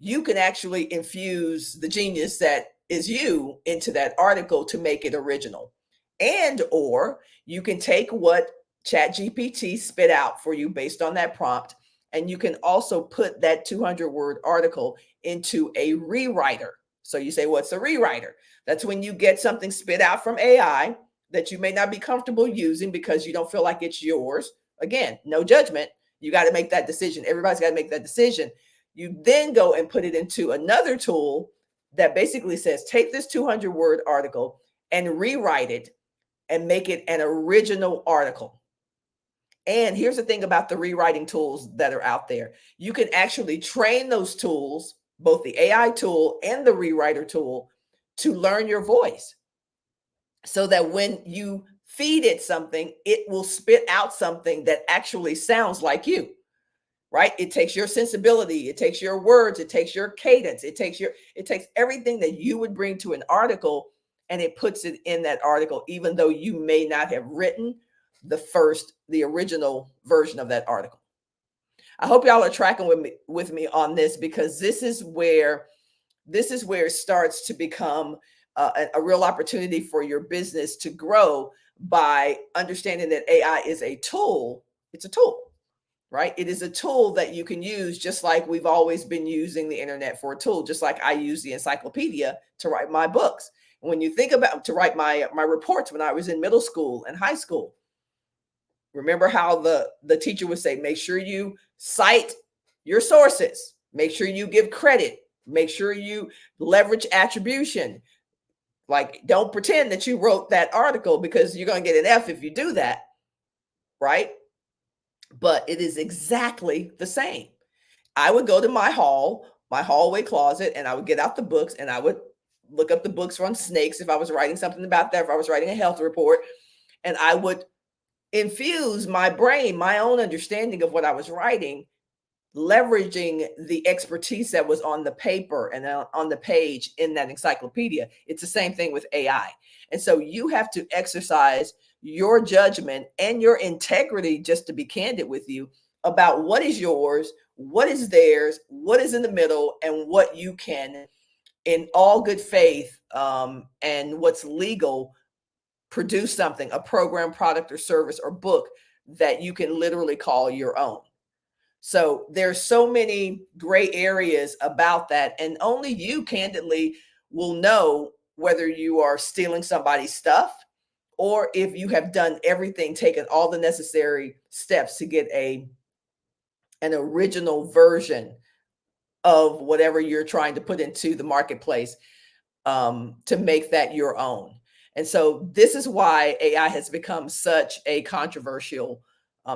You can actually infuse the genius that is you into that article to make it original. And or you can take what ChatGPT spit out for you based on that prompt, and you can also put that 200-word article into a rewriter. So you say, what's a rewriter? That's when you get something spit out from AI that you may not be comfortable using because you don't feel like it's yours. Again, no judgment. You got to make that decision. Everybody's got to make that decision. You then go and put it into another tool that basically says, take this 200-word article and rewrite it and make it an original article. And here's the thing about the rewriting tools that are out there. You can actually train those tools, both the AI tool and the rewriter tool, to learn your voice so that when you feed it something, it will spit out something that actually sounds like you. Right? It takes your sensibility, it takes your words, it takes your cadence, it takes everything that you would bring to an article, and it puts it in that article, even though you may not have written the original version of that article. I hope y'all are tracking with me on this, because this is where it starts to become a real opportunity for your business to grow by understanding that AI is a tool. It's a tool. Right? It is a tool that you can use, just like we've always been using the internet for a tool, just like I use the encyclopedia to write my books. And when you think about to write my reports when I was in middle school and high school, remember how the teacher would say, make sure you cite your sources, make sure you give credit, make sure you leverage attribution. Like, don't pretend that you wrote that article, because you're going to get an F if you do that. Right? But it is exactly the same. I would go to my hallway closet, and I would get out the books, and I would look up the books on snakes if I was writing something about that, if I was writing a health report, and I would infuse my brain, my own understanding of what I was writing, leveraging the expertise that was on the paper and on the page in that encyclopedia. It's the same thing with AI. And so you have to exercise your judgment and your integrity, just to be candid with you, about what is yours, what is theirs, what is in the middle, and what you can, in all good faith and what's legal, produce something, a program, product, or service, or book that you can literally call your own. So there's so many gray areas about that, and only you candidly will know whether you are stealing somebody's stuff, or if you have done everything, taken all the necessary steps to get an original version of whatever you're trying to put into the marketplace to make that your own. And so this is why AI has become such a controversial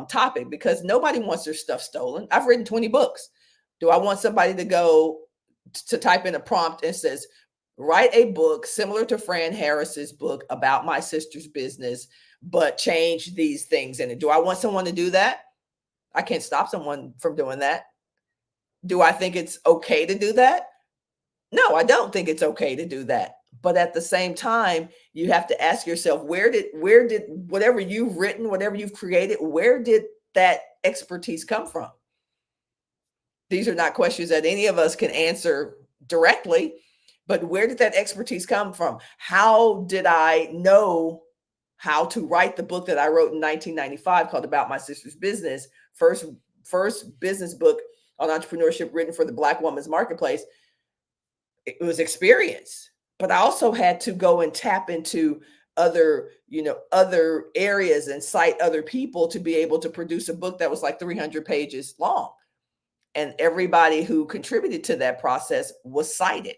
topic, because nobody wants their stuff stolen. I've written 20 books. Do I want somebody to go to type in a prompt and says, write a book similar to Fran Harris's book about my sister's business, but change these things in it? Do I want someone to do that? I can't stop someone from doing that. Do I think it's okay to do that? No, I don't think it's okay to do that. But at the same time, you have to ask yourself, where did whatever you've written, whatever you've created, where did that expertise come from? These are not questions that any of us can answer directly, but where did that expertise come from? How did I know how to write the book that I wrote in 1995 called About My Sister's Business, first business book on entrepreneurship written for the Black woman's marketplace? It was experience, but I also had to go and tap into other, other areas and cite other people to be able to produce a book that was like 300 pages long. And everybody who contributed to that process was cited.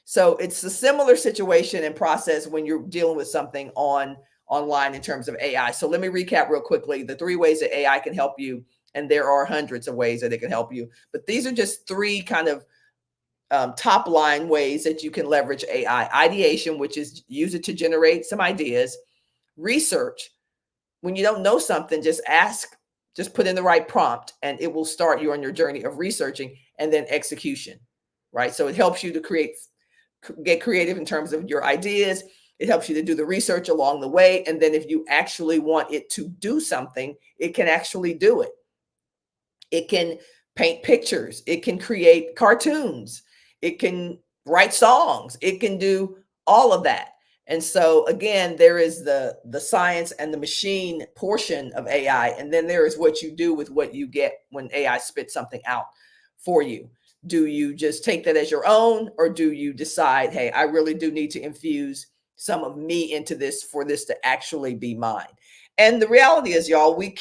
So it's a similar situation and process when you're dealing with something online in terms of AI. So let me recap real quickly the 3 ways that AI can help you. And there are hundreds of ways that it can help you. But these are just 3 kind of top line ways that you can leverage AI. Ideation, which is use it to generate some ideas. Research, when you don't know something, just ask, just put in the right prompt and it will start you on your journey of researching. And then execution, right? So it helps you to get creative in terms of your ideas. It helps you to do the research along the way. And then if you actually want it to do something, it can actually do it. It can paint pictures. It can create cartoons. It can write songs. It can do all of that. And so again, there is the science and the machine portion of AI. And then there is what you do with what you get when AI spits something out for you. Do you just take that as your own, or do you decide, hey, I really do need to infuse some of me into this for this to actually be mine? And the reality is, y'all, we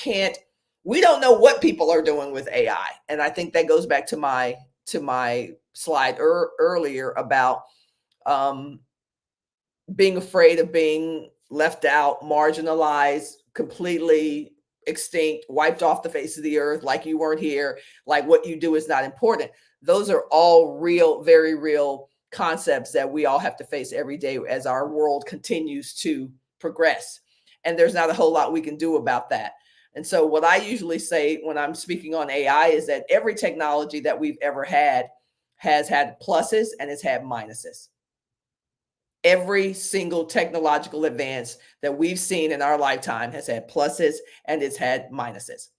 don't know what people are doing with AI. And I think that goes back to my slide earlier about being afraid of being left out, marginalized, completely extinct, wiped off the face of the earth, like you weren't here, like what you do is not important. Those are all real, very real concepts that we all have to face every day as our world continues to progress. And there's not a whole lot we can do about that. And so what I usually say when I'm speaking on AI is that every technology that we've ever had has had pluses and it's had minuses. Every single technological advance that we've seen in our lifetime has had pluses and it's had minuses,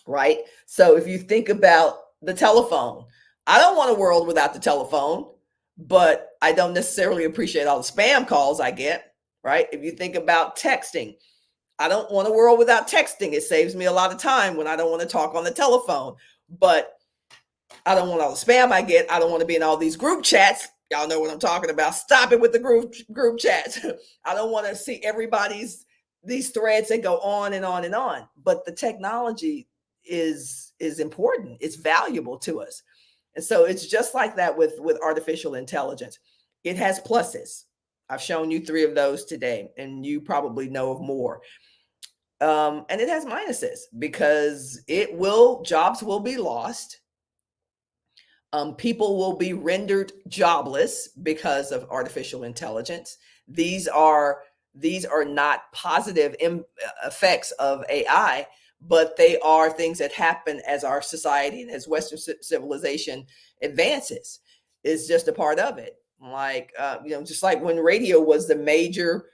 right? So if you think about the telephone, I don't want a world without the telephone, but I don't necessarily appreciate all the spam calls I get, right? If you think about texting, I don't want a world without texting. It saves me a lot of time when I don't want to talk on the telephone, but I don't want all the spam I get. I don't want to be in all these group chats. Y'all know what I'm talking about. Stop it with the group chats. I don't want to see these threads that go on and on and on. But the technology is important. It's valuable to us. And so it's just like that with artificial intelligence. It has pluses. I've shown you 3 of those today, and you probably know of more. And it has minuses because jobs will be lost. People will be rendered jobless because of artificial intelligence. These are not positive effects of AI, but they are things that happen as our society and as Western civilization advances. It's just a part of it. Like, just like when radio was the major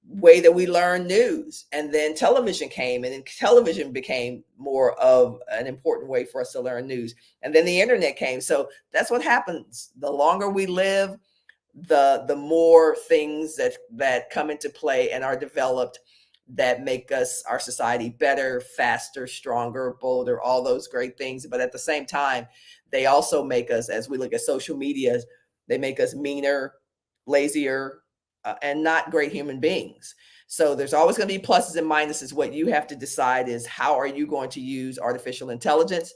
way that we learn news, and then television came, and then television became more of an important way for us to learn news, and then the internet came. So that's what happens. The longer we live, the more things that come into play and are developed that make our society better, faster, stronger, bolder, all those great things. But at the same time, they also make us, as we look at social media, they make us meaner, lazier, and not great human beings. So there's always going to be pluses and minuses. What you have to decide is, how are you going to use artificial intelligence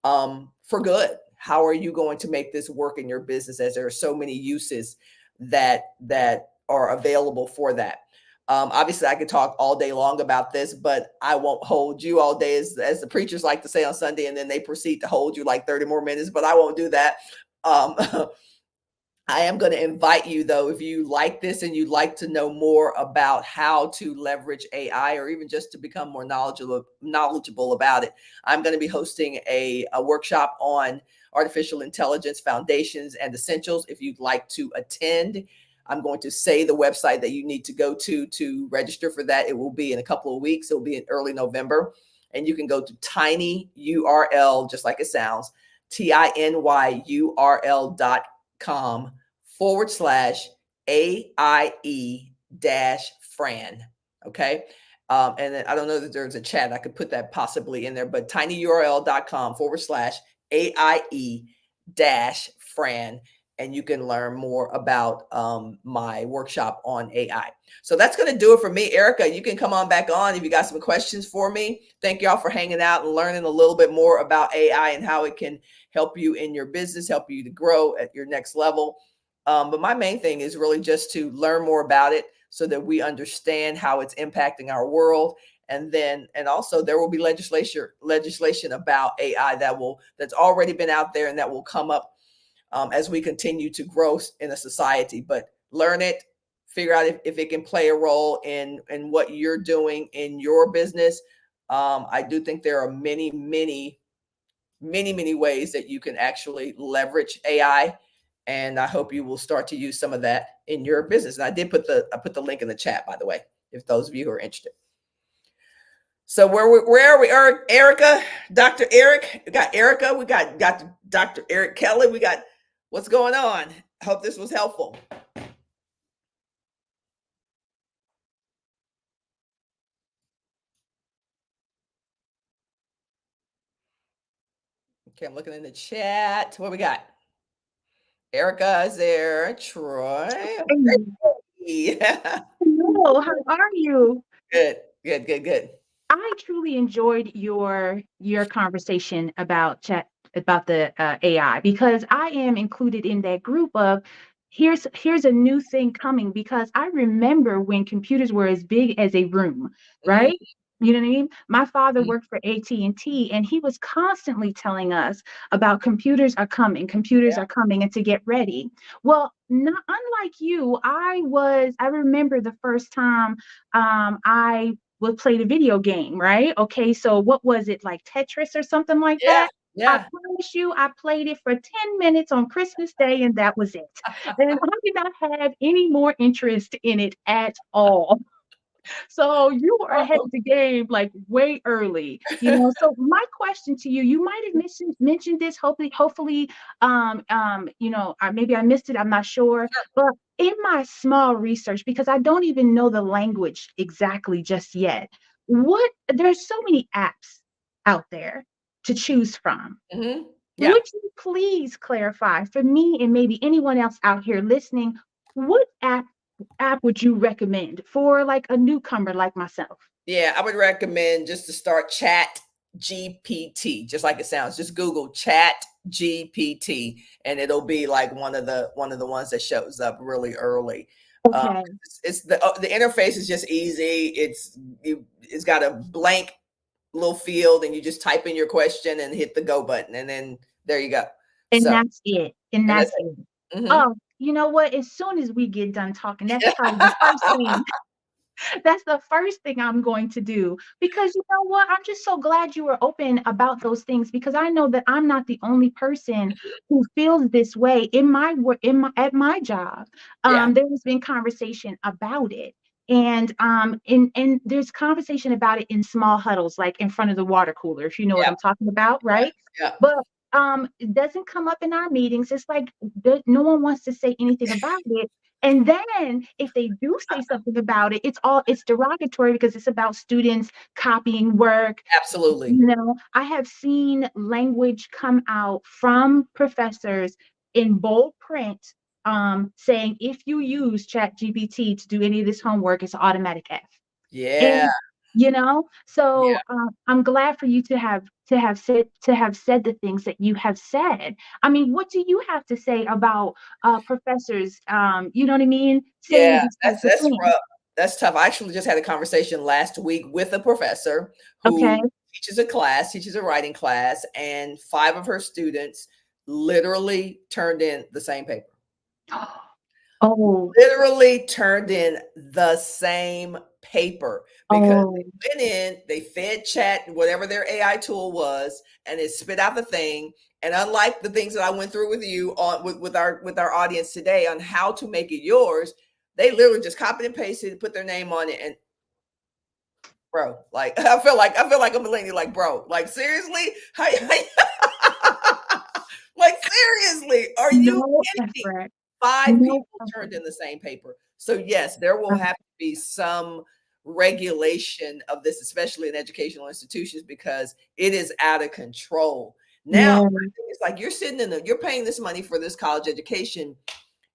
for good? How are you going to make this work in your business, as there are so many uses that are available for that? Obviously, I could talk all day long about this, but I won't hold you all day, as the preachers like to say on Sunday, and then they proceed to hold you like 30 more minutes, but I won't do that. I am going to invite you, though, if you like this and you'd like to know more about how to leverage AI, or even just to become more knowledgeable about it, I'm going to be hosting a workshop on artificial intelligence foundations and essentials. If you'd like to attend, I'm going to say the website that you need to go to register for that. It will be in a couple of weeks. It will be in early November. And you can go to tinyurl, just like it sounds, tinyurl.com/AIE-Fran. Okay. And then I don't know that there's a chat. I could put that possibly in there, but tinyurl.com/AIE-Fran. and you can learn more about my workshop on AI. So that's going to do it for me. Erica, you can come on back on if you got some questions for me. Thank y'all for hanging out and learning a little bit more about AI and how it can help you in your business, help you to grow at your next level. But my main thing is really just to learn more about it so that we understand how it's impacting our world. And also there will be legislation about AI that's already been out there and that will come up as we continue to grow in a society. But learn it, figure out if it can play a role in what you're doing in your business. I do think there are many ways that you can actually leverage AI. And I hope you will start to use some of that in your business. And I put the link in the chat, by the way, if those of you who are interested. So where are we? Erica, Dr. Eric, we got Erica, we got Dr. Eric Kelly, we got what's going on. I hope this was helpful. Okay, I'm looking in the chat. What we got? Erica is there. Troy. Hello, how are you? Good. I truly enjoyed your conversation about the AI, because I am included in that group of here's a new thing coming, because I remember when computers were as big as a room, right? You know what I mean? My father worked for AT&T, and he was constantly telling us about computers are coming, and to get ready. Well, unlike you, I remember the first time I would play the video game, right? Okay, so what was it, like Tetris or something like that? I promise you, I played it for 10 minutes on Christmas Day, and that was it. And I did not have any more interest in it at all. So you were ahead of the game, like way early, So my question to you, you might have mentioned this, hopefully, maybe I missed it, I'm not sure. But in my small research, because I don't even know the language exactly just yet, there's so many apps out there to choose from. Yeah. Would you please clarify for me and maybe anyone else out here listening, what app would you recommend for like a newcomer like myself? Yeah, I would recommend just to start Chat GPT, just like it sounds. Just Google Chat GPT, and it'll be like one of the ones that shows up really early. Okay. It's the interface is just easy. It's got a blank little field, and you just type in your question and hit the go button, and then there you go. And that's it. And that's it. Mm-hmm. Oh, you know what? As soon as we get done talking, that's probably the first thing. That's the first thing I'm going to do, because you know what? I'm just so glad you were open about those things, because I know that I'm not the only person who feels this way in my work, at my job. There has been conversation about it. And there's conversation about it in small huddles, like in front of the water cooler, if you know what I'm talking about, right? Yeah. But it doesn't come up in our meetings. It's like no one wants to say anything about it. And then if they do say something about it, it's derogatory, because it's about students copying work. Absolutely. I have seen language come out from professors in bold print, saying if you use ChatGPT to do any of this homework, it's an automatic F. Yeah. And, so I'm glad for you to have said the things that you have said. I mean, what do you have to say about professors? You know what I mean? Yeah, Saying that's rough. That's tough. I actually just had a conversation last week with a professor who teaches a writing class, and 5 of her students literally turned in the same paper. Literally turned in the same paper, because they went in, they fed chat, whatever their AI tool was, and it spit out the thing. And unlike the things that I went through with you with our audience today on how to make it yours, they literally just copied and pasted, put their name on it, and bro, like I feel like I'm millennial, like bro, like seriously, like seriously, are you kidding me? 5 people turned in the same paper. So yes, there will have to be some regulation of this, especially in educational institutions, because it is out of control. Now Yeah. I think it's like you're sitting you're paying this money for this college education,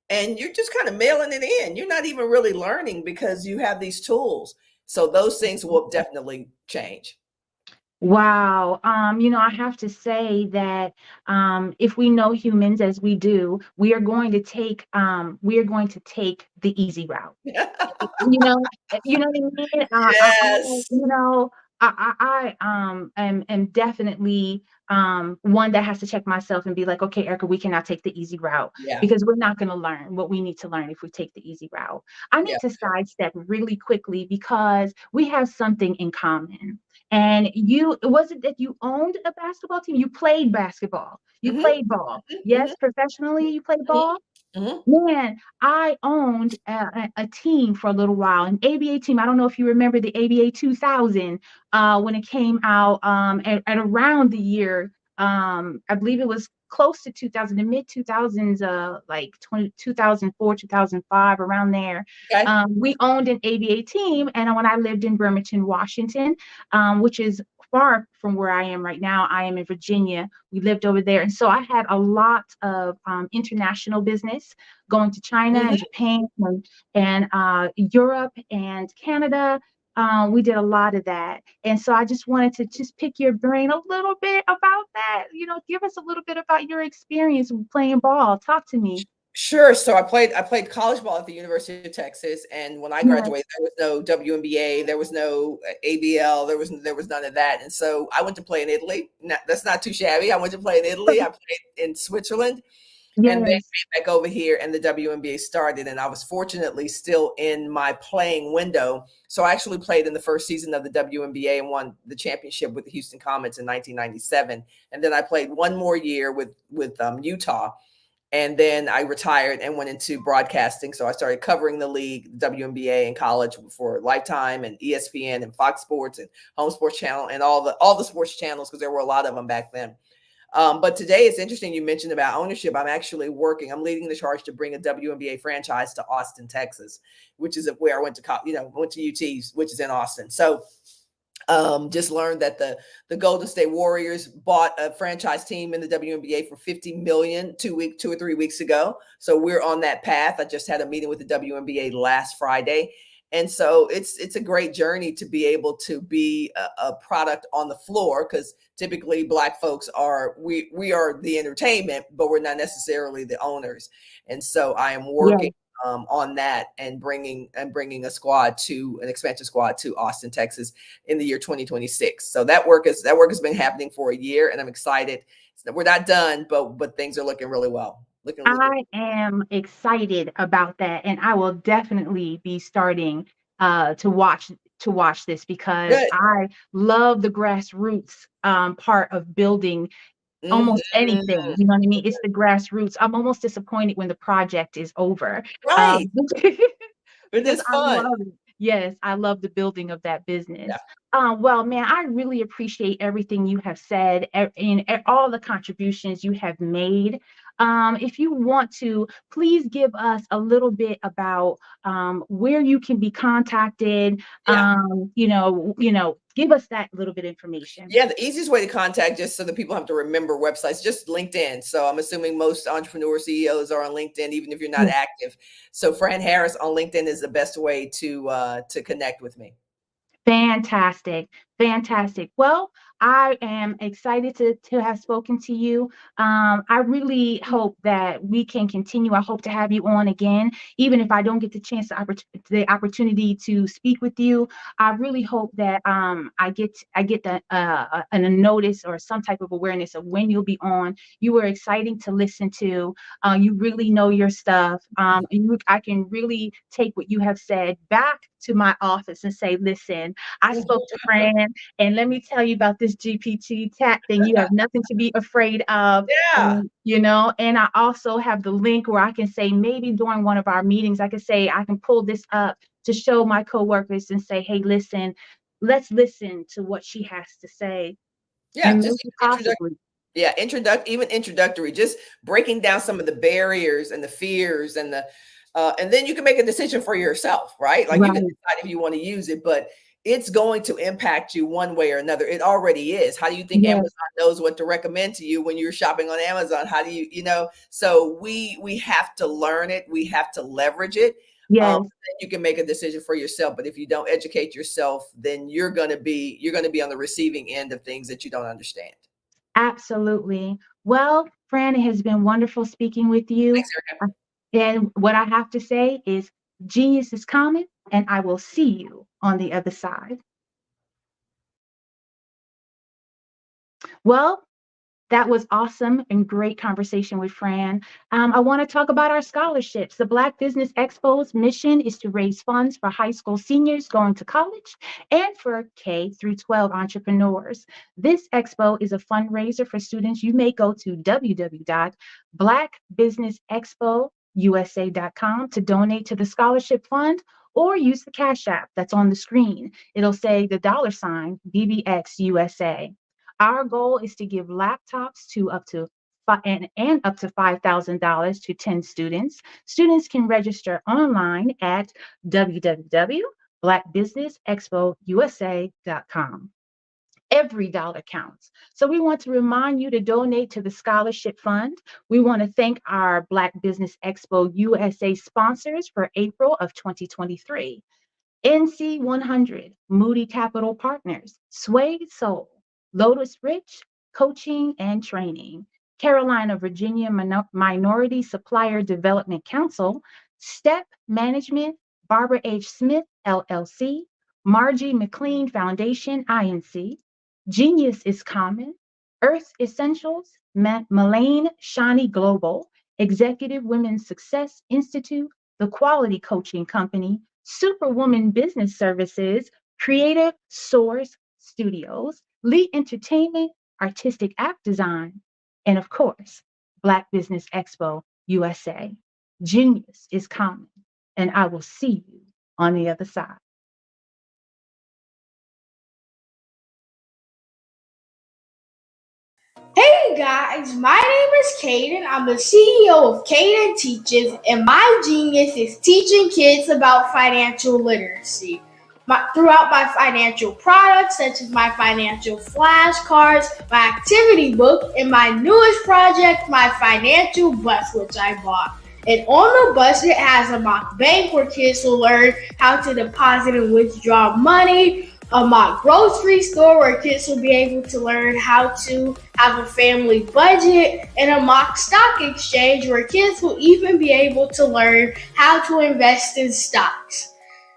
and you're just kind of mailing it in. You're not even really learning because you have these tools. So those things will definitely change. Wow. I have to say that if we know humans as we do, we are going to take the easy route. You know what I mean? Yes. Am definitely one that has to check myself and be like, okay, Erica, we cannot take the easy route Yeah. because we're not going to learn what we need to learn if we take the easy route. I need Yeah. to sidestep really quickly because we have something in common. And was it that you owned a basketball team? You played basketball. You played ball. Yes, professionally, you played ball. Man, I owned a team for a little while, an ABA team. I don't know if you remember the ABA 2000 when it came out at around the year. I believe it was close to 2000, the mid 2000s, like 2004, 2005, around there. Okay. We owned an ABA team, and when I lived in Bremerton, Washington, which is far from where I am right now. I am in Virginia. We lived over there. And so I had a lot of international business going to China and Japan and Europe and Canada. We did a lot of that. And so I just wanted to just pick your brain a little bit about that. Give us a little bit about your experience playing ball. Talk to me. Sure. So I played college ball at the University of Texas, and when I graduated, there was no WNBA, there was no ABL, there was none of that. And so I went to play in Italy. That's not too shabby. I went to play in Italy. I played in Switzerland, and then came back over here, and the WNBA started. And I was fortunately still in my playing window. So I actually played in the first season of the WNBA and won the championship with the Houston Comets in 1997. And then I played one more year with Utah. And then I retired and went into broadcasting. So I started covering the league, WNBA in college for Lifetime and ESPN and Fox Sports and Home Sports Channel and all the sports channels, because there were a lot of them back then. But today it's interesting you mentioned about ownership. I'm leading the charge to bring a WNBA franchise to Austin, Texas, which is where I went to, went to UT, which is in Austin. So just learned that the Golden State Warriors bought a franchise team in the WNBA for $50 million 2 or 3 weeks ago. So we're on that path. I just had a meeting with the WNBA last Friday. And so it's a great journey to be able to be a product on the floor, because typically Black folks we are the entertainment, but we're not necessarily the owners. And so I am working on that and bringing an expansion squad to Austin, Texas in the year 2026. So that work has been happening for a year, and I'm excited. We're not done, but things are looking really well. I am excited about that, and I will definitely be starting to watch this because I love the grassroots part of building almost anything. You know what I mean? It's the grassroots. I'm almost disappointed when the project is over. Right. Because It's fun. Yes, I love the building of that business. Well, man, I really appreciate everything you have said and all the contributions you have made. If you want to, please give us a little bit about where you can be contacted. Give us that little bit of information. Yeah, the easiest way to contact, just so that people have to remember websites, just LinkedIn. So I'm assuming most entrepreneur CEOs are on LinkedIn, even if you're not active. So Fran Harris on LinkedIn is the best way to connect with me. Fantastic. Well, I am excited to have spoken to you. I really hope that we can continue. I hope to have you on again, even if I don't get the opportunity to speak with you. I really hope that I get a notice or some type of awareness of when you'll be on. You were exciting to listen to. You really know your stuff. I can really take what you have said back to my office and say, listen, I spoke to Fran, and let me tell you about this GPT chat thing. You have nothing to be afraid of. And I also have the link where I can say, maybe during one of our meetings, I can pull this up to show my coworkers and say, hey, listen, let's listen to what she has to say. Yeah, and just introductory, just breaking down some of the barriers and the fears and then you can make a decision for yourself, right? Like you can decide if you want to use it, but it's going to impact you one way or another. It already is. How do you think Amazon knows what to recommend to you when you're shopping on Amazon? How do you, so we have to learn it. We have to leverage it. Yes. You can make a decision for yourself, but if you don't educate yourself, then you're going to be on the receiving end of things that you don't understand. Absolutely. Well, Fran, it has been wonderful speaking with you. Thanks, Erica. And what I have to say is genius is common, and I will see you on the other side. Well, that was awesome and great conversation with Fran. I want to talk about our scholarships. The Black Business Expo's mission is to raise funds for high school seniors going to college and for K through 12 entrepreneurs. This expo is a fundraiser for students. You may go to www.blackbusinessexpousa.com to donate to the scholarship fund, or use the Cash App that's on the screen. It'll say the $ BBXUSA. Our goal is to give laptops to up to $5,000 to 10 students. Students can register online at www.blackbusinessexpousa.com. Every dollar counts. So we want to remind you to donate to the scholarship fund. We want to thank our Black Business Expo USA sponsors for April of 2023. NC 100, Moody Capital Partners, Suede Soul, Lotus Rich, Coaching and Training, Carolina, Virginia Minority Supplier Development Council, STEP Management, Barbara H. Smith, LLC, Margie McLean Foundation, INC, Genius is Common, Earth Essentials, Malane Shani Global, Executive Women's Success Institute, The Quality Coaching Company, Superwoman Business Services, Creative Source Studios, Lee Entertainment, Artistic App Design, and of course, Black Business Expo USA. Genius is common, and I will see you on the other side. Hey guys, my name is Caden. I'm the CEO of Caden Teaches, and my genius is teaching kids about financial literacy. Throughout my financial products, such as my financial flashcards, my activity book, and my newest project, my financial bus, which I bought. And on the bus, it has a mock bank where kids will learn how to deposit and withdraw money, a mock grocery store where kids will be able to learn how to have a family budget, and a mock stock exchange where kids will even be able to learn how to invest in stocks.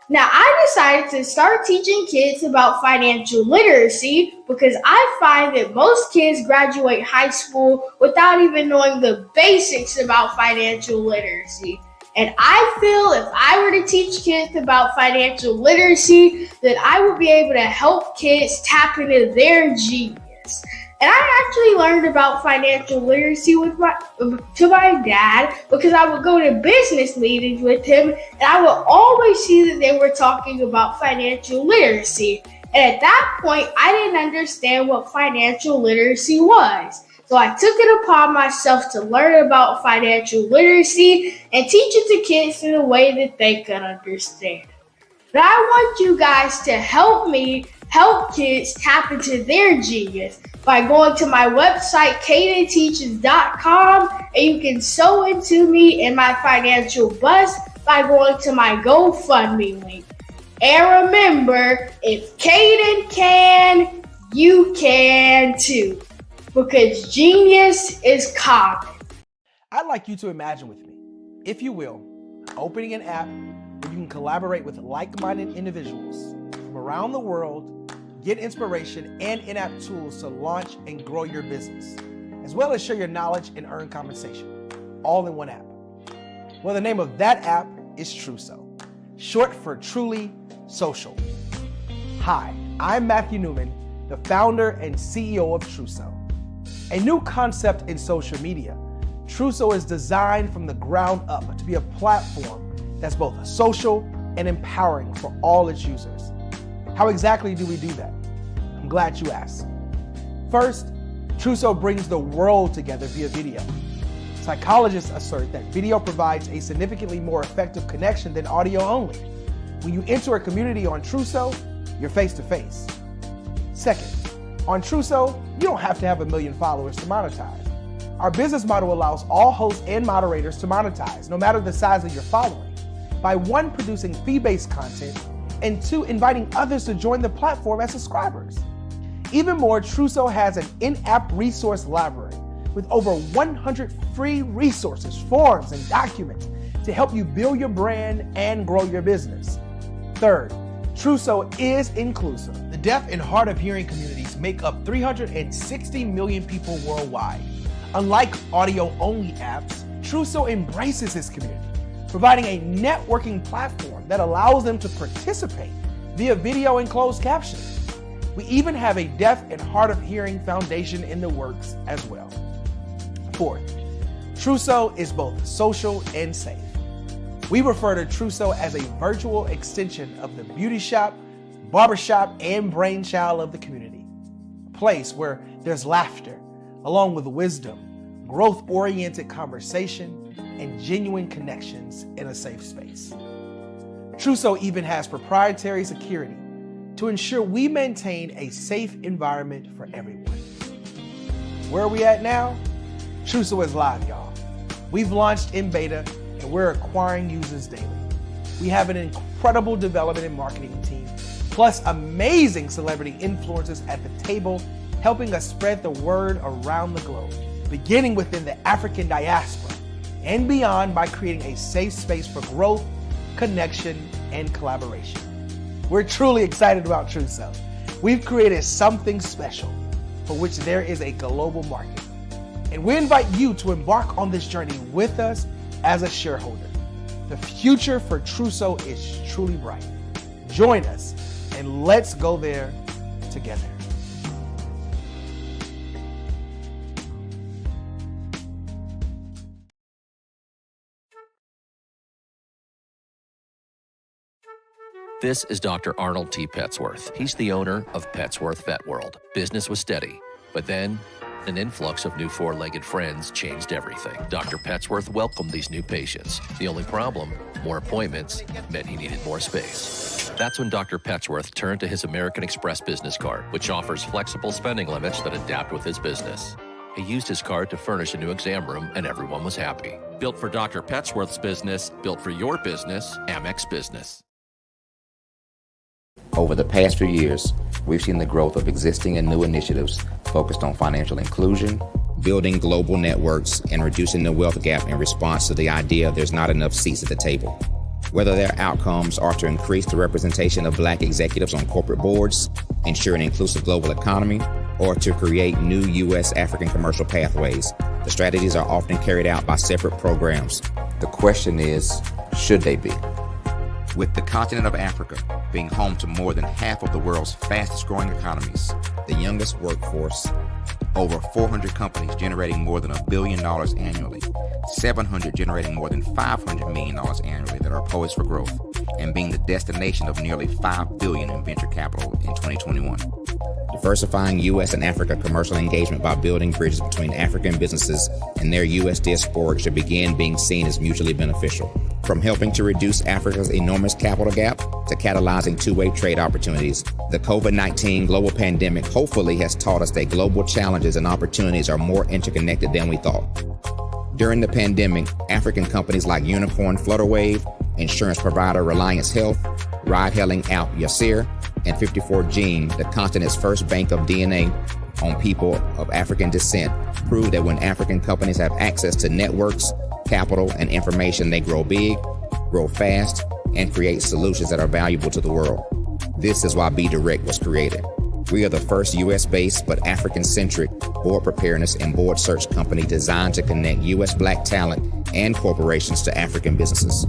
Now, I decided to start teaching kids about financial literacy because I find that most kids graduate high school without even knowing the basics about financial literacy. And I feel if I were to teach kids about financial literacy, that I would be able to help kids tap into their genius. And I actually learned about financial literacy to my dad because I would go to business meetings with him, and I would always see that they were talking about financial literacy. And at that point, I didn't understand what financial literacy was. So I took it upon myself to learn about financial literacy and teach it to kids in a way that they could understand. But I want you guys to help me help kids tap into their genius by going to my website, cadenteaches.com, and you can sew into me in my financial bus by going to my GoFundMe link. And remember, if Caden can, you can too, because genius is common. I'd like you to imagine with me, if you will, opening an app where you can collaborate with like-minded individuals from around the world, get inspiration and in-app tools to launch and grow your business, as well as share your knowledge and earn compensation, all in one app. Well, the name of that app is Truso, short for Truly Social. Hi, I'm Matthew Newman, the founder and CEO of Truso. A new concept in social media, Truso is designed from the ground up to be a platform that's both social and empowering for all its users. How exactly do we do that? I'm glad you asked. First, Truso brings the world together via video. Psychologists assert that video provides a significantly more effective connection than audio only. When you enter a community on Truso, you're face-to-face. Second, on Truso, you don't have to have 1 million followers to monetize. Our business model allows all hosts and moderators to monetize, no matter the size of your following, by 1, producing fee-based content, and 2, inviting others to join the platform as subscribers. Even more, Truso has an in-app resource library with over 100 free resources, forms, and documents to help you build your brand and grow your business. Third, Truso is inclusive. The deaf and hard of hearing communities make up 360 million people worldwide. Unlike audio-only apps, Truso embraces this community, providing a networking platform that allows them to participate via video and closed captioning. We even have a deaf and hard of hearing foundation in the works as well. Fourth, Truso is both social and safe. We refer to Truso as a virtual extension of the beauty shop, barbershop, and brainchild of the community. A place where there's laughter, along with wisdom, growth-oriented conversation, and genuine connections in a safe space. Truso even has proprietary security to ensure we maintain a safe environment for everyone. Where are we at now? Truso is live, y'all. We've launched in beta, and we're acquiring users daily. We have an incredible development and marketing team, plus amazing celebrity influencers at the table, helping us spread the word around the globe, beginning within the African diaspora and beyond by creating a safe space for growth, connection, and collaboration. We're truly excited about Truso. We've created something special for which there is a global market. And we invite you to embark on this journey with us as a shareholder. The future for Truso is truly bright. Join us and let's go there together. This is Dr. Arnold T. Petsworth. He's the owner of Petsworth Vet World. Business was steady, but then an influx of new four-legged friends changed everything. Dr. Petsworth welcomed these new patients. The only problem, more appointments, meant he needed more space. That's when Dr. Petsworth turned to his American Express business card, which offers flexible spending limits that adapt with his business. He used his card to furnish a new exam room, and everyone was happy. Built for Dr. Petsworth's business, built for your business, Amex Business. Over the past few years, we've seen the growth of existing and new initiatives focused on financial inclusion, building global networks, and reducing the wealth gap in response to the idea there's not enough seats at the table. Whether their outcomes are to increase the representation of Black executives on corporate boards, ensure an inclusive global economy, or to create new U.S. African commercial pathways, the strategies are often carried out by separate programs. The question is, should they be? With the continent of Africa being home to more than half of the world's fastest growing economies, the youngest workforce, over 400 companies generating more than $1 billion annually, 700 generating more than $500 million annually that are poised for growth, and being the destination of nearly $5 billion in venture capital in 2021. Diversifying U.S. and Africa commercial engagement by building bridges between African businesses and their U.S. diaspora should begin being seen as mutually beneficial. From helping to reduce Africa's enormous capital gap to catalyzing two-way trade opportunities, the COVID-19 global pandemic hopefully has taught us that global challenges and opportunities are more interconnected than we thought. During the pandemic, African companies like Unicorn Flutterwave, insurance provider Reliance Health, ride-hailing app Yasir, and 54Gene, the continent's first bank of DNA on people of African descent, prove that when African companies have access to networks, capital, and information, they grow big, grow fast, and create solutions that are valuable to the world. This is why Be Direct was created. We are the first U.S.-based but African-centric board preparedness and board search company designed to connect U.S. Black talent and corporations to African businesses.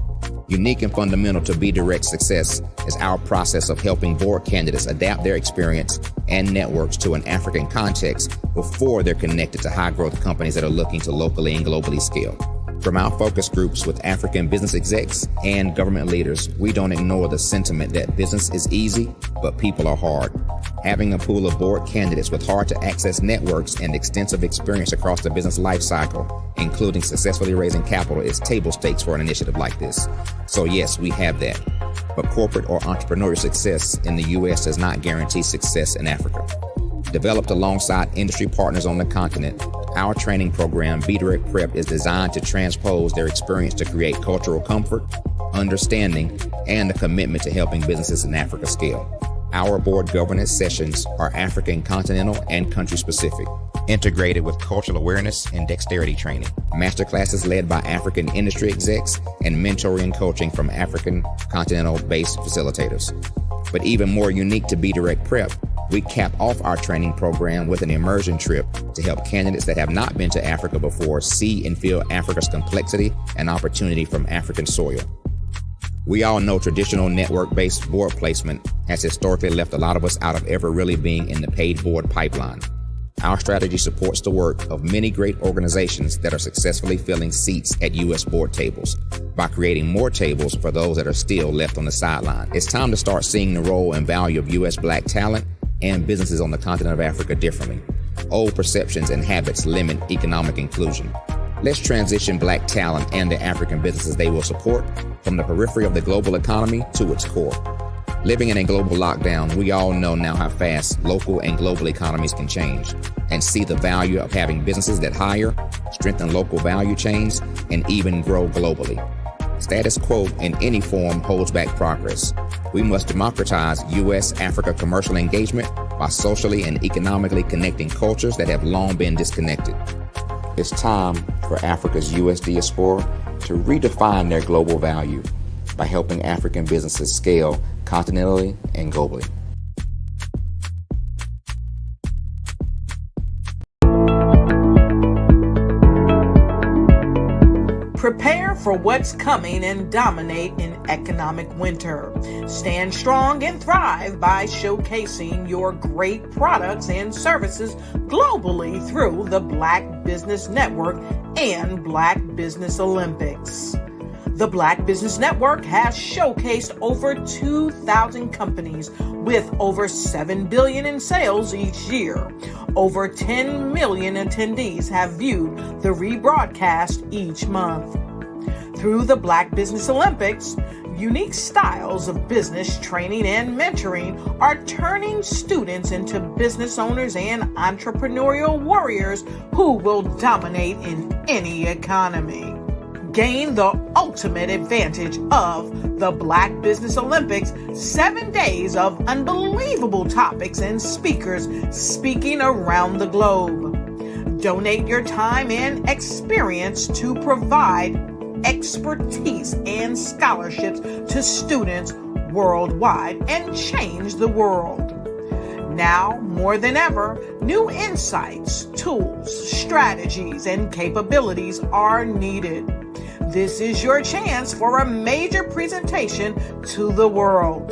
Unique and fundamental to Be Direct's success is our process of helping board candidates adapt their experience and networks to an African context before they're connected to high-growth companies that are looking to locally and globally scale. From our focus groups with African business execs and government leaders, we don't ignore the sentiment that business is easy, but people are hard. Having a pool of board candidates with hard-to-access networks and extensive experience across the business lifecycle, including successfully raising capital, is table stakes for an initiative like this. So yes, we have that. but corporate or entrepreneurial success in the U.S. does not guarantee success in Africa. Developed alongside industry partners on the continent, our training program, Be Direct Prep, is designed to transpose their experience to create cultural comfort, understanding, and a commitment to helping businesses in Africa scale. Our board governance sessions are African continental and country specific, integrated with cultural awareness and dexterity training, masterclasses led by African industry execs, and mentoring and coaching from African continental-based facilitators. But even more unique to Be Direct Prep, we cap off our training program with an immersion trip to help candidates that have not been to Africa before see and feel Africa's complexity and opportunity from African soil. We all know traditional network-based board placement has historically left a lot of us out of ever really being in the paid board pipeline. Our strategy supports the work of many great organizations that are successfully filling seats at U.S. board tables by creating more tables for those that are still left on the sideline. It's time to start seeing the role and value of U.S. Black talent and businesses on the continent of Africa differently. Old perceptions and habits limit economic inclusion. Let's transition Black talent and the African businesses they will support from the periphery of the global economy to its core. Living in a global lockdown, we all know now how fast local and global economies can change and see the value of having businesses that hire, strengthen local value chains, and even grow globally. Status quo in any form holds back progress. We must democratize U.S.-Africa commercial engagement by socially and economically connecting cultures that have long been disconnected. It's time for Africa's U.S. diaspora to redefine their global value by helping African businesses scale continentally and globally. Prepare for what's coming and dominate in economic winter. Stand strong and thrive by showcasing your great products and services globally through the Black Business Network and Black Business Olympics. The Black Business Network has showcased over 2,000 companies with over $7 billion in sales each year. Over 10 million attendees have viewed the rebroadcast each month. Through the Black Business Olympics, unique styles of business training and mentoring are turning students into business owners and entrepreneurial warriors who will dominate in any economy. Gain the ultimate advantage of the Black Business Olympics, 7 days of unbelievable topics and speakers speaking around the globe. Donate your time and experience to provide expertise and scholarships to students worldwide and change the world. Now, more than ever, new insights, tools, strategies, and capabilities are needed. This is your chance for a major presentation to the world.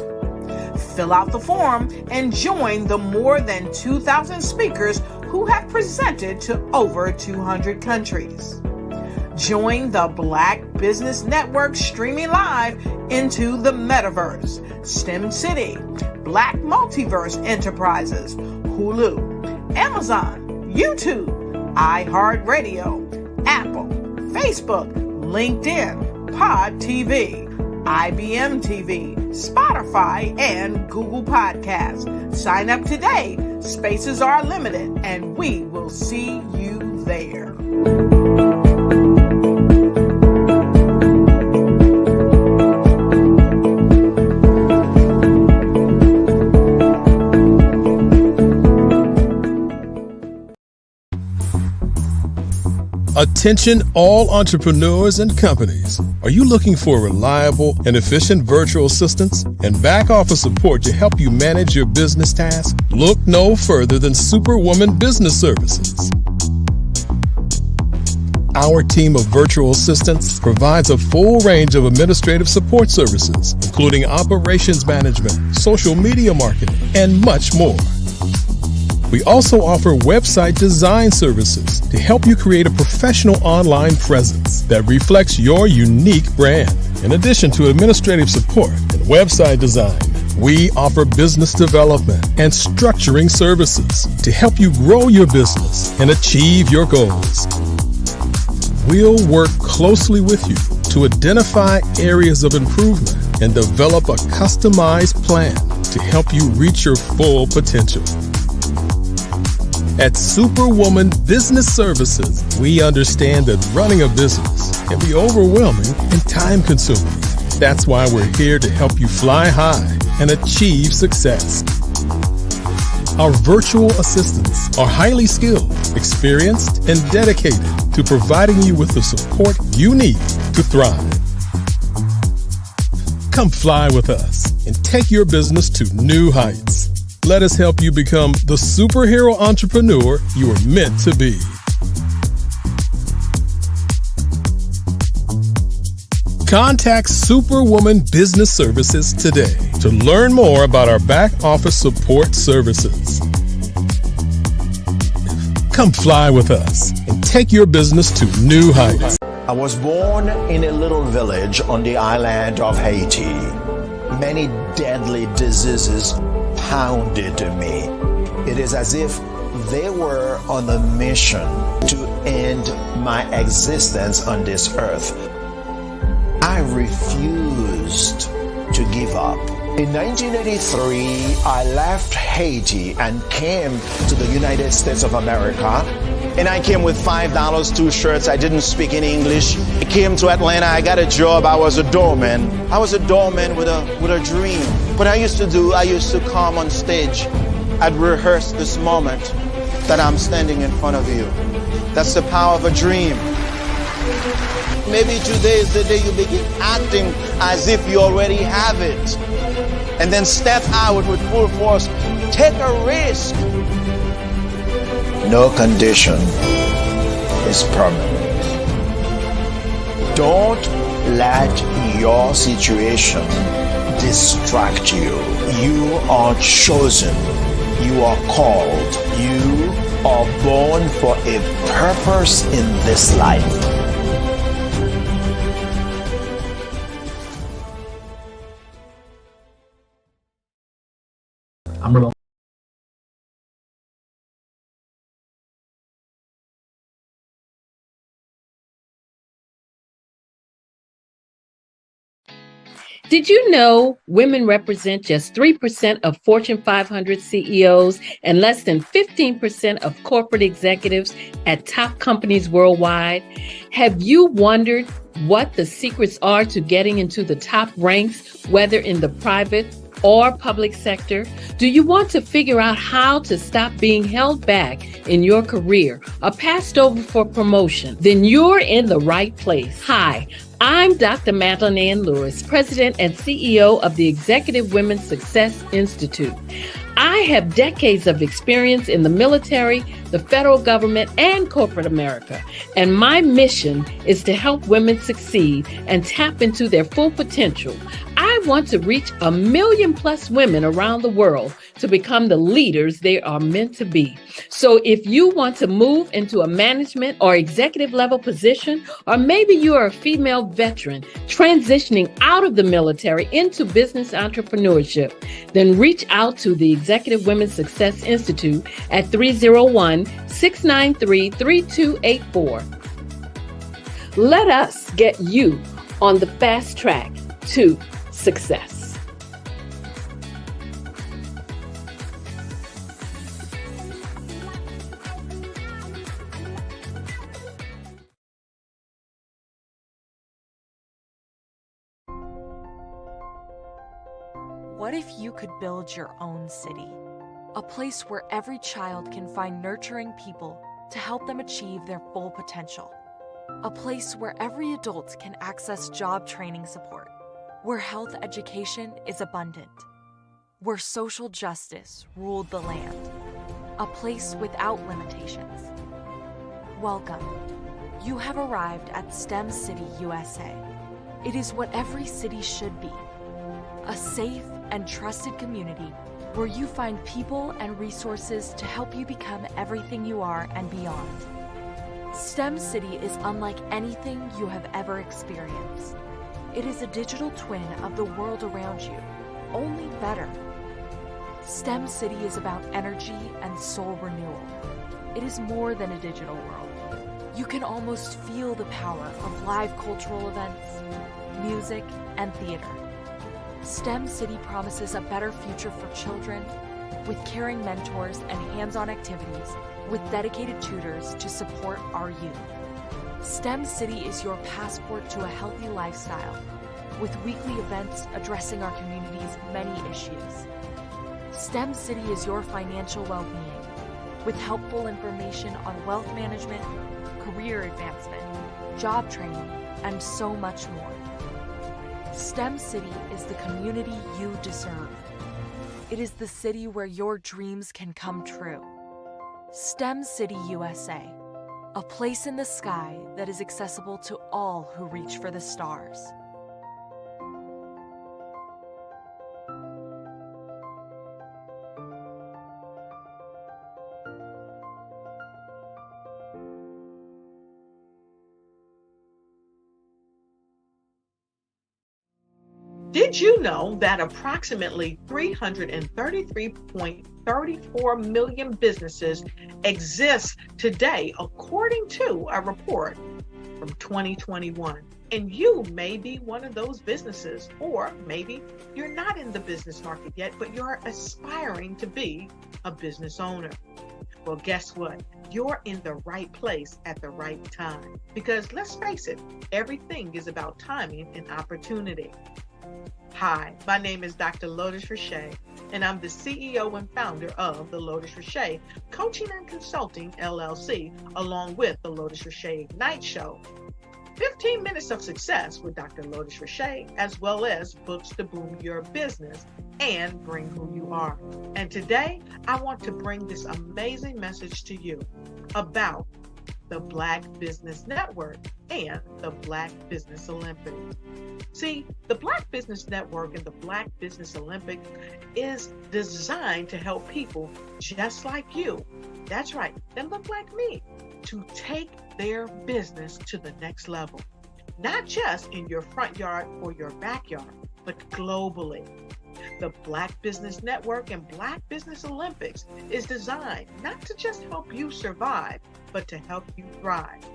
Fill out the form and join the more than 2,000 speakers who have presented to over 200 countries. Join the Black Business Network streaming live into the Metaverse, STEM City, Black Multiverse Enterprises, Hulu, Amazon, YouTube, iHeartRadio, Apple, Facebook, LinkedIn, Pod TV, IBM TV, Spotify, and Google Podcasts. Sign up today. Spaces are limited, and we will see you there. Attention all entrepreneurs and companies. Are you looking for reliable and efficient virtual assistants and back office support to help you manage your business tasks? Look no further than Superwoman Business Services. Our team of virtual assistants provides a full range of administrative support services, including operations management, social media marketing, and much more. We also offer website design services to help you create a professional online presence that reflects your unique brand. In addition to administrative support and website design, we offer business development and structuring services to help you grow your business and achieve your goals. We'll work closely with you to identify areas of improvement and develop a customized plan to help you reach your full potential. At Superwoman Business Services, we understand that running a business can be overwhelming and time-consuming. That's why we're here to help you fly high and achieve success. Our virtual assistants are highly skilled, experienced, and dedicated to providing you with the support you need to thrive. Come fly with us and take your business to new heights. Let us help you become the superhero entrepreneur you are meant to be. Contact Superwoman Business Services today to learn more about our back office support services. Come fly with us and take your business to new heights. I was born in a little village on the island of Haiti. Many deadly diseases pounded me. It is as if they were on a mission to end my existence on this earth. I refused to give up. In 1983, I left Haiti and came to the United States of America. And I came with $5, 2 shirts. I didn't speak any English. I came to Atlanta. I got a job. I was a doorman. I was a doorman with a dream. What I used to come on stage. I'd rehearse this moment that I'm standing in front of you. That's the power of a dream. Maybe today is the day you begin acting as if you already have it. And then step out with full force. Take a risk. No condition is permanent. Don't let your situation distract you. You are chosen. You are called. You are born for a purpose in this life. Did you know women represent just 3% of Fortune 500 CEOs and less than 15% of corporate executives at top companies worldwide? Have you wondered what the secrets are to getting into the top ranks, whether in the private or public sector? Do you want to figure out how to stop being held back in your career or passed over for promotion? Then you're in the right place. Hi, I'm Dr. Madeline Ann Lewis, President and CEO of the Executive Women's Success Institute. I have decades of experience in the military, the federal government, and corporate America, and my mission is to help women succeed and tap into their full potential. I want to reach 1 million+ women around the world to become the leaders they are meant to be. So if you want to move into a management or executive level position, or maybe you are a female veteran transitioning out of the military into business entrepreneurship, then reach out to the Executive Women's Success Institute at 301-693-3284. Let us get you on the fast track to success. What if you could build your own city? A place where every child can find nurturing people to help them achieve their full potential. A place where every adult can access job training support. Where health education is abundant. Where social justice ruled the land. A place without limitations. Welcome. You have arrived at STEM City USA. It is what every city should be. A safe and trusted community where you find people and resources to help you become everything you are and beyond. STEM City is unlike anything you have ever experienced. It is a digital twin of the world around you, only better. STEM City is about energy and soul renewal. It is more than a digital world. You can almost feel the power of live cultural events, music, and theater. STEM City promises a better future for children with caring mentors and hands-on activities with dedicated tutors to support our youth. STEM City is your passport to a healthy lifestyle with weekly events addressing our community's many issues. STEM City is your financial well-being with helpful information on wealth management, career advancement, job training, and so much more. STEM City is the community you deserve. It is the city where your dreams can come true. STEM City USA, a place in the sky that is accessible to all who reach for the stars. Did you know that approximately 333.34 million businesses exist today, according to a report from 2021? And you may be one of those businesses, or maybe you're not in the business market yet, but you're aspiring to be a business owner. Well, guess what? You're in the right place at the right time. Because let's face it, everything is about timing and opportunity. Hi, my name is Dr. Lotus Richey, and I'm the CEO and founder of the Lotus Richey Coaching and Consulting LLC, along with the Lotus Richey Ignite Show. 15 minutes of success with Dr. Lotus Richey, as well as books to boom your business and bring who you are. And today, I want to bring this amazing message to you about the Black Business Network and the Black Business Olympics. See, the Black Business Network and the Black Business Olympics is designed to help people just like you, that's right, that look like me, to take their business to the next level. Not just in your front yard or your backyard, but globally. The Black Business Network and Black Business Olympics is designed not to just help you survive, but to help you thrive.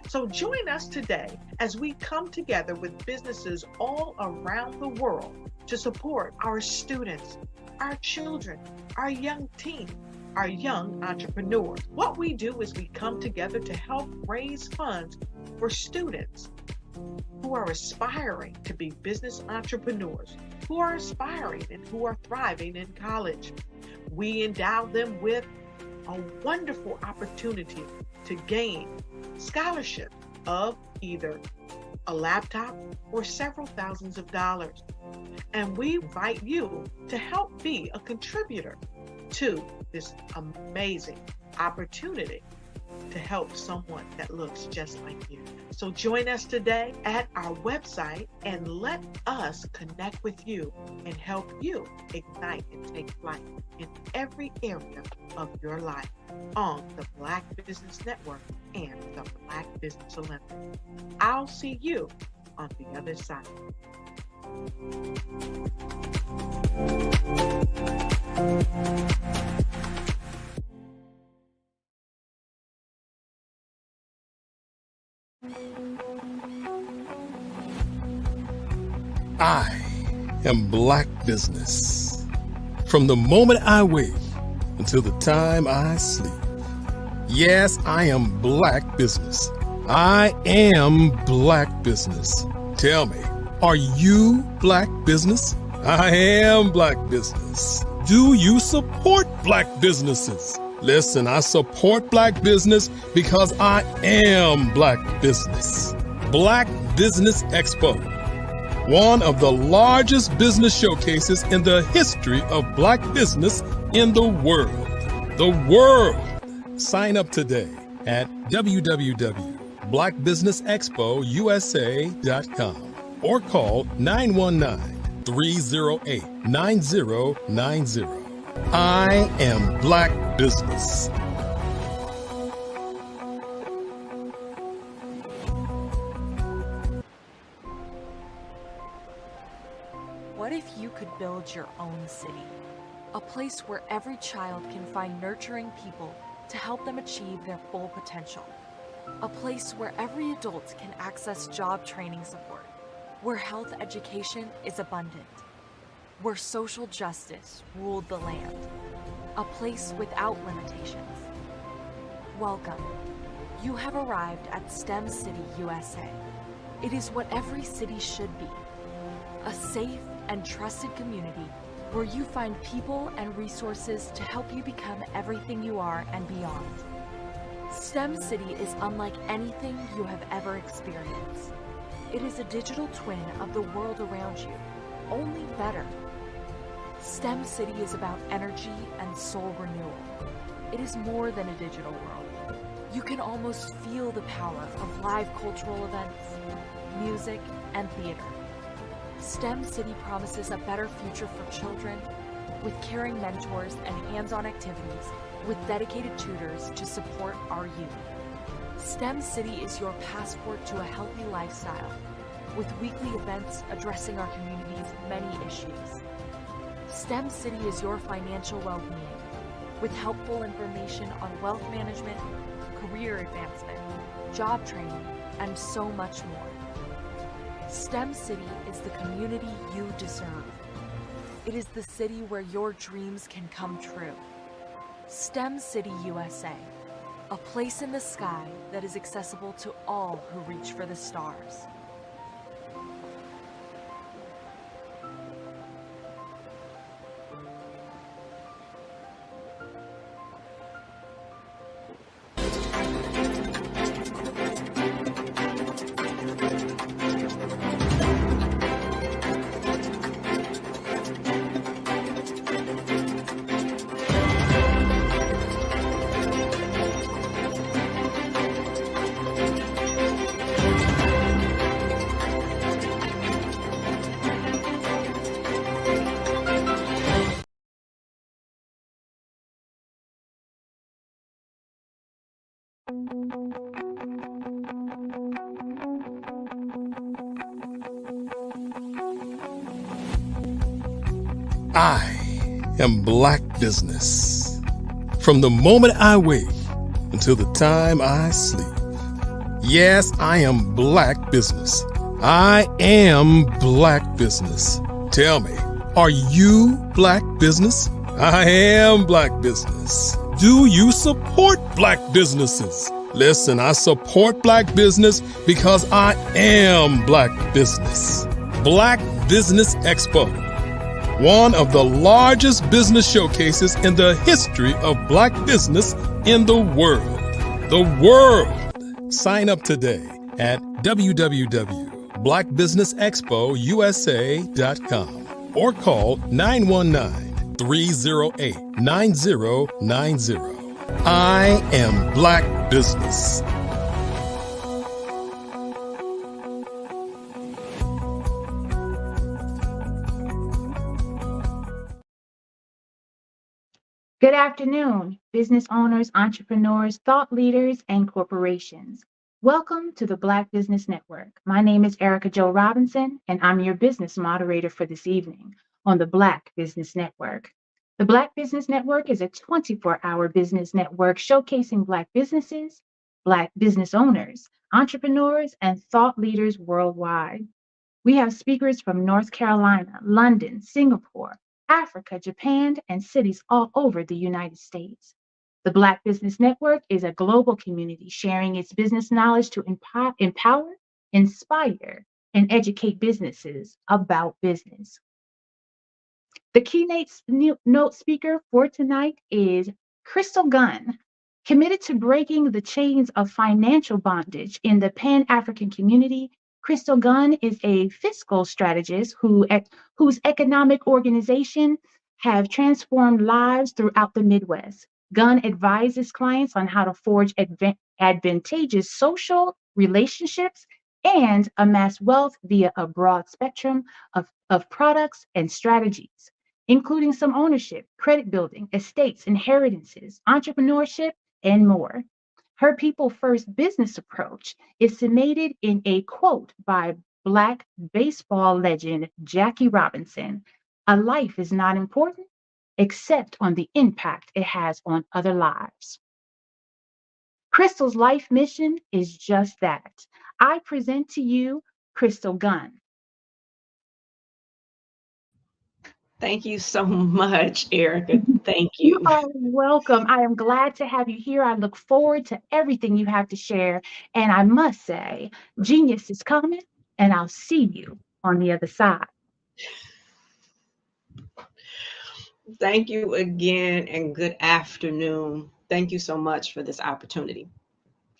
So join us today as we come together with businesses all around the world to support our students, our children, our young teens, our young entrepreneurs. What we do is we come together to help raise funds for students who are aspiring to be business entrepreneurs, who are aspiring and who are thriving in college. We endow them with a wonderful opportunity to gain scholarship of either a laptop or several thousands of dollars. And we invite you to help be a contributor to this amazing opportunity to help someone that looks just like you. So join us today at our website and let us connect with you and help you ignite and take flight in every area of your life on the Black Business Network and the Black Business Olympics. I'll see you on the other side. I am Black Business. From the moment I wake until the time I sleep. Yes, I am Black Business. I am Black Business. Tell me, are you Black Business? I am Black Business. Do you support Black businesses? Listen, I support Black business because I am Black Business. Black Business Expo, one of the largest business showcases in the history of Black business in the world. The world! Sign up today at www.blackbusinessexpousa.com or call 919-308-9090. I am Black Business. What if you could build your own city? A place where every child can find nurturing people to help them achieve their full potential. A place where every adult can access job training support, where health education is abundant, where social justice ruled the land, a place without limitations. Welcome. You have arrived at STEM City, USA. It is what every city should be, a safe and trusted community where you find people and resources to help you become everything you are and beyond. STEM City is unlike anything you have ever experienced. It is a digital twin of the world around you, only better. STEM City is about energy and soul renewal. It is more than a digital world. You can almost feel the power of live cultural events, music, and theater. STEM City promises a better future for children with caring mentors and hands-on activities with dedicated tutors to support our youth. STEM City is your passport to a healthy lifestyle with weekly events addressing our community's many issues. STEM City is your financial well-being with helpful information on wealth management, career advancement, job training, and so much more. STEM City is the community you deserve. It is the city where your dreams can come true. STEM City USA, a place in the sky that is accessible to all who reach for the stars. I am Black Business. From the moment I wake until the time I sleep. Yes, I am Black Business. I am Black Business. Tell me, are you Black Business? I am Black Business. Do you support Black businesses? Listen, I support Black business because I am Black Business. Black Business Expo, one of the largest business showcases in the history of Black business in the world. The world! Sign up today at www.blackbusinessexpousa.com or call 919-308-9090. I am Black Business. Good afternoon, business owners, entrepreneurs, thought leaders, and corporations. Welcome to the Black Business Network. My name is Erica Jo Robinson, and I'm your business moderator for this evening on the Black Business Network. The Black Business Network is a 24-hour business network showcasing Black businesses, Black business owners, entrepreneurs, and thought leaders worldwide. We have speakers from North Carolina, London, Singapore, Africa, Japan, and cities all over the United States. The Black Business Network is a global community sharing its business knowledge to empower, inspire, and educate businesses about business. The keynote speaker for tonight is Crystal Gunn, committed to breaking the chains of financial bondage in the Pan-African community. Crystal Gunn is a fiscal strategist whose economic organization have transformed lives throughout the Midwest. Gunn advises clients on how to forge advantageous social relationships and amass wealth via a broad spectrum of products and strategies, including some ownership, credit building, estates, inheritances, entrepreneurship, and more. Her people first business approach is summated in a quote by Black baseball legend Jackie Robinson: "A life is not important except on the impact it has on other lives." Crystal's life mission is just that. I present to you Crystal Gunn. Thank you so much, Erica. Thank You you. are welcome. I am glad to have you here. I look forward to everything you have to share. And I must say, genius is coming, and I'll see you on the other side. Thank you again, and good afternoon. Thank you so much for this opportunity.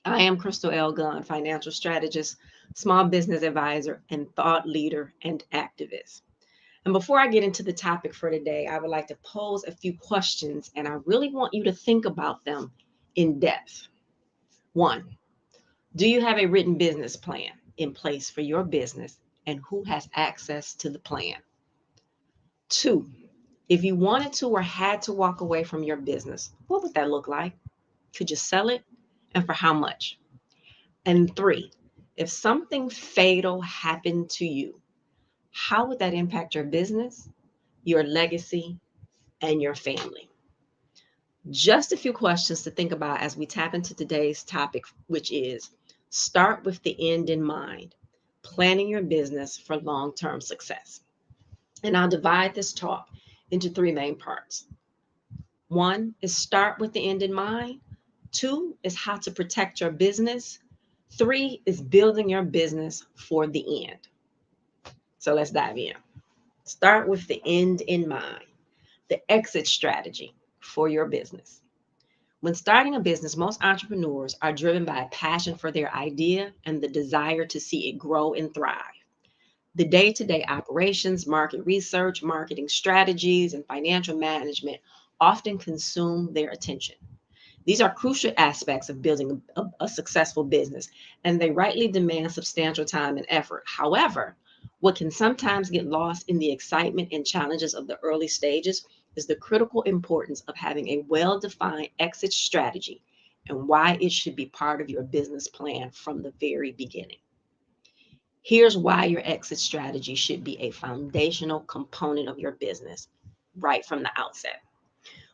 I am Crystal L. Gunn, financial strategist, small business advisor, and thought leader and activist. And before I get into the topic for today, I would like to pose a few questions, and I really want you to think about them in depth. One, do you have a written business plan in place for your business, and who has access to the plan? Two, if you wanted to or had to walk away from your business, what would that look like? Could you sell it, and for how much? And three, if something fatal happened to you, how would that impact your business, your legacy, and your family? Just a few questions to think about as we tap into today's topic, which is start with the end in mind, planning your business for long-term success. And I'll divide this talk into three main parts. One is start with the end in mind. Two is how to protect your business. Three is building your business for the end. So let's dive in. Start with the end in mind, the exit strategy for your business. When starting a business, most entrepreneurs are driven by a passion for their idea and the desire to see it grow and thrive. The day-to-day operations, market research, marketing strategies, and financial management often consume their attention. These are crucial aspects of building a successful business, and they rightly demand substantial time and effort. However, what can sometimes get lost in the excitement and challenges of the early stages is the critical importance of having a well-defined exit strategy and why it should be part of your business plan from the very beginning. Here's why your exit strategy should be a foundational component of your business right from the outset.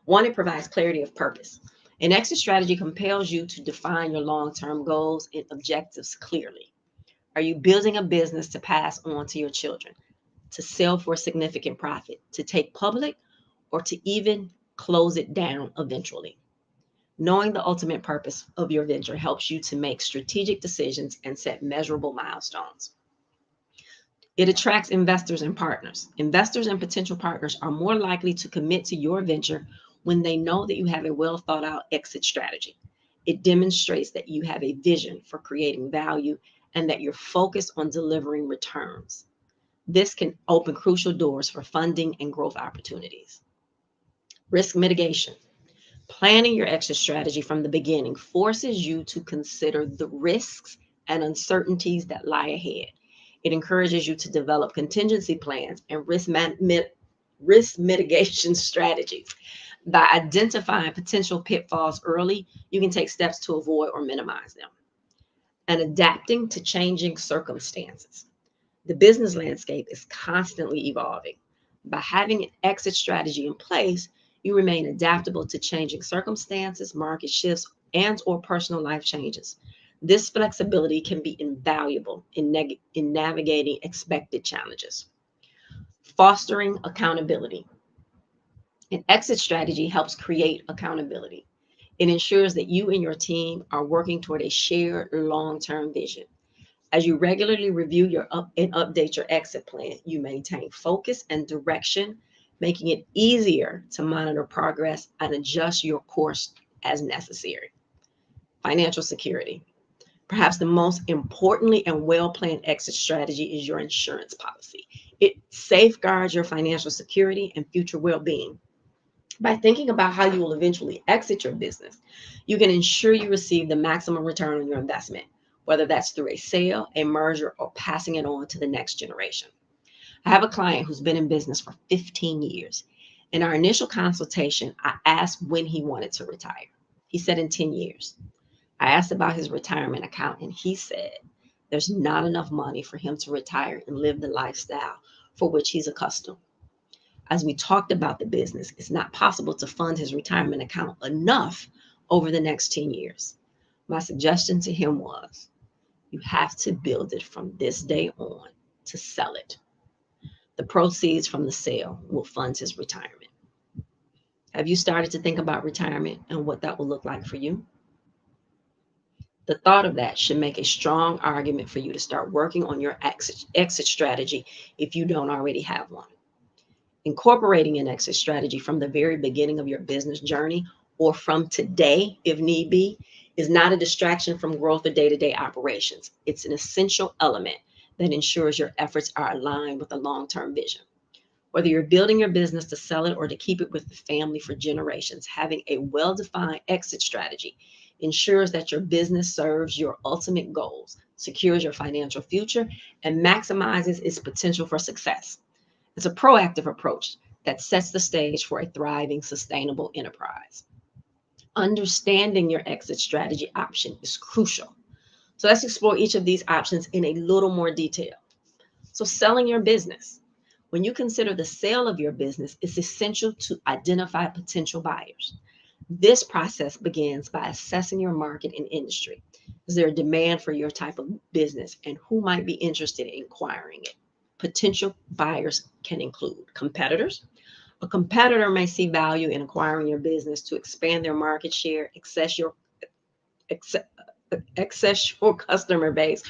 One, it provides clarity of purpose. An exit strategy compels you to define your long-term goals and objectives clearly. Are you building a business to pass on to your children, to sell for a significant profit, to take public, or to even close it down eventually? Knowing the ultimate purpose of your venture helps you to make strategic decisions and set measurable milestones. It attracts investors and partners. Investors and potential partners are more likely to commit to your venture when they know that you have a well thought out exit strategy. It demonstrates that you have a vision for creating value and that you're focused on delivering returns. This can open crucial doors for funding and growth opportunities. Risk mitigation. Planning your exit strategy from the beginning forces you to consider the risks and uncertainties that lie ahead. It encourages you to develop contingency plans and risk mitigation strategies. By identifying potential pitfalls early, you can take steps to avoid or minimize them. And adapting to changing circumstances. The business landscape is constantly evolving. By having an exit strategy in place, you remain adaptable to changing circumstances, market shifts, and or personal life changes. This flexibility can be invaluable in navigating expected challenges. Fostering accountability. An exit strategy helps create accountability. It ensures that you and your team are working toward a shared long-term vision. As you regularly review and update your exit plan, you maintain focus and direction, making it easier to monitor progress and adjust your course as necessary. Financial security. Perhaps the most importantly and well-planned exit strategy is your insurance policy. It safeguards your financial security and future well-being. By thinking about how you will eventually exit your business, you can ensure you receive the maximum return on your investment, whether that's through a sale, a merger, or passing it on to the next generation. I have a client who's been in business for 15 years. In our initial consultation, I asked when he wanted to retire. He said in 10 years. I asked about his retirement account, and he said there's not enough money for him to retire and live the lifestyle for which he's accustomed. As we talked about the business, it's not possible to fund his retirement account enough over the next 10 years. My suggestion to him was, you have to build it from this day on to sell it. The proceeds from the sale will fund his retirement. Have you started to think about retirement and what that will look like for you? The thought of that should make a strong argument for you to start working on your exit strategy if you don't already have one. Incorporating an exit strategy from the very beginning of your business journey, or from today, if need be, is not a distraction from growth or day-to-day operations. It's an essential element that ensures your efforts are aligned with a long-term vision. Whether you're building your business to sell it or to keep it with the family for generations, having a well-defined exit strategy ensures that your business serves your ultimate goals, secures your financial future, and maximizes its potential for success. It's a proactive approach that sets the stage for a thriving, sustainable enterprise. Understanding your exit strategy option is crucial. So let's explore each of these options in a little more detail. So selling your business. When you consider the sale of your business, it's essential to identify potential buyers. This process begins by assessing your market and industry. Is there a demand for your type of business, and who might be interested in acquiring it? Potential buyers can include competitors. A competitor may see value in acquiring your business to expand their market share, access your customer base,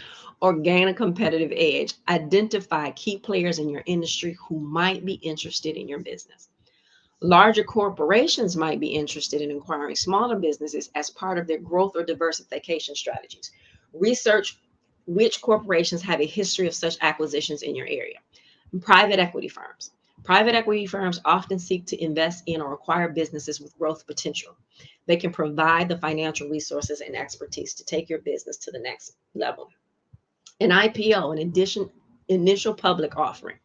or gain a competitive edge. Identify key players in your industry who might be interested in your business. Larger corporations might be interested in acquiring smaller businesses as part of their growth or diversification strategies. Research which corporations have a history of such acquisitions in your area. Private equity firms. Private equity firms often seek to invest in or acquire businesses with growth potential. They can provide the financial resources and expertise to take your business to the next level. An IPO, an initial public offering.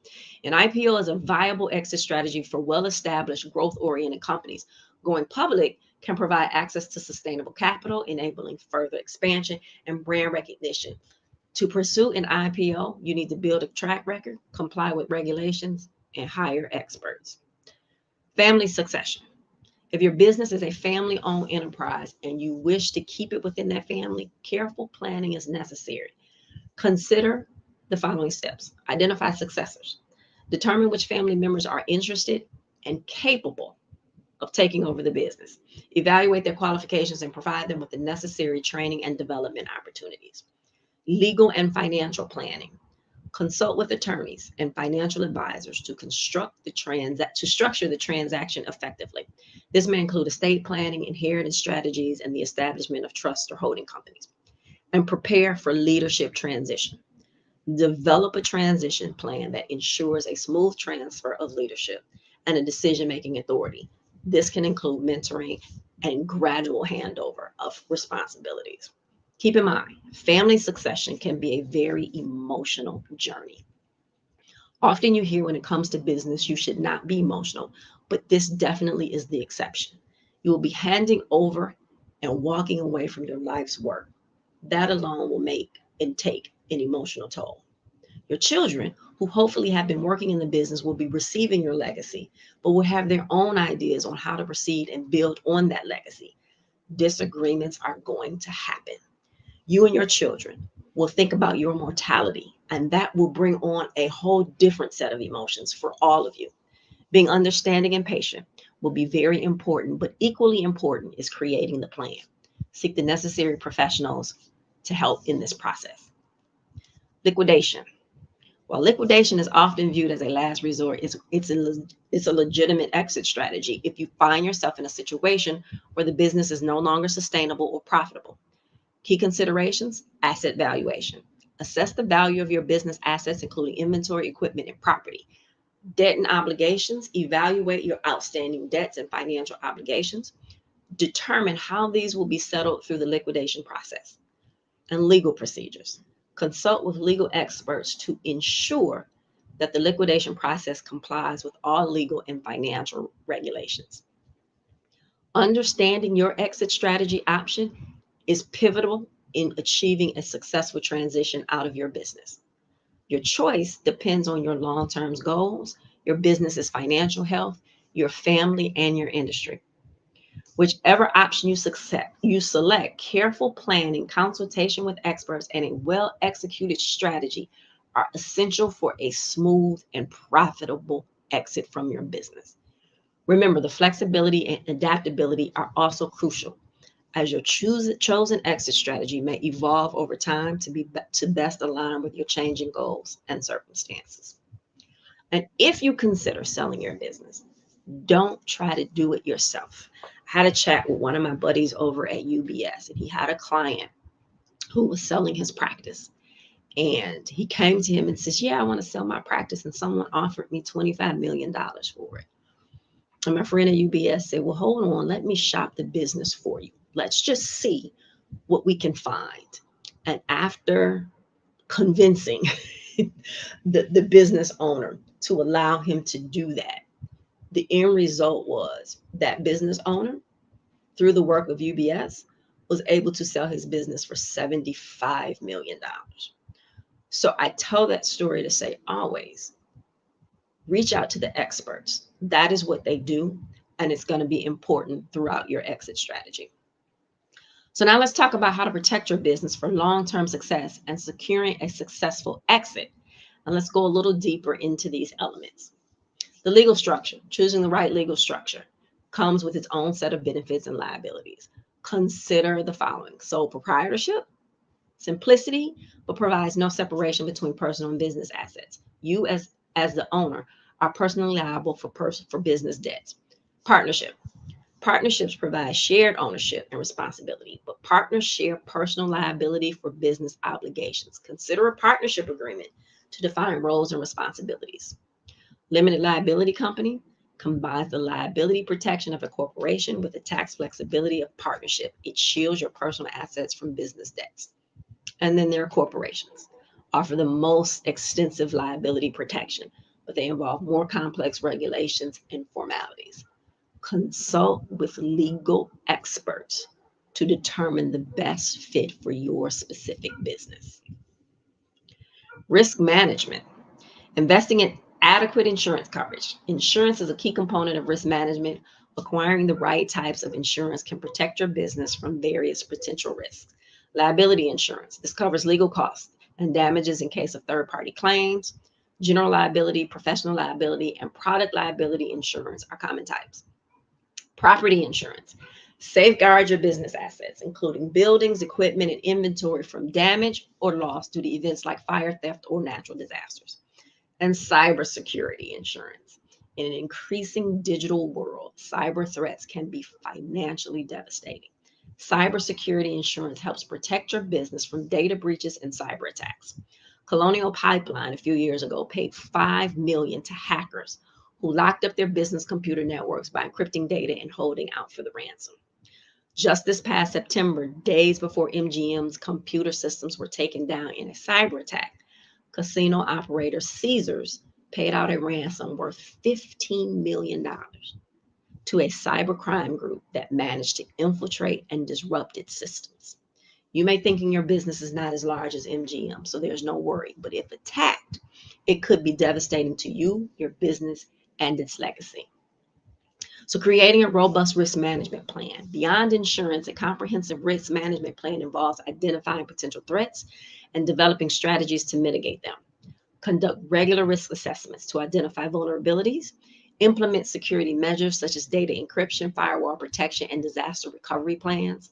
An IPO is a viable exit strategy for well-established, growth-oriented companies. Going public can provide access to sustainable capital, enabling further expansion and brand recognition. To pursue an IPO, you need to build a track record, comply with regulations, and hire experts. Family succession. If your business is a family-owned enterprise and you wish to keep it within that family, careful planning is necessary. Consider the following steps. Identify successors. Determine which family members are interested and capable of taking over the business. Evaluate their qualifications and provide them with the necessary training and development opportunities. Legal and financial planning. Consult with attorneys and financial advisors to structure the transaction effectively. This may include estate planning, inheritance strategies, and the establishment of trusts or holding companies. And prepare for leadership transition. Develop a transition plan that ensures a smooth transfer of leadership and a decision-making authority. This can include mentoring and gradual handover of responsibilities. Keep in mind, family succession can be a very emotional journey. Often you hear when it comes to business, you should not be emotional, but this definitely is the exception. You will be handing over and walking away from your life's work. That alone will make and take an emotional toll. Your children, who hopefully have been working in the business, will be receiving your legacy, but will have their own ideas on how to proceed and build on that legacy. Disagreements are going to happen. You and your children will think about your mortality, and that will bring on a whole different set of emotions for all of you. Being understanding and patient will be very important, but equally important is creating the plan. Seek the necessary professionals to help in this process. Liquidation. While liquidation is often viewed as a last resort, it's a legitimate exit strategy if you find yourself in a situation where the business is no longer sustainable or profitable. Key considerations: asset valuation. Assess the value of your business assets, including inventory, equipment, and property. Debt and obligations. Evaluate your outstanding debts and financial obligations. Determine how these will be settled through the liquidation process. And legal procedures. Consult with legal experts to ensure that the liquidation process complies with all legal and financial regulations. Understanding your exit strategy option is pivotal in achieving a successful transition out of your business. Your choice depends on your long-term goals, your business's financial health, your family, and your industry. Whichever option you select, careful planning, consultation with experts, and a well-executed strategy are essential for a smooth and profitable exit from your business. Remember, the flexibility and adaptability are also crucial, as your chosen exit strategy may evolve over time to best align with your changing goals and circumstances. And if you consider selling your business, don't try to do it yourself. I had a chat with one of my buddies over at UBS, and he had a client who was selling his practice. And he came to him and says, yeah, I want to sell my practice. And someone offered me $25 million for it. And my friend at UBS said, well, hold on, let me shop the business for you. Let's just see what we can find. And after convincing the business owner to allow him to do that, the end result was that business owner, through the work of UBS, was able to sell his business for $75 million. So I tell that story to say, always reach out to the experts. That is what they do, and it's going to be important throughout your exit strategy. So now let's talk about how to protect your business for long-term success and securing a successful exit. And let's go a little deeper into these elements. The legal structure, choosing the right legal structure, comes with its own set of benefits and liabilities. Consider the following: sole proprietorship, simplicity, but provides no separation between personal and business assets. You as the owner are personally liable for business debts. Partnership. Partnerships provide shared ownership and responsibility, but partners share personal liability for business obligations. Consider a partnership agreement to define roles and responsibilities. Limited liability company combines the liability protection of a corporation with the tax flexibility of partnership. It shields your personal assets from business debts. And then there are corporations, offer the most extensive liability protection, but they involve more complex regulations and formalities. Consult with legal experts to determine the best fit for your specific business. Risk management. Investing in adequate insurance coverage. Insurance is a key component of risk management. Acquiring the right types of insurance can protect your business from various potential risks. Liability insurance. This covers legal costs and damages in case of third-party claims. General liability, professional liability, and product liability insurance are common types. Property insurance. Safeguard your business assets, including buildings, equipment, and inventory from damage or loss due to events like fire, theft, or natural disasters. And cybersecurity insurance. In an increasing digital world, cyber threats can be financially devastating. Cybersecurity insurance helps protect your business from data breaches and cyber attacks. Colonial Pipeline a few years ago paid $5 million to hackers who locked up their business computer networks by encrypting data and holding out for the ransom. Just this past September, days before MGM's computer systems were taken down in a cyber attack, casino operator Caesars paid out a ransom worth $15 million to a cybercrime group that managed to infiltrate and disrupt its systems. You may think your business is not as large as MGM, so there's no worry. But if attacked, it could be devastating to you, your business, and its legacy. So creating a robust risk management plan. Beyond insurance, a comprehensive risk management plan involves identifying potential threats and developing strategies to mitigate them. Conduct regular risk assessments to identify vulnerabilities. Implement security measures such as data encryption, firewall protection, and disaster recovery plans.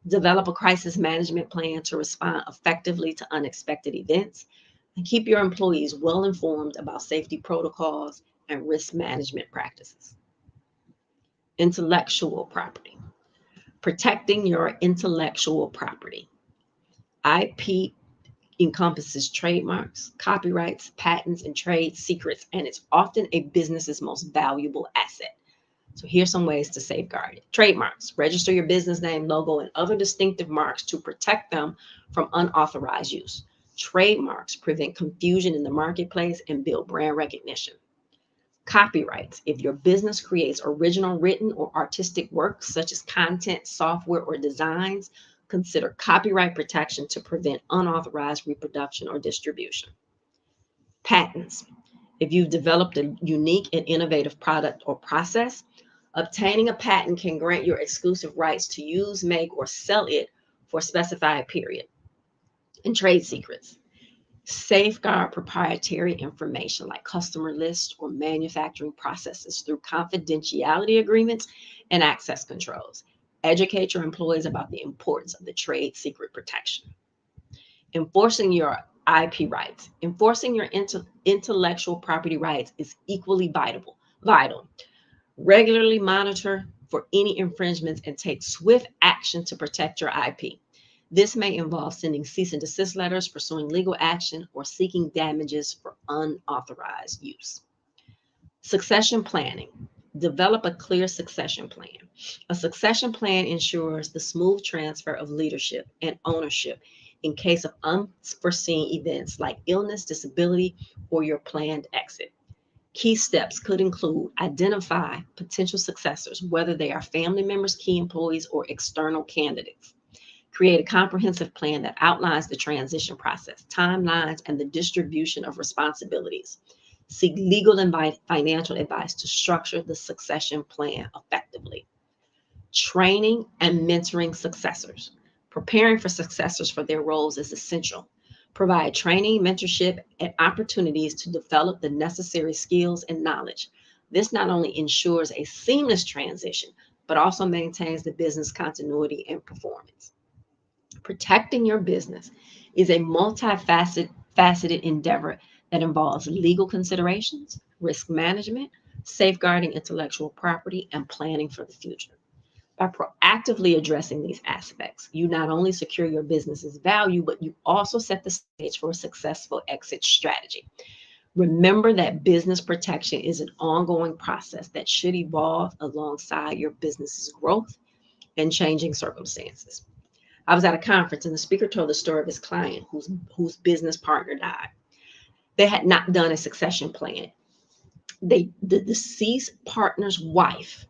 Develop a crisis management plan to respond effectively to unexpected events. And keep your employees well informed about safety protocols and risk management practices. Intellectual property. Protecting your intellectual property. IP encompasses trademarks, copyrights, patents, and trade secrets, and it's often a business's most valuable asset. So here's some ways to safeguard it. Trademarks. Register your business name, logo, and other distinctive marks to protect them from unauthorized use. Trademarks prevent confusion in the marketplace and build brand recognition. Copyrights. If your business creates original written or artistic works, such as content, software, or designs, consider copyright protection to prevent unauthorized reproduction or distribution. Patents. If you've developed a unique and innovative product or process, obtaining a patent can grant your exclusive rights to use, make, or sell it for a specified period. And trade secrets. Safeguard proprietary information like customer lists or manufacturing processes through confidentiality agreements and access controls. Educate your employees about the importance of the trade secret protection. Enforcing your IP rights. Enforcing your intellectual property rights is equally vital. Regularly monitor for any infringements and take swift action to protect your IP. This may involve sending cease and desist letters, pursuing legal action, or seeking damages for unauthorized use. Succession planning. Develop a clear succession plan. A succession plan ensures the smooth transfer of leadership and ownership in case of unforeseen events like illness, disability, or your planned exit. Key steps could include identify potential successors, whether they are family members, key employees, or external candidates. Create a comprehensive plan that outlines the transition process, timelines, and the distribution of responsibilities. Seek legal and financial advice to structure the succession plan effectively. Training and mentoring successors. Preparing for successors for their roles is essential. Provide training, mentorship, and opportunities to develop the necessary skills and knowledge. This not only ensures a seamless transition, but also maintains the business continuity and performance. Protecting your business is a multifaceted endeavor that involves legal considerations, risk management, safeguarding intellectual property, and planning for the future. By proactively addressing these aspects, you not only secure your business's value, but you also set the stage for a successful exit strategy. Remember that business protection is an ongoing process that should evolve alongside your business's growth and changing circumstances. I was at a conference and the speaker told the story of his client whose business partner died. They had not done a succession plan. The deceased partner's wife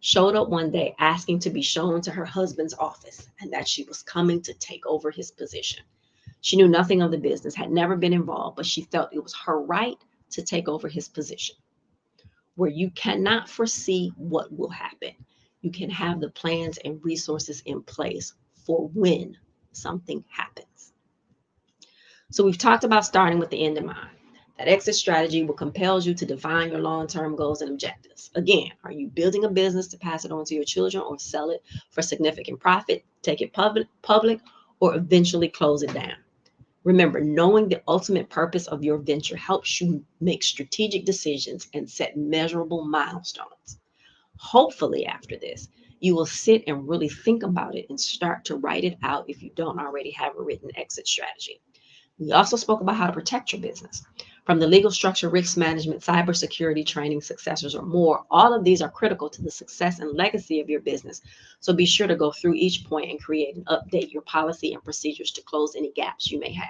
showed up one day asking to be shown to her husband's office and that she was coming to take over his position. She knew nothing of the business, had never been involved, but she felt it was her right to take over his position. Where you cannot foresee what will happen, you can have the plans and resources in place for when something happens. So we've talked about starting with the end in mind. That exit strategy will compel you to define your long-term goals and objectives. Again, are you building a business to pass it on to your children or sell it for significant profit, take it public, or eventually close it down? Remember, knowing the ultimate purpose of your venture helps you make strategic decisions and set measurable milestones. Hopefully after this, you will sit and really think about it and start to write it out if you don't already have a written exit strategy. We also spoke about how to protect your business. From the legal structure, risk management, cybersecurity, training, successors, or more, all of these are critical to the success and legacy of your business. So be sure to go through each point and create and update your policy and procedures to close any gaps you may have.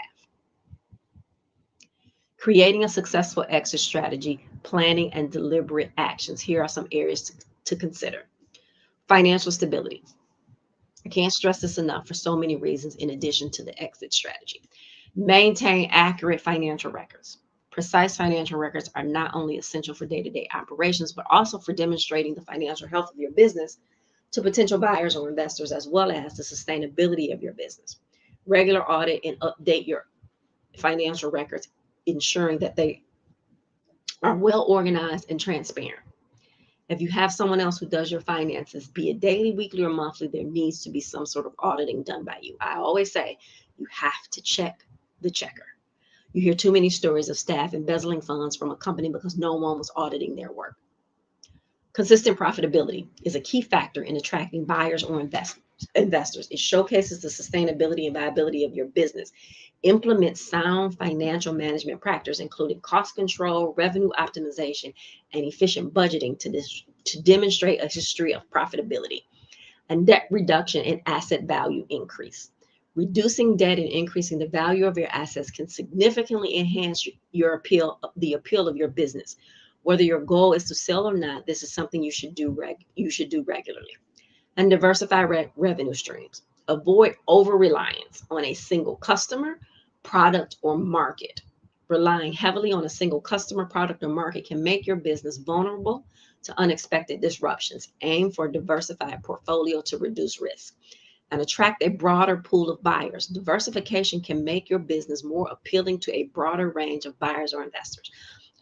Creating a successful exit strategy, planning, and deliberate actions. Here are some areas to consider. Financial stability. I can't stress this enough for so many reasons in addition to the exit strategy. Maintain accurate financial records. Precise financial records are not only essential for day-to-day operations, but also for demonstrating the financial health of your business to potential buyers or investors, as well as the sustainability of your business. Regular audit and update your financial records, ensuring that they are well organized and transparent. If you have someone else who does your finances, be it daily, weekly, or monthly, there needs to be some sort of auditing done by you. I always say you have to check the checker. You hear too many stories of staff embezzling funds from a company because no one was auditing their work. Consistent profitability is a key factor in attracting buyers or investors. It showcases the sustainability and viability of your business. Implement sound financial management practices, including cost control, revenue optimization, and efficient budgeting to demonstrate a history of profitability. And debt reduction and asset value increase. Reducing debt and increasing the value of your assets can significantly enhance the appeal of your business. Whether your goal is to sell or not, this is something you should do regularly. And diversify revenue streams. Avoid over-reliance on a single customer, product, or market. Relying heavily on a single customer, product, or market can make your business vulnerable to unexpected disruptions. Aim for a diversified portfolio to reduce risk. and attract a broader pool of buyers. Diversification can make your business more appealing to a broader range of buyers or investors.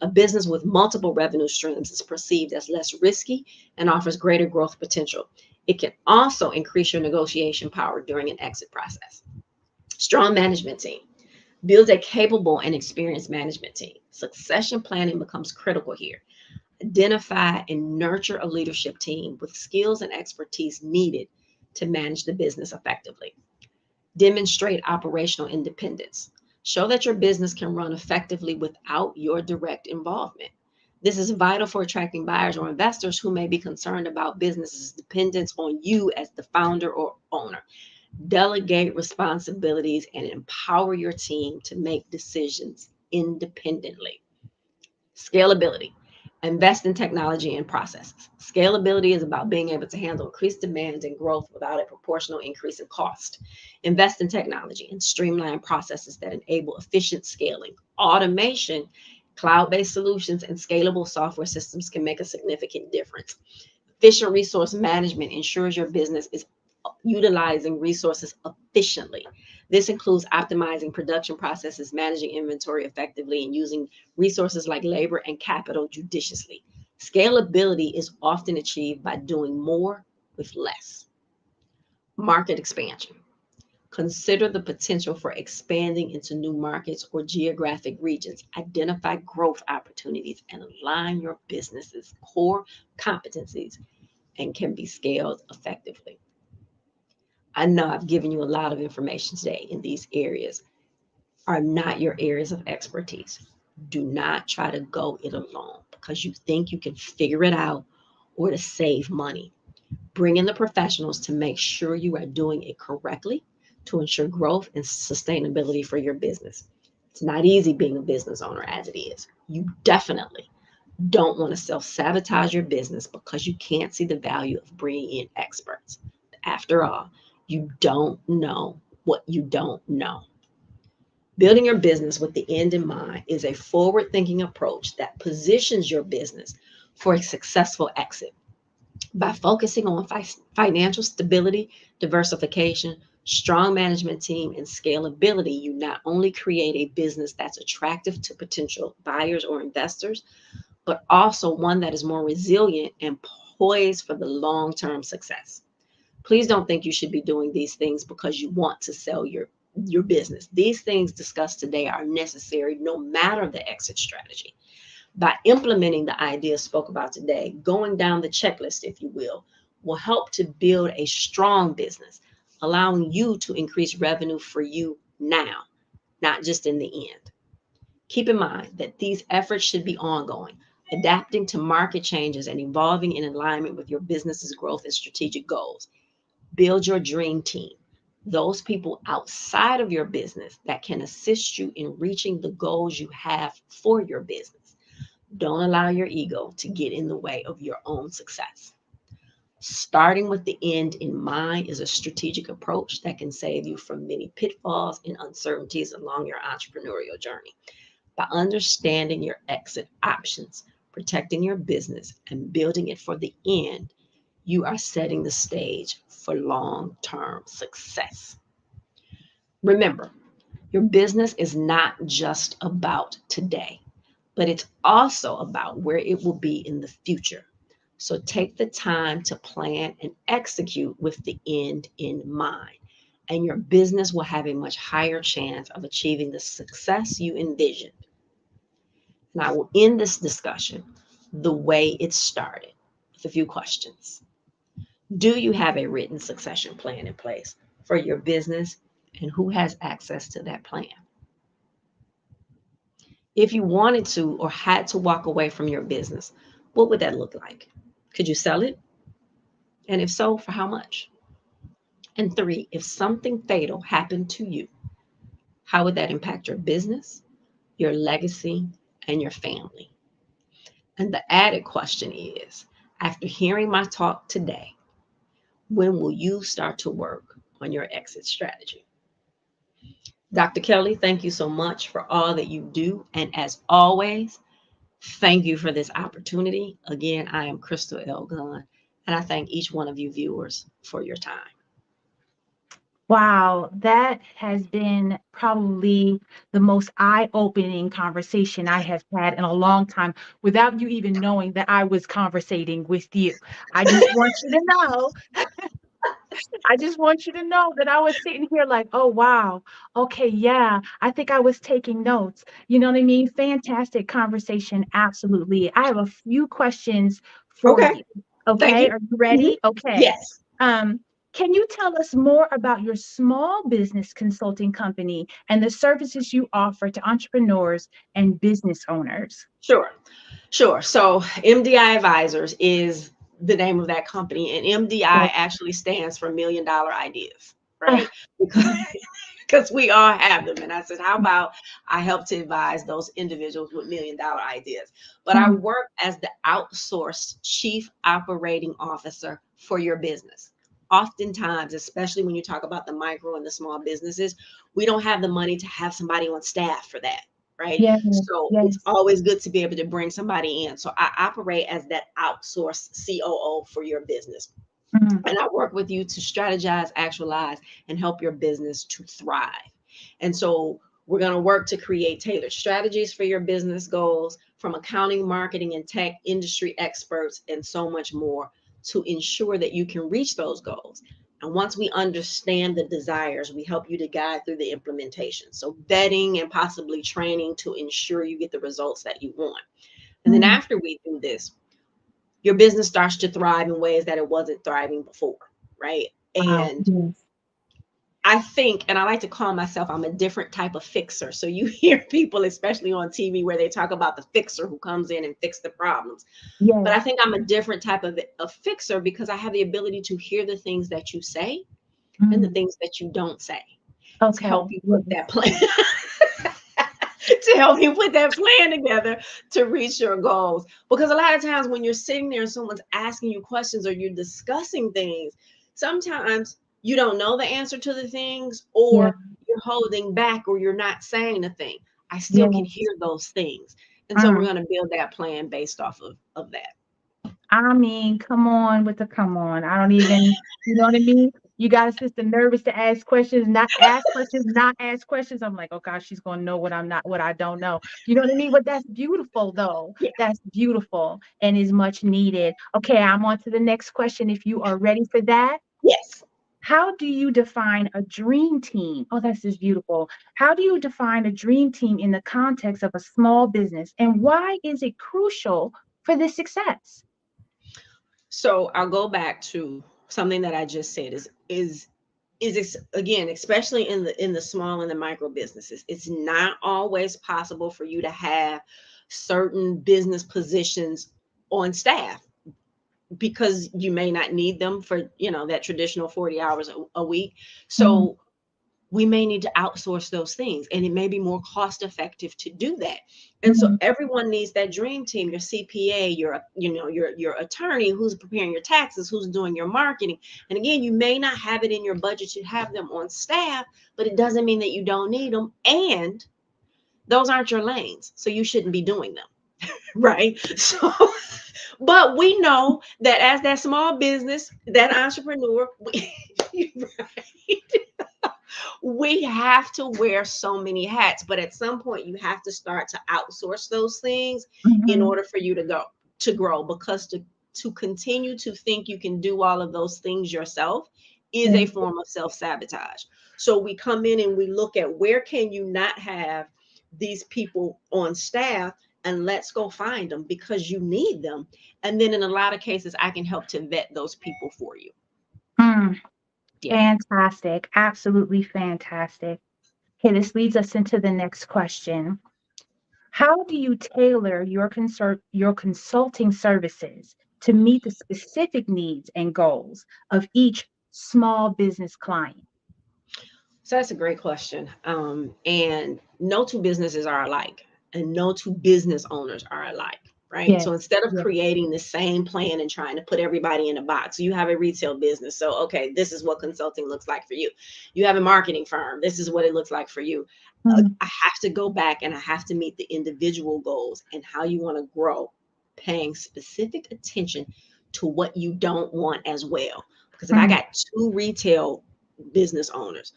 A business with multiple revenue streams is perceived as less risky and offers greater growth potential. It can also increase your negotiation power during an exit process. Strong management team. Build a capable and experienced management team. Succession planning becomes critical here. Identify and nurture a leadership team with skills and expertise needed to manage the business effectively. Demonstrate operational independence. Show that your business can run effectively without your direct involvement. This is vital for attracting buyers or investors who may be concerned about business's dependence on you as the founder or owner. Delegate responsibilities and empower your team to make decisions independently. Scalability. Invest in technology and processes. Scalability is about being able to handle increased demand and growth without a proportional increase in cost. Invest in technology and streamline processes that enable efficient scaling. Automation, cloud-based solutions, and scalable software systems can make a significant difference. Efficient resource management ensures your business is utilizing resources efficiently. This includes optimizing production processes, managing inventory effectively, and using resources like labor and capital judiciously. Scalability is often achieved by doing more with less. Market expansion. Consider the potential for expanding into new markets or geographic regions. Identify growth opportunities and align your business's core competencies and can be scaled effectively. I know I've given you a lot of information today, and these areas are not your areas of expertise. Do not try to go it alone because you think you can figure it out or to save money. Bring in the professionals to make sure you are doing it correctly to ensure growth and sustainability for your business. It's not easy being a business owner as it is. You definitely don't want to self-sabotage your business because you can't see the value of bringing in experts. After all, you don't know what you don't know. Building your business with the end in mind is a forward-thinking approach that positions your business for a successful exit. By focusing on financial stability, diversification, strong management team, and scalability, you not only create a business that's attractive to potential buyers or investors, but also one that is more resilient and poised for the long-term success. Please don't think you should be doing these things because you want to sell your business. These things discussed today are necessary no matter the exit strategy. By implementing the ideas spoke about today, going down the checklist, if you will help to build a strong business, allowing you to increase revenue for you now, not just in the end. Keep in mind that these efforts should be ongoing, adapting to market changes and evolving in alignment with your business's growth and strategic goals. Build your dream team, those people outside of your business that can assist you in reaching the goals you have for your business. Don't allow your ego to get in the way of your own success. Starting with the end in mind is a strategic approach that can save you from many pitfalls and uncertainties along your entrepreneurial journey. By understanding your exit options, protecting your business, and building it for the end, you are setting the stage for long-term success. Remember, your business is not just about today, but it's also about where it will be in the future. So take the time to plan and execute with the end in mind, and your business will have a much higher chance of achieving the success you envisioned. And I will end this discussion the way it started with a few questions. Do you have a written succession plan in place for your business, and who has access to that plan? If you wanted to or had to walk away from your business, what would that look like? Could you sell it? And if so, for how much? And 3, if something fatal happened to you, how would that impact your business, your legacy, and your family? And the added question is, after hearing my talk today, when will you start to work on your exit strategy? Dr. Kelly, thank you so much for all that you do. And as always, thank you for this opportunity. Again, I am Crystal L. Gunn, and I thank each one of you viewers for your time. Wow, that has been probably the most eye-opening conversation I have had in a long time without you even knowing that I was conversating with you. I just want you to know, I just want you to know that I was sitting here like, oh, wow. Okay, yeah, I think I was taking notes. You know what I mean? Fantastic conversation. Absolutely. I have a few questions for Okay. you. Thank Okay, you. are you ready? Okay. Yes. Um, can you tell us more about your small business consulting company and the services you offer to entrepreneurs and business owners? Sure. Sure. So MDI Advisors is the name of that company, and MDI actually stands for $1 Million Ideas, right? Because we all have them. And I said, how about I help to advise those individuals with $1 Million Ideas? But I work as the outsourced chief operating officer for your business. Oftentimes, especially when you talk about the micro and the small businesses, we don't have the money to have somebody on staff for that. Right. Yes, So it's yes. always good to be able to bring somebody in. So I operate as that outsourced COO for your business. And I work with you to strategize, actualize, and help your business to thrive. And so we're going to work to create tailored strategies for your business goals from accounting, marketing, and tech industry experts, and so much more to ensure that you can reach those goals. And once we understand the desires, we help you to guide through the implementation. So vetting and possibly training to ensure you get the results that you want. And then after we do this, your business starts to thrive in ways that it wasn't thriving before, right? Wow. And I think, and I like to call myself, I'm a different type of fixer. So you hear people, especially on TV, where they talk about the fixer who comes in and fix the problems. Yes. But I think I'm a different type of a fixer because I have the ability to hear the things that you say and the things that you don't say to help you put that plan. To help you put that plan together to reach your goals. Because a lot of times when you're sitting there and someone's asking you questions or you're discussing things, sometimes you don't know the answer to the things, or you're holding back, or you're not saying the thing. I still can hear those things. And so we're going to build that plan based off of that. I mean, come on with the come on. I don't even, you know what I mean? You got a sister nervous to ask questions, not ask questions, not ask questions. I'm like, oh gosh, she's gonna know what I'm not, what I don't know. You know what I mean? But that's beautiful though. Yeah. That's beautiful and is much needed. Okay, I'm on to the next question if you are ready for that. Yes. How do you define a dream team? Oh, that's just beautiful. How do you define a dream team in the context of a small business, and why is it crucial for this success? So I'll go back to something that I just said is again, especially in the small and the micro businesses, it's not always possible for you to have certain business positions on staff because you may not need them for, that traditional 40 hours a week. So we may need to outsource those things, and it may be more cost effective to do that. And so everyone needs that dream team, your CPA, your attorney who's preparing your taxes, who's doing your marketing. And again, you may not have it in your budget to have them on staff, but it doesn't mean that you don't need them. And those aren't your lanes, so you shouldn't be doing them. Right. So, but we know that as that small business, that entrepreneur, we have to wear so many hats. But at some point, you have to start to outsource those things in order for you to grow, because to continue to think you can do all of those things yourself is a form of self-sabotage. So we come in and we look at where can you not have these people on staff, and let's go find them because you need them. And then in a lot of cases, I can help to vet those people for you. Yeah. Fantastic. Absolutely fantastic. Okay, this leads us into the next question. How do you tailor your consulting services to meet the specific needs and goals of each small business client? So that's a great question. And no two businesses are alike, and no two business owners are alike, right? Yes. So instead of Yes. creating the same plan and trying to put everybody in a box, you have a retail business. So, okay, this is what consulting looks like for you. You have a marketing firm. This is what it looks like for you. I have to go back and I have to meet the individual goals and how you want to grow, paying specific attention to what you don't want as well. Because if I got two retail business owners.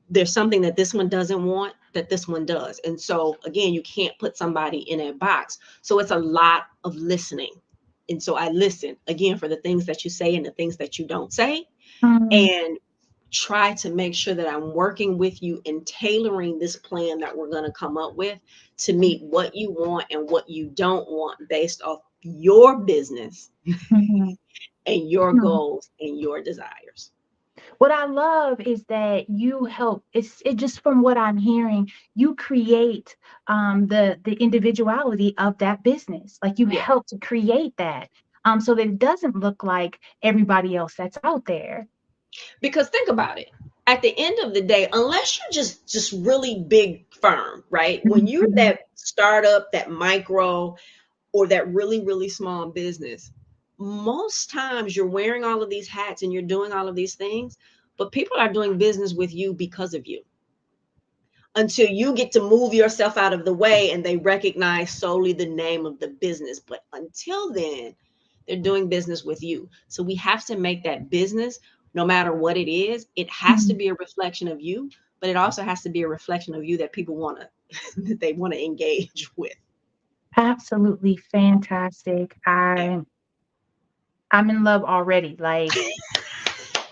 There's something that this one doesn't want that this one does. And so again, you can't put somebody in a box. So it's a lot of listening. And so I listen again for the things that you say and the things that you don't say, and try to make sure that I'm working with you and tailoring this plan that we're going to come up with to meet what you want and what you don't want based off your business and your goals and your desires. What I love is that you help. It just from what I'm hearing, you create the individuality of that business. Like you help to create that, so that it doesn't look like everybody else that's out there. Because think about it. At the end of the day, unless you're just really big firm, right? When you're that startup, that micro, or that really, really small business, most times you're wearing all of these hats and you're doing all of these things, but people are doing business with you because of you. Until you get to move yourself out of the way and they recognize solely the name of the business. But until then, they're doing business with you. So we have to make that business, no matter what it is, it has to be a reflection of you, but it also has to be a reflection of you that people want to, that they want to engage with. Absolutely fantastic. I'm in love already. Like,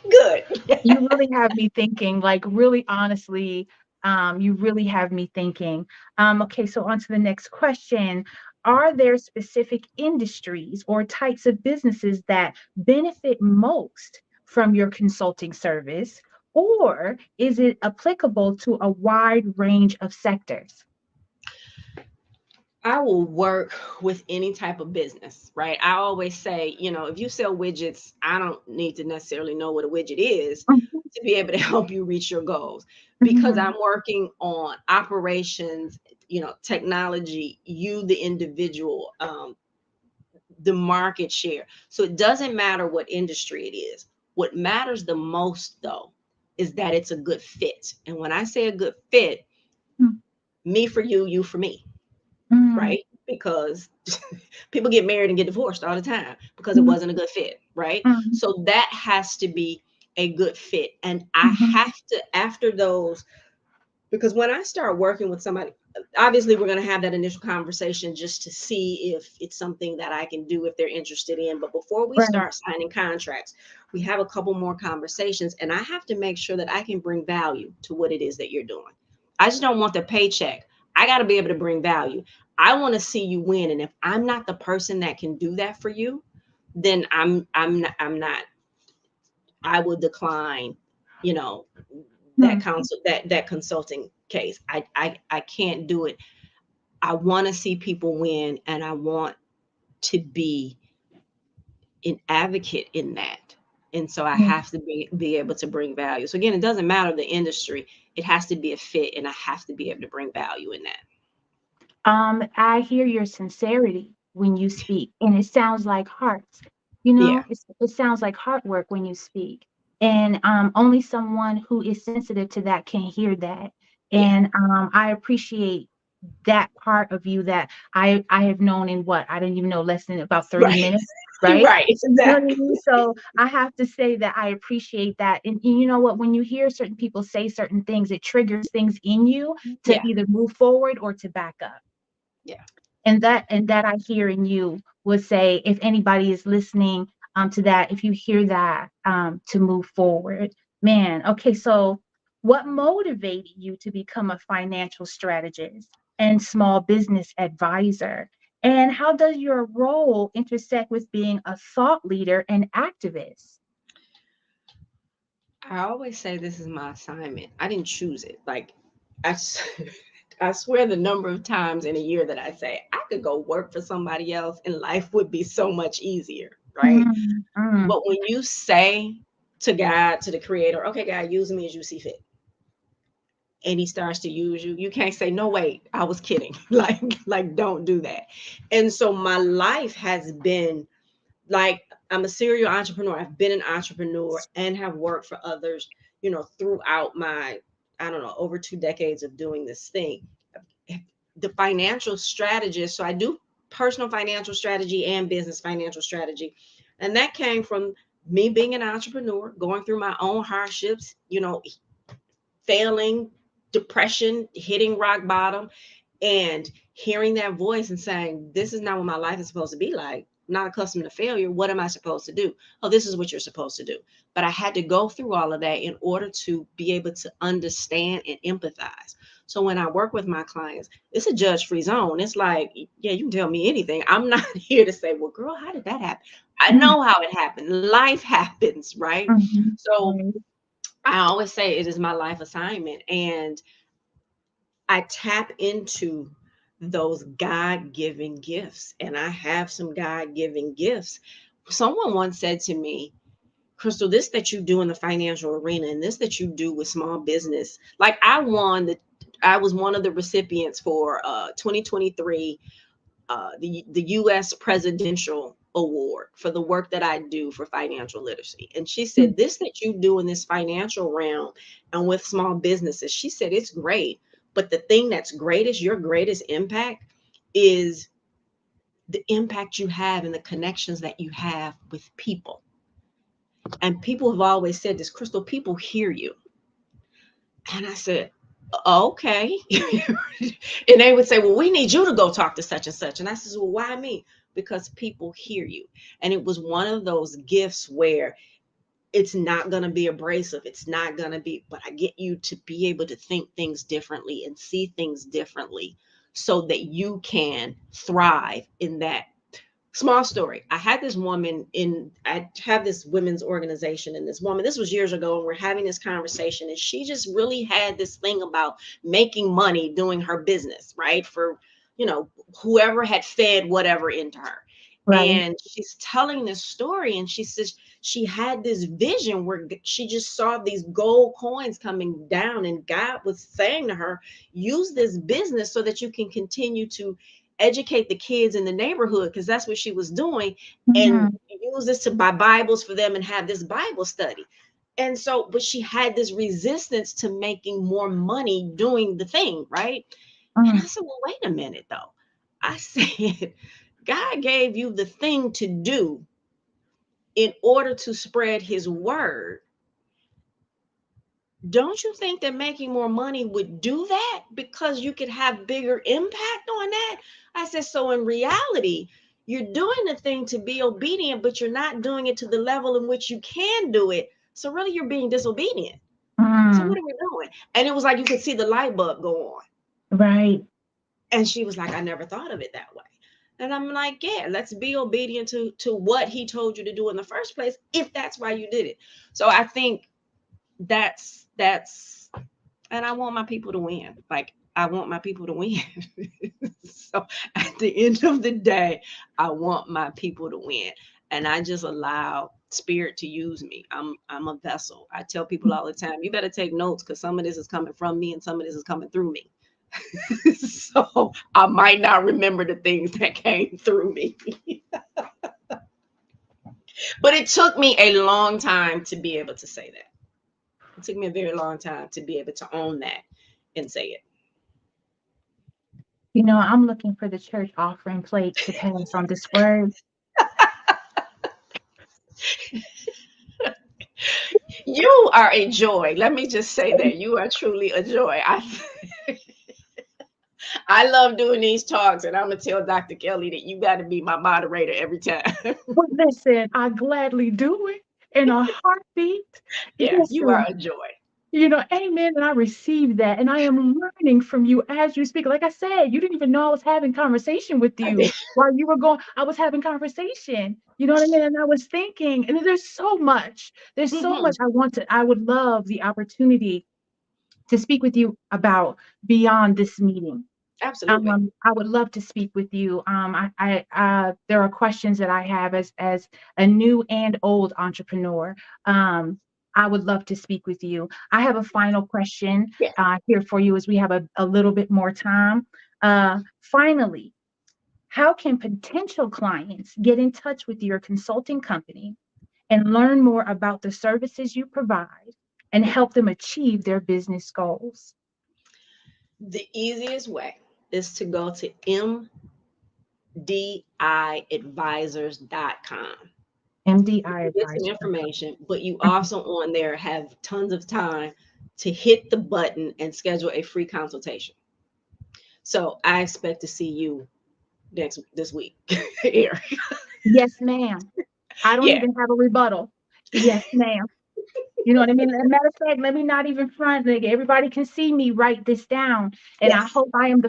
good. You really have me thinking, like, really honestly, you really have me thinking. Okay, so on to the next question. Are there specific industries or types of businesses that benefit most from your consulting service, or is it applicable to a wide range of sectors? I will work with any type of business, right? I always say, if you sell widgets, I don't need to necessarily know what a widget is to be able to help you reach your goals, because I'm working on operations, technology, you, the individual, the market share. So it doesn't matter what industry it is. What matters the most, though, is that it's a good fit. And when I say a good fit, me for you, you for me. Right? Because people get married and get divorced all the time because it wasn't a good fit, right? So that has to be a good fit. And I have to, after those, because when I start working with somebody, obviously we're going to have that initial conversation just to see if it's something that I can do, if they're interested in. But before we start signing contracts, we have a couple more conversations, and I have to make sure that I can bring value to what it is that you're doing. I just don't want the paycheck. I got to be able to bring value. I want to see you win. And if I'm not the person that can do that for you, then I'm not, I will decline, that consulting case. I can't do it. I want to see people win, and I want to be an advocate in that. And so I have to be able to bring value. So again, it doesn't matter the industry. It has to be a fit, and I have to be able to bring value in that. I hear your sincerity when you speak, and it sounds like hearts. It sounds like heart work when you speak, and only someone who is sensitive to that can hear that. And I appreciate that part of you that I have known in I don't even know, less than about 30 minutes. Right. Right. Exactly. So I have to say that I appreciate that. And you know what, when you hear certain people say certain things, it triggers things in you to either move forward or to back up. Yeah. And that I hear in you would say, if anybody is listening to that, if you hear that, to move forward, man. Okay. So what motivated you to become a financial strategist and small business advisor? And how does your role intersect with being a thought leader and activist? I always say this is my assignment. I didn't choose it. Like, I swear the number of times in a year that I say I could go work for somebody else and life would be so much easier, right? But when you say to God, to the creator, okay, God, use me as you see fit, and he starts to use you, you can't say, no, wait, I was kidding. like, don't do that. And so my life has been like, I'm a serial entrepreneur. I've been an entrepreneur and have worked for others, throughout my, I don't know, over 2 decades of doing this thing. The financial strategist. So I do personal financial strategy and business financial strategy. And that came from me being an entrepreneur, going through my own hardships, failing, depression, hitting rock bottom, and hearing that voice and saying, this is not what my life is supposed to be like. I'm not accustomed to failure. What am I supposed to do? Oh, this is what you're supposed to do. But I had to go through all of that in order to be able to understand and empathize. So when I work with my clients, it's a judge-free zone. It's like, yeah, you can tell me anything. I'm not here to say, well, girl, how did that happen? I know how it happened. Life happens, right? So I always say it is my life assignment. And I tap into those God-given gifts, and I have some God-given gifts. Someone once said to me, Crystal, this that you do in the financial arena and this that you do with small business, like I was one of the recipients for 2023 the U.S. Presidential Award for the work that I do for financial literacy. And she said, this that you do in this financial realm and with small businesses, she said, it's great. But the thing that's greatest, your greatest impact is the impact you have and the connections that you have with people. And people have always said this, Crystal, people hear you. And I said, okay. And they would say, well, we need you to go talk to such and such. And I said, well, why me? Because people hear you. And it was one of those gifts where it's not going to be abrasive. It's not going to be, but I get you to be able to think things differently and see things differently so that you can thrive in that. Small story. I have this women's organization, and this was years ago, and we're having this conversation, and she just really had this thing about making money doing her business, right? For, whoever had fed whatever into her. Right. And she's telling this story, and she says she had this vision where she just saw these gold coins coming down, and God was saying to her, use this business so that you can continue to educate the kids in the neighborhood, because that's what she was doing, and use this to buy Bibles for them and have this Bible study. And so, but she had this resistance to making more money doing the thing, right? And I said, well, wait a minute though. I said, God gave you the thing to do in order to spread his word. Don't you think that making more money would do that because you could have bigger impact on that? I said, so in reality, you're doing the thing to be obedient, but you're not doing it to the level in which you can do it. So really you're being disobedient. So what are we doing? And it was like, you could see the light bulb go on. Right. And she was like, I never thought of it that way. And I'm like, yeah, let's be obedient to what he told you to do in the first place, if that's why you did it. So I think that's and I want my people to win. Like, I want my people to win. So at the end of the day, I want my people to win. And I just allow spirit to use me. I'm a vessel. I tell people all the time, you better take notes, because some of this is coming from me and some of this is coming through me. So I might not remember the things that came through me. But it took me a long time to be able to say that. It took me a very long time to be able to own that and say it. I'm looking for the church offering plate to pass on this word. You are a joy. Let me just say that. You are truly a joy. I love doing these talks, and I'm going to tell Dr. Kelly that you got to be my moderator every time. Well, listen, I gladly do it in a heartbeat. Yeah, Listen, you are a joy. Amen. And I received that. And I am learning from you as you speak. Like I said, you didn't even know I was having conversation with you while you were going. I was having conversation. You know what I mean? And I was thinking, and there's so much. There's so much I would love the opportunity to speak with you about beyond this meeting. Absolutely. I would love to speak with you. There are questions that I have as a new and old entrepreneur. I would love to speak with you. I have a final question here for you as we have a little bit more time. Finally, how can potential clients get in touch with your consulting company and learn more about the services you provide and help them achieve their business goals? The easiest way is to go to mdiadvisors.com. MDI Get some advice. information, but you also on there have tons of time to hit the button and schedule a free consultation. So I expect to see you this week, Eric. Yes, ma'am. I don't Yeah. even have a rebuttal. Yes, ma'am. You know what I mean? As a matter of fact, let me not even front. Like, everybody can see me write this down. And I Yes. hope I am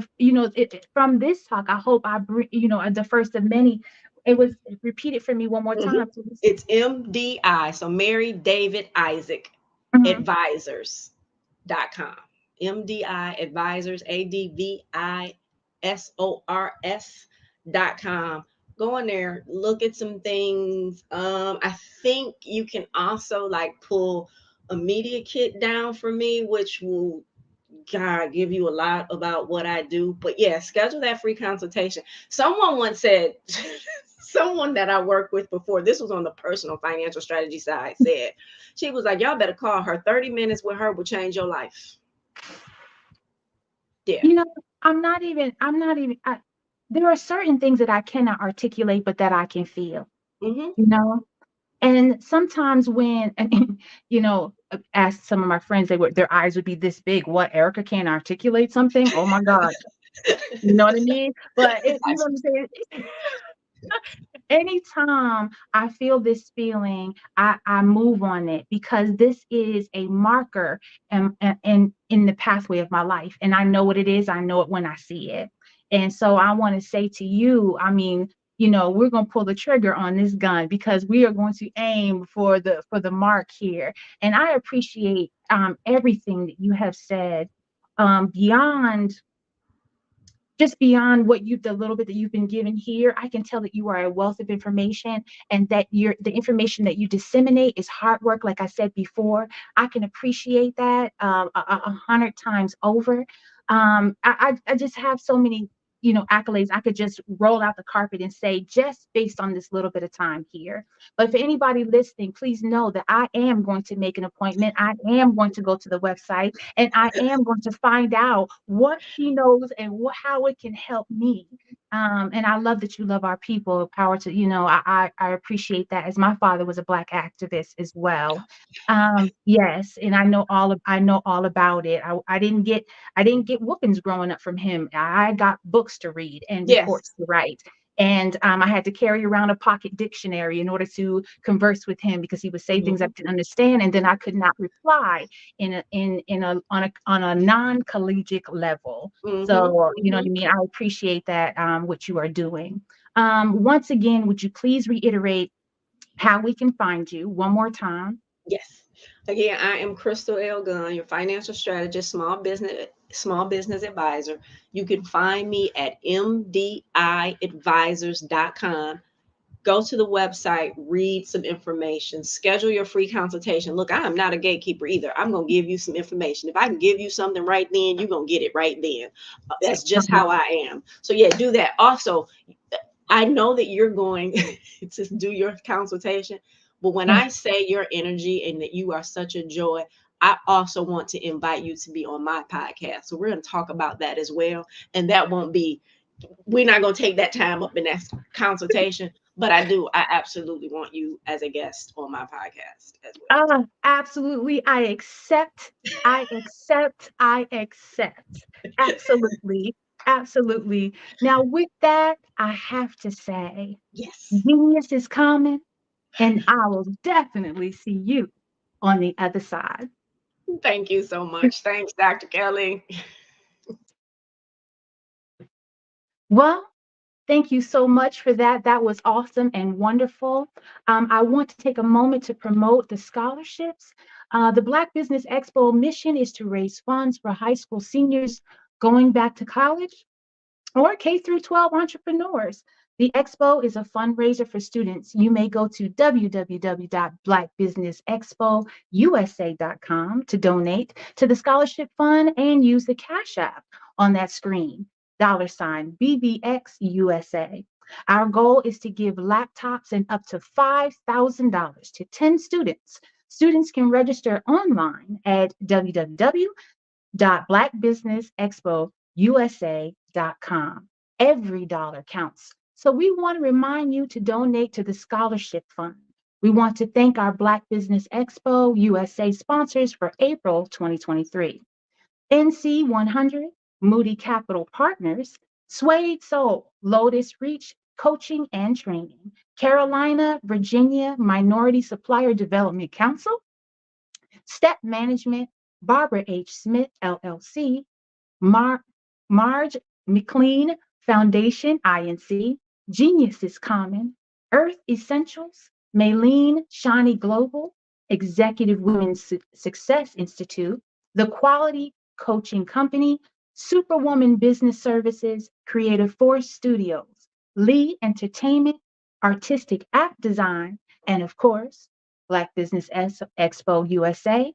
from this talk, I hope I bring, the first of many. It was repeated for me one more time, please. It's MDI. So Mary David Isaac Mhm. Advisors.com. MDI Advisors, ADVISORS.com. Go in there, look at some things. I think you can also like pull a media kit down for me, which will give you a lot about what I do. But yeah, schedule that free consultation. Someone once said, someone that I worked with before, this was on the personal financial strategy side, said, she was like, y'all better call her. 30 minutes with her will change your life. Yeah. There are certain things that I cannot articulate, but that I can feel, Mm-hmm. And sometimes when, ask some of my friends, their eyes would be this big. What, Erica can't articulate something? Oh my God. You know what I mean? But you know what I'm saying? Anytime I feel this feeling, I move on it, because this is a marker in the pathway of my life. And I know what it is. I know it when I see it. And so I want to say to you, we're going to pull the trigger on this gun, because we are going to aim for the mark here. And I appreciate everything that you have said, beyond the little bit that you've been given here. I can tell that you are a wealth of information, and that the information that you disseminate is hard work. Like I said before, I can appreciate that 100 times over. I just have so many, accolades. I could just roll out the carpet and say, just based on this little bit of time here. But for anybody listening, please know that I am going to make an appointment. I am going to go to the website, and I am going to find out what she knows and how it can help me. And I love that you love our people. Power to, I appreciate that, as my father was a Black activist as well. Yes, and I know all about it. I didn't get whoopings growing up from him. I got books to read and reports to write. And I had to carry around a pocket dictionary in order to converse with him, because he would say things I didn't understand, and then I could not reply on a non-collegiate level. So you know what I mean. I appreciate that, what you are doing. Once again, would you please reiterate how we can find you one more time? Yes. Again, I am Crystal L. Gunn, your financial strategist, small business advisor. You can find me at mdiadvisors.com. Go to the website, read some information, schedule your free consultation. Look, I am not a gatekeeper either. I'm going to give you some information. If I can give you something right then, you're going to get it right then. That's just how I am. So yeah, do that. Also, I know that you're going to do your consultation, but when I say your energy and that you are such a joy, I also want to invite you to be on my podcast. So we're going to talk about that as well. And that won't be, we're not going to take that time up in that consultation, but I absolutely want you as a guest on my podcast as well. Absolutely. I accept. Absolutely. Absolutely. Now, with that, I have to say, yes, genius is coming, and I will definitely see you on the other side. Thank you so much. Thanks, Dr. Kelly. Well, thank you so much for that. That was awesome and wonderful. I want to take a moment to promote the scholarships. The Black Business Expo mission is to raise funds for high school seniors going back to college, or K through 12 entrepreneurs. The expo is a fundraiser for students. You may go to www.blackbusinessexpousa.com to donate to the scholarship fund, and use the Cash App on that screen, $BBXUSA. Our goal is to give laptops and up to $5,000 to 10 students. Students can register online at www.blackbusinessexpousa.com. Every dollar counts. So we want to remind you to donate to the scholarship fund. We want to thank our Black Business Expo USA sponsors for April 2023. NC 100, Moody Capital Partners, Suede Soul, Lotus Reach Coaching and Training, Carolina, Virginia Minority Supplier Development Council, Step Management, Barbara H. Smith, LLC, Marge McLean Foundation, INC, Genius is Common, Earth Essentials, Maylene Shawnee Global, Executive Women's Success Institute, The Quality Coaching Company, Superwoman Business Services, Creative Force Studios, Lee Entertainment, Artistic App Design, and of course, Black Business Expo USA.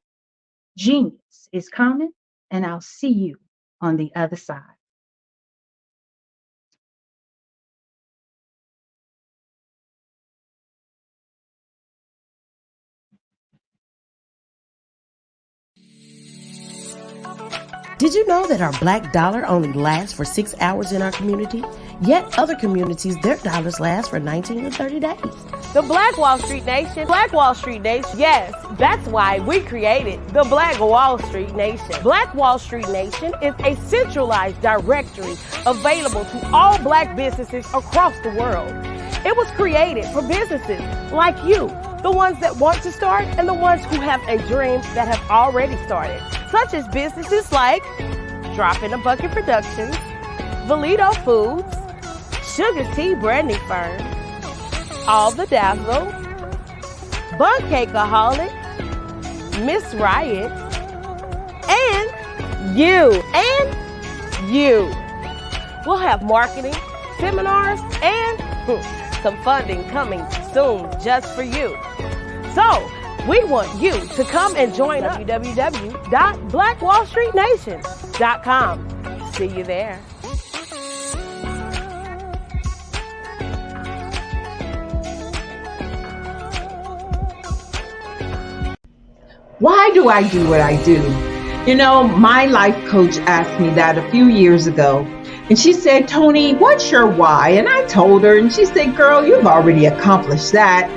Genius is Common, and I'll see you on the other side. Did you know that our black dollar only lasts for 6 hours in our community? Yet other communities, their dollars last for 19 to 30 days. The Black Wall Street Nation. Black Wall Street Nation. Yes, that's why we created the Black Wall Street Nation. Black Wall Street Nation is a centralized directory available to all black businesses across the world. It was created for businesses like you, the ones that want to start and the ones who have a dream that have already started, such as businesses like Drop in a Bucket Productions, Valito Foods, Sugar Tea Brandy Firm, All the Dazzle, Bun Cakeaholic, Miss Riot, and you. We'll have marketing, seminars, and some funding coming soon just for you. So, we want you to come and join us. www.blackwallstreetnation.com. See you there. Why do I do what I do? You know, my life coach asked me that a few years ago. And she said, Tony, what's your why? And I told her, and she said, girl, you've already accomplished that.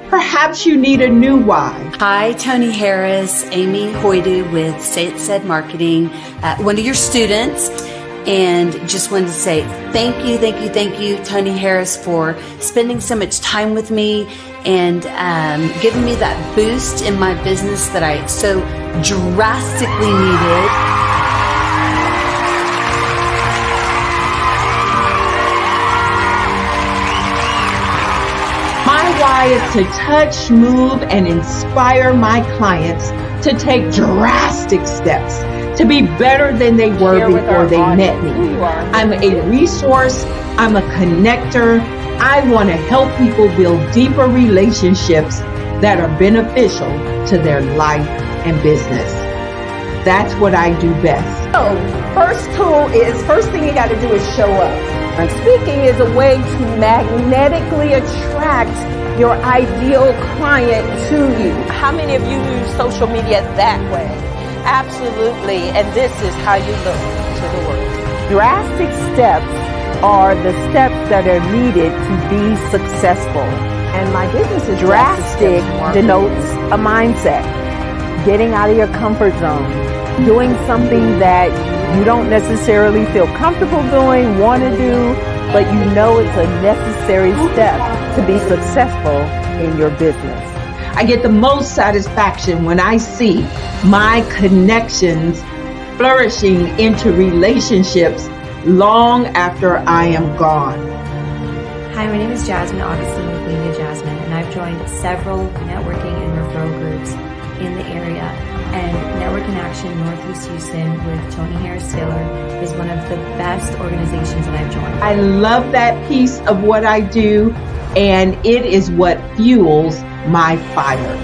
Perhaps you need a new why. Hi, Tony Harris, Amy Hoydu with Say It Said Marketing, one of your students. And just wanted to say thank you, Tony Harris, for spending so much time with me and giving me that boost in my business that I so drastically needed. My why is to touch, move, and inspire my clients to take drastic steps to be better than they were before they met me. I'm a resource. I'm a connector. I want to help people build deeper relationships that are beneficial to their life and business. That's what I do best. So, first thing you got to do is show up. And speaking is a way to magnetically attract your ideal client to you. How many of you use social media that way? Absolutely, and this is how you look to the world. Drastic steps are the steps that are needed to be successful. And my business is drastic denotes a mindset. Getting out of your comfort zone. Doing something that you don't necessarily feel comfortable doing, want to do, but you know it's a necessary step to be successful in your business. I get the most satisfaction when I see my connections flourishing into relationships long after I am gone. Hi, my name is Jasmine Augustine with Media Jasmine, and I've joined several networking and referral groups in the area. And Network in Action Northeast Houston with Tony Harris Taylor is one of the best organizations that I've joined. I love that piece of what I do, and it is what fuels my fire.